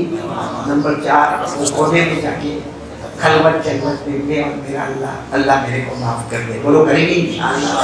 نمبر 4 وہ کونے میں جا کے خلوت جلوت میں میں اور میرا اللہ، اللہ میرے کو معاف کر دے، بولو کریں گے انشاءاللہ،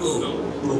2।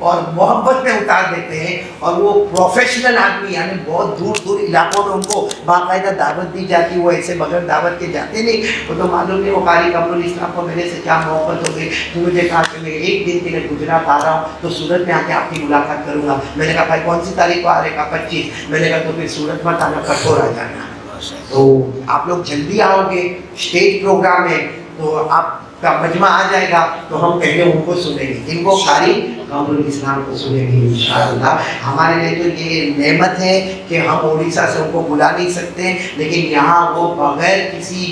اور محبت میں اتار دیتے ہیں. اور وہ پروفیشنل آدمی یعنی بہت دور دور علاقوں میں ان کو باقاعدہ دعوت دی جاتی ہے. وہ ایسے بغیر دعوت کے جاتے نہیں. وہ تو معلوم نہیں وہ قاری قمر اسلام کو میرے سے کیا محبت ہو گئی. تو مجھے کہا کہ میں ایک دن کے لیے گجرات آ رہا ہوں تو سورت میں آ کے آپ کی ملاقات کروں گا. میں نے کہا بھائی کون سی تاریخ کو آ رہے؟ کہا 25. میں نے کہا تو پھر سورت مت آنا، کٹھور آ جانا. تو آپ لوگ جلدی آؤ گے، اسٹیج پروگرام ہے تو آپ کا مجمع آ جائے گا تو ہم پہلے ان کو سنیں گے. ان کو قاری قمر الاسلام کو سنیں گے انشاءاللہ. ہمارے لیے تو یہ نعمت ہے کہ ہم اڑیسہ سے ان کو بلا نہیں سکتے، لیکن یہاں وہ بغیر کسی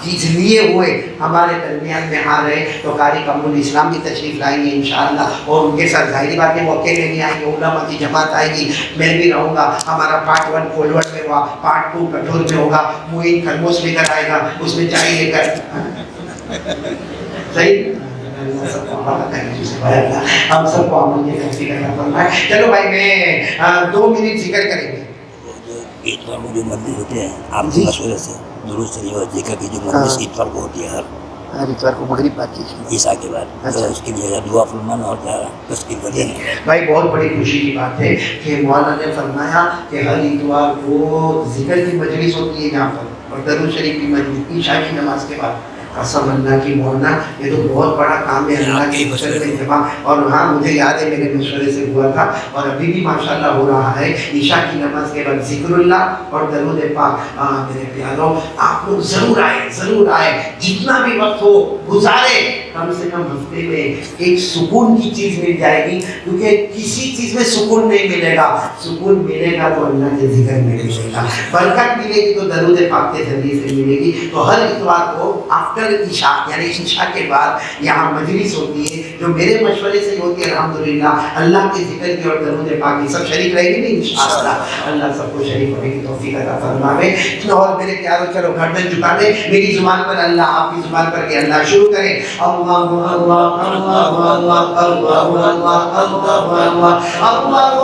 چیز لیے ہوئے ہمارے درمیان میں آ رہے. تو قاری قمر الاسلام بھی تشریف لائیں گے انشاءاللہ. اور ان کے ساتھ ظاہری بات ہے وہ اکیلے نہیں آئیں گے، علماء کی جماعت آئے گی، میں بھی رہوں گا. ہمارا پارٹ 1 کھولوڑ میں ہوا، پارٹ 2 کٹھور میں ہوگا. معین خرگوش لے کر آئے گا، اس میں چائے لے کر صحیح. ہم سب کو عمل کے توفیق عطا فرمائے. چلو بھائی میں 2 منٹ ذکر کریں گے. اتوار کو جو مجلس ہوتے ہیں آپ کے مشورے سے درود شریف اور ذکر کی جو مجلس اتوار کو ہوتی ہے ہر اتوار کو مغرب بات کیجیے عیسیٰ کے بعد، اس کے لیے دعا فرمانا اور تشکیل کر دینا. بھائی بہت بڑی خوشی کی بات ہے کہ مولانا نے فرمایا کہ ہر اتوار کو ذکر کی مجلس ہوتی ہے یہاں پر اور درود شریف کی مجلس عشاء کی نماز کے بعد. قسم اللہ کی مولانا یہ تو بہت بڑا کام ہے اللہ کے مشورے میں جمع. اور ہاں مجھے یاد ہے میرے مشورے سے ہوا تھا اور ابھی بھی ماشاءاللہ ہو رہا ہے. عشاء کی نماز کے بعد ذکر اللہ اور درود پاک. میرے پیاروں آپ لوگ ضرور آئے جتنا بھی وقت ہو گزارے. کم سے کم ہفتے میں ایک سکون کی چیز مل جائے گی، کیونکہ کسی چیز میں سکون نہیں ملے گا. سکون ملے گا تو اللہ کے ذکر میں ملے گا. برکت ملے گی تو درود پاک کے ذریعے سے ملے گی. تو ہر اتوار کو آفٹر عشاء یعنی عشاء کے بعد یہاں مجلس ہوتی ہے جو میرے مشورے سے ہوتی ہے. الحمدللہ اللہ کے ذکر کی اور درود پاک کی سب شریک رہیں گے انشاءاللہ. اللہ سب کو شریک ہونے کی توفیق عطا فرمائے. اور میرے پیاروں چلو گردن جھکا دیں. میری زبان پر اللہ، آپ کی زبان پر کہ اللہ. شروع کریں. اللہ اللہ اللہ اللہ اللہ اللہ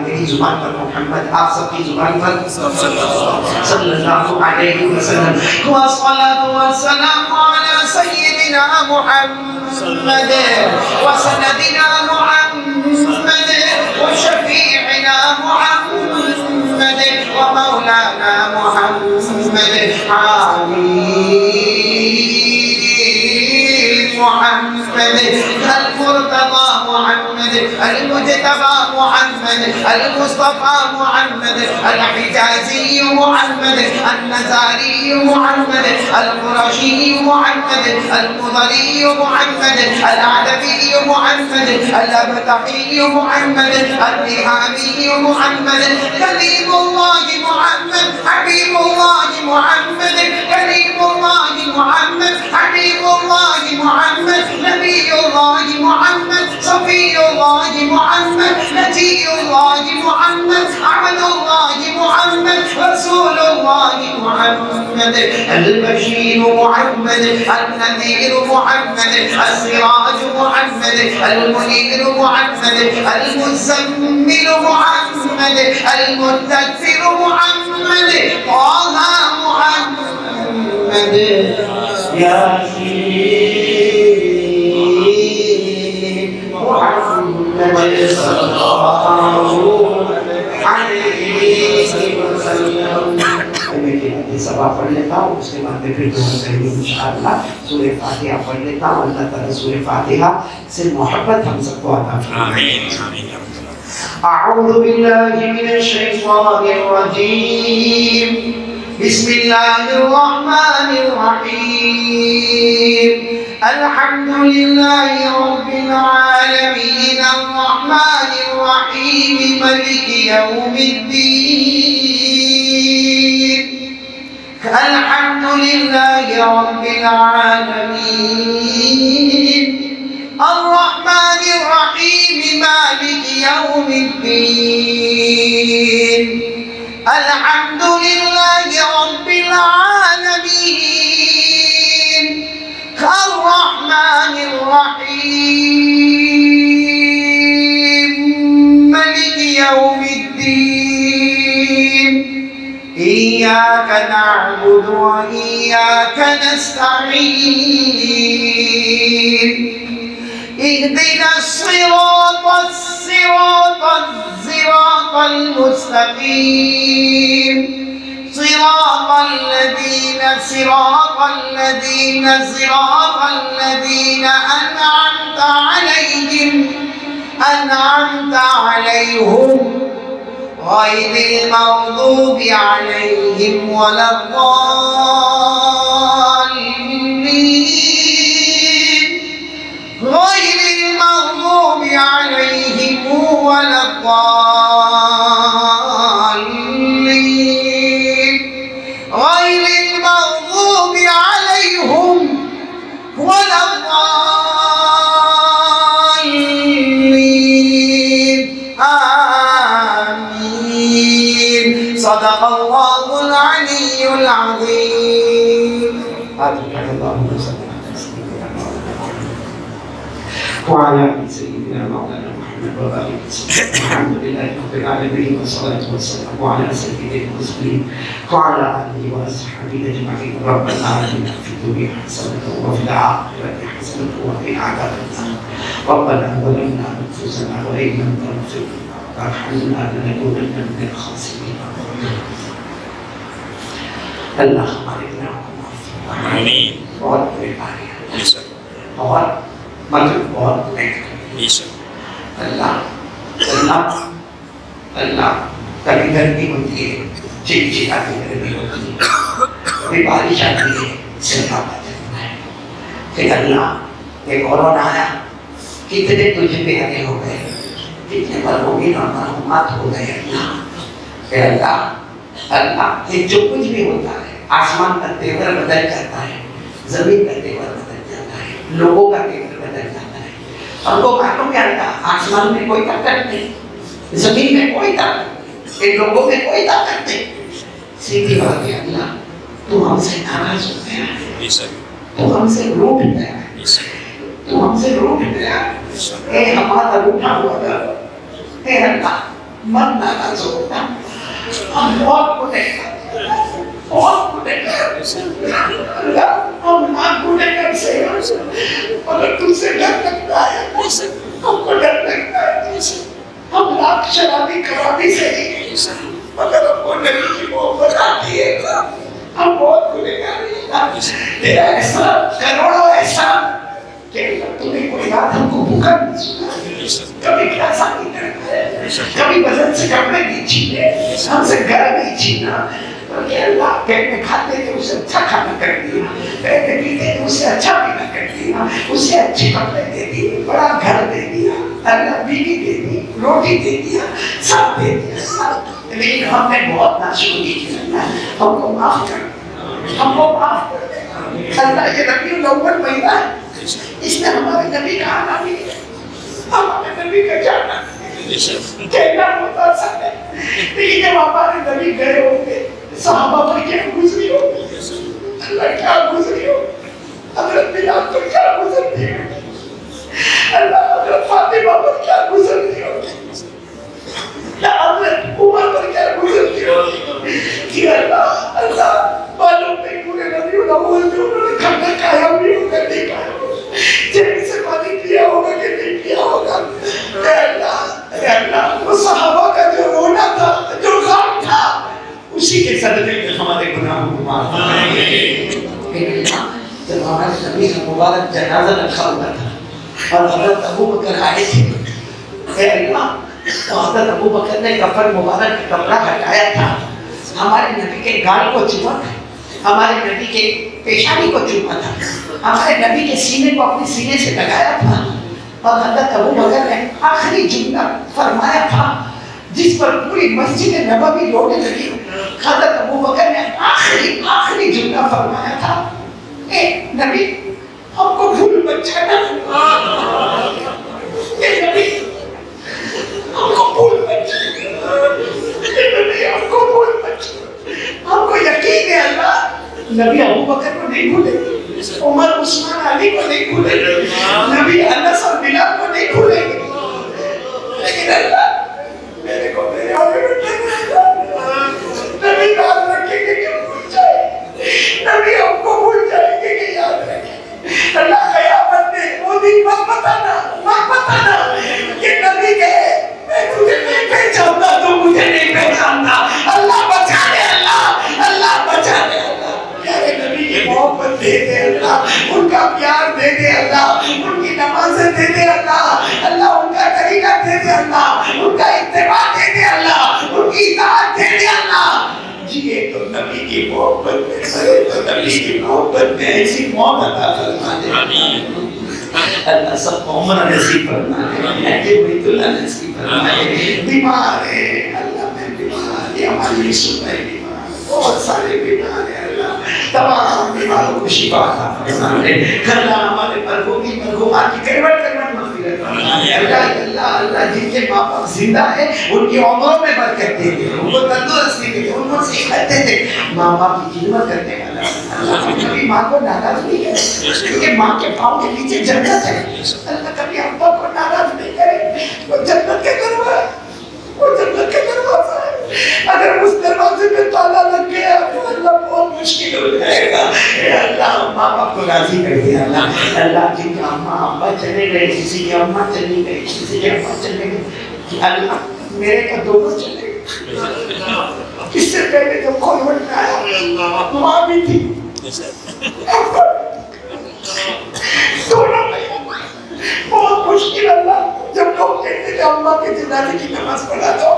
میری زبان پر محمد، آپ سب کی زبان پر صلی اللہ علیہ وسلم. والصلاة والسلام على سيدنا محمد وسندنا محمد وشفيعنا محمد ومولانا محمد محمد المرتضى محمد المجتبى محمد المصطفى محمد الحجازي محمد النزاري محمد القرشي محمد المضري محمد العدبي محمد الابتحي محمد الرهامي محمد كريم الله محمد حبيب الله محمد كريم الله محمد حبيب الله محمد نبي الله محمد صفي الله محمد نجي الله محمد عبد الله محمد رسول الله محمد البشير محمد النذير محمد السراج محمد المنير محمد المزمل محمد المدثر محمد طه محمد ياسين محمد صلى الله عليه وسلم. سبا پڑھ لیتا ہوں، اس کے بعد میں پھر دعا کریں گے انشاءاللہ. سورہ فاتحہ پڑھ لیتا ہوں. اللہ تعالیٰ سورہ فاتحہ سے محبت ہم سب کو عطا فرمائے. اعوذ باللہ من الشیطان الرجیم. بسم اللہ الرحمن الرحیم. الحمد للہ رب العالمین الرحمن الرحیم مالک یوم الدین. الحمد للہ رب العالمین الرحمن الرحیم مالک یوم الدین. الحمد للہ رب العالمین الرحمن الرحیم مالک یوم الدین. إياك نعبد وإياك نستعين. اهدنا الصراط المستقيم. صراط الذين أنعمت عليهم غير المغضوب عليهم ولا الضالين. غير المغضوب عليهم ولا الضالين. غير المغضوب عليهم ولا الضالين. آمين. صدق الله العلي العظيم. اللهم صل على سيدنا وعلى آل سيدنا مولانا محمد وآل سيدنا. الحمد لله رب العالمين والصلاة والسلام على سيد المرسلين وعلى آله وأصحابه أجمعين. ربنا آتنا في الدنيا حسنة وفي الآخرة حسنة وقنا عذاب النار. ربنا ظلمنا أنفسنا وإن لم تغفر لنا وترحمنا لنكونن من الخاسرين. اللہ ہمارے گناہوں کو معاف فرمائے. آمین. بہت مہربانی ہے اور مطلب بہت نیک. اللہ اللہ اللہ کبھی گرمی ہوتی ہے چڑچڑاتی گرمی ہوتی ہے، کبھی بارش آتی ہے سیلاب آ جاتا ہے. پھر اللہ یہ کورونا آیا کتنے تجھے پیارے ہو گئے، جتنے مرحومین اور مرحومات ہو گئے اللہ، اے اللہ، اللہ یہ جو کچھ بھی ہوتا ہے، آسمان کا تیور بدل جاتا ہے، زمین کا تیور بدل جاتا ہے، لوگوں کا تیور بدل جاتا ہے. ہم کو معلوم ہے اللہ، آسمان میں کوئی طاقت نہیں، زمین میں کوئی طاقت نہیں، ان لوگوں میں کوئی طاقت نہیں. سیدھی بات ہے اللہ، تو ہم سے ناراض ہو گیا ہے، تو ہم سے روٹ گیا ہے، تو ہم سے روٹ گیا. اے ہمارا روٹا ہوا رب، اے اللہ من ناراض ہوتا، ہم بہت گناہ کرتے ہیں، بہت گناہ کرتے ہیں اللہ، ہم گناہگار سے مگر تم سے ڈر لگتا ہے، ہم کو ڈر لگتا ہے. ہم لاکھ شرابی کبابی سے نہیں مگر ہم کو نبی کی محبت آتی ہے. ہم بہت گنہگار ہیں، تیرا احسان کروڑوں احسان کہ تو نے کوئی رات ہم کو بھوکا نہیں سنا، کبھی پیاسا نہیں کرتا، کبھی بدن سے کپڑے نہیں چھینے، ہم سے گھر نہیں چھینا. کہ اللہ پیٹ میں کھاتے تھے اسے اچھا کھانا کر دیا، پیٹ میں پیتے تھے اسے اچھا پینا کر دیا، اسے اچھے کپڑے دے دیے، بڑا گھر دے دیا، اللہ بیوی دے دی، روٹی دے دیا، سب دے دیا. لیکن ہم نے بہت ناشکری کی اللہ، ہم کو معاف کر دے، ہم کو معاف کر دے. اللہ یہ ربیع الاول مہینہ ہے، اس میں ہمارے نبی کا آنا بھی ہے، ہمارے نبی کا جانا کہنا ہوتا سب ہے. لیکن جب ہمارے نبی گئے ہوں گے صحابہ پر کیا گزری ہوگی، اللہ کیا گزری ہوگی، حضرت بلال پر کیا گزرتی ہوگی، اللہ حضرت فاطمہ پر کیا گزرتی ہوگی، حضرت عمر پر کیا گزرتی ہوگی. کہ اللہ اللہ معلوم نہیں پورے نبی الاول میں انہوں نے کھانا کھایا بھی ہوگا نہیں کھایا ہوگا، جب سے پانی پیا ہوگا کہ نہیں پیا ہوگا. اے اللہ وہ صحابہ کا جو رونا تھا، جو غم تھا، اسی کے صدقے میں ہمارے گناہوں کو معاف فرما. جب ہمارے نبی کا مبارک جنازہ رکھا ہوا تھا اور حضرت ابو بکر آئے تھے، اے اللہ تو حضرت ابو بکر نے کفن مبارک کا کپڑا ہٹایا تھا، ہمارے نبی کے گال کو چوما تھا، ہمارے نبی کے پیشانی کو چوما تھا، ہمارے نبی کے سینے کو اپنے سینے سے لگایا تھا. اور حضرت ابو بکر نے آخری جملہ فرمایا تھا جس پر پوری مسجد نبوی رونے لگی. حضرت ابو بکر نے آخری جملہ فرمایا تھا، اے نبی ہم کو بھول مت جانا، اے نبی ہم کو بھول مت جانا، اے نبی ہم کو بھول مت جانا. ہم کو یقین ہے اللہ نبی ابو بکر کو نہیں بھولے گے، عمر عثمان علی کو نہیں بھولے گے، نبی انس اور بلال کو نہیں بھولے گے. لیکن اللہ میرے کو میرے آگے نبی یاد رکھیں گے کہ بھول جائے، نبی ہم کو بھول جائیں گے کہ یاد رکھیں. اللہ قیامت میں وہ دن مت بتانا کہ نبی کہے میں تجھے نہیں پہچانتا، تو مجھے نہیں پہچانتا. اللہ بچا دے، اللہ بچا دے. پیارے نبی کی محبت دے دے اللہ، ان کا پیار دے دے اللہ، ان کی نمازیں دے دے اللہ، اللہ ان کا طریقہ دے دے اللہ، ان کا اتباع دے دے اللہ، ان کی اطاعت دے دے اللہ. جیے تو نبی کی محبت میں، مرے تو نبی کی محبت میں. ایسی موت عطا فرما دے اللہ، سب کو عمر نصیب فرما دے، بیت اللہ نصیب فرما دے. بیمار ہے اللہ، میں بیمار، یہ ہماری سننے بیمار، بہت سارے بیمار ہیں اللہ، تمام بیماروں کو شفا عطا فرما دے. اللہ ہمارے مرحومی مرحومات کی کروٹ مغفرت فرما دے. اللہ جن کے ماں باپ زندہ ہیں ان کی عمروں میں برکت دے دے، ان کو تندرستی دے دے، ان کو صحت دے دے. ماں باپ کی خدمت کرنے والا اللہ کبھی ماں کو ناراض نہیں کرے، کیونکہ ماں کے پاؤں کے نیچے جنت ہے. اللہ کبھی ابا کو ناراض نہیں کرے، وہ جنت کے دروازے، وہ جنت کے دروازہ ہے. اگر اس دروازے میں تالا لگ گیا تو اللہ بہت مشکل ہو جائے گا. اللہ ماں باپ کو راضی کر دیا اللہ. اللہ جن کا اماں ابا چلے گئے، کسی کی اماں چلی گئی، کسی کے ابا چلے گئے، اللہ میرے کا دونوں چلے گئے. اس سے پہلے جب کھولوٹ میں آیا ماں بھی تھی، دونوں بہت مشکل. اللہ جب لوگ کہتے تھے اماں کے جنازے کی نماز پڑھا دو،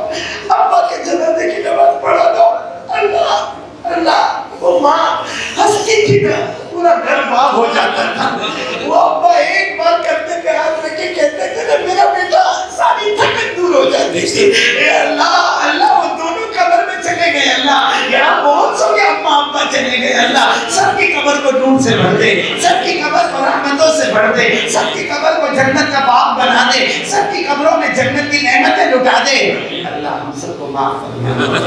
ابا کے جنازے کی نماز پڑھا دو، اللہ وہ ماں ہنستی تھی نا، پورا گھر باغ ہو جاتا تھا. وہ ابا ایک بار کرتے تھے ہاتھ رکھ کے کہتے تھے میرا بیٹا ساری تھکن دور ہو جاتی تھی. اے اللہ اللہ وہ دونوں قبر میں چلے گئے اللہ. یہاں بہت سو کے اماں ابا چلے گئے اللہ. سب کی قبر کو نور سے بھر دے, سب کی قبر کو رحمتوں سے بھر دے, سب کی قبر کو جنت کا باغ بنا دے, سب کی قبروں میں جنت کی نعمتیں لٹا دے. اللہ ہم سب کو معاف فرما.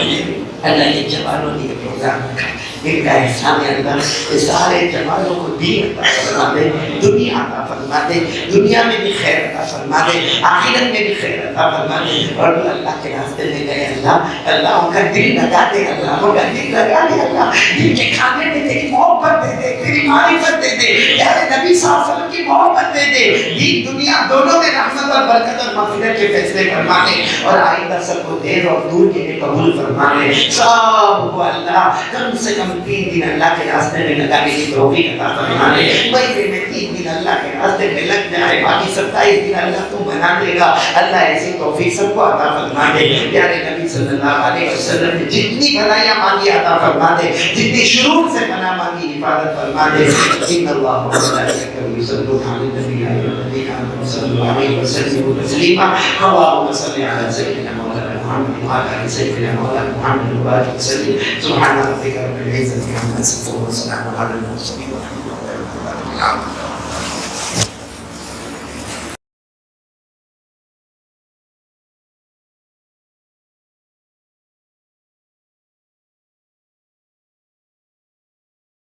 اللہ یہ جوانوں نے یہ پروگرام رکھا, ان کا احسان ہے اللہ. یہ سارے جوانوں کو دین عطا فرما دے, دنیا عطا فرما دے, دنیا میں بھی خیر عطا فرما دے, آخرت میں بھی خیر عطا فرما دے. اور اللہ کے راستے میں گئے اللہ, اللہ ان کا دل لگا دے اللہ, ان کا دل لگا دے اللہ. دل کے کھانے میں تیری محبت دے دے, تیری معرفت دے دے, پیارے نبی صلی اللہ علیہ وسلم کی محبت دے دے. دین دنیا دونوں میں رحمت اور برکت اور مغفرت کے فیصلے فرما دے, اور آئندہ سب کو دیر اور دور کے لیے قبول فرما دے. سب کو اللہ کم سے کم 3 دن اللہ کے راستے میں لگانے کی توفیق عطا فرما دے. مہینے میں 3 دن اللہ کے راستے میں لگ جائے, باقی 27 دن اللہ تو بنا دے گا. اللہ ایسی توفیق سب کو عطا فرما دے. پیارے نبی صلی اللہ علیہ وسلم نے جتنی بھلائیاں مانگی عطا فرما دے, جتنی شرور سے پناہ مانگی حفاظت فرما دے. ان اللہ و ملائکتہ یصلون علی النبی یا ایھا الذین آمنوا صلوا علیہ وسلموا تسلیما. اللهم صل علی سیدنا مولانا محمد وعلى آل سيدنا مولانا محمد وبارك وسلم. سبحان ربك رب العزة عما يصفون وسلام على المرسلين والحمد لله رب العالمين.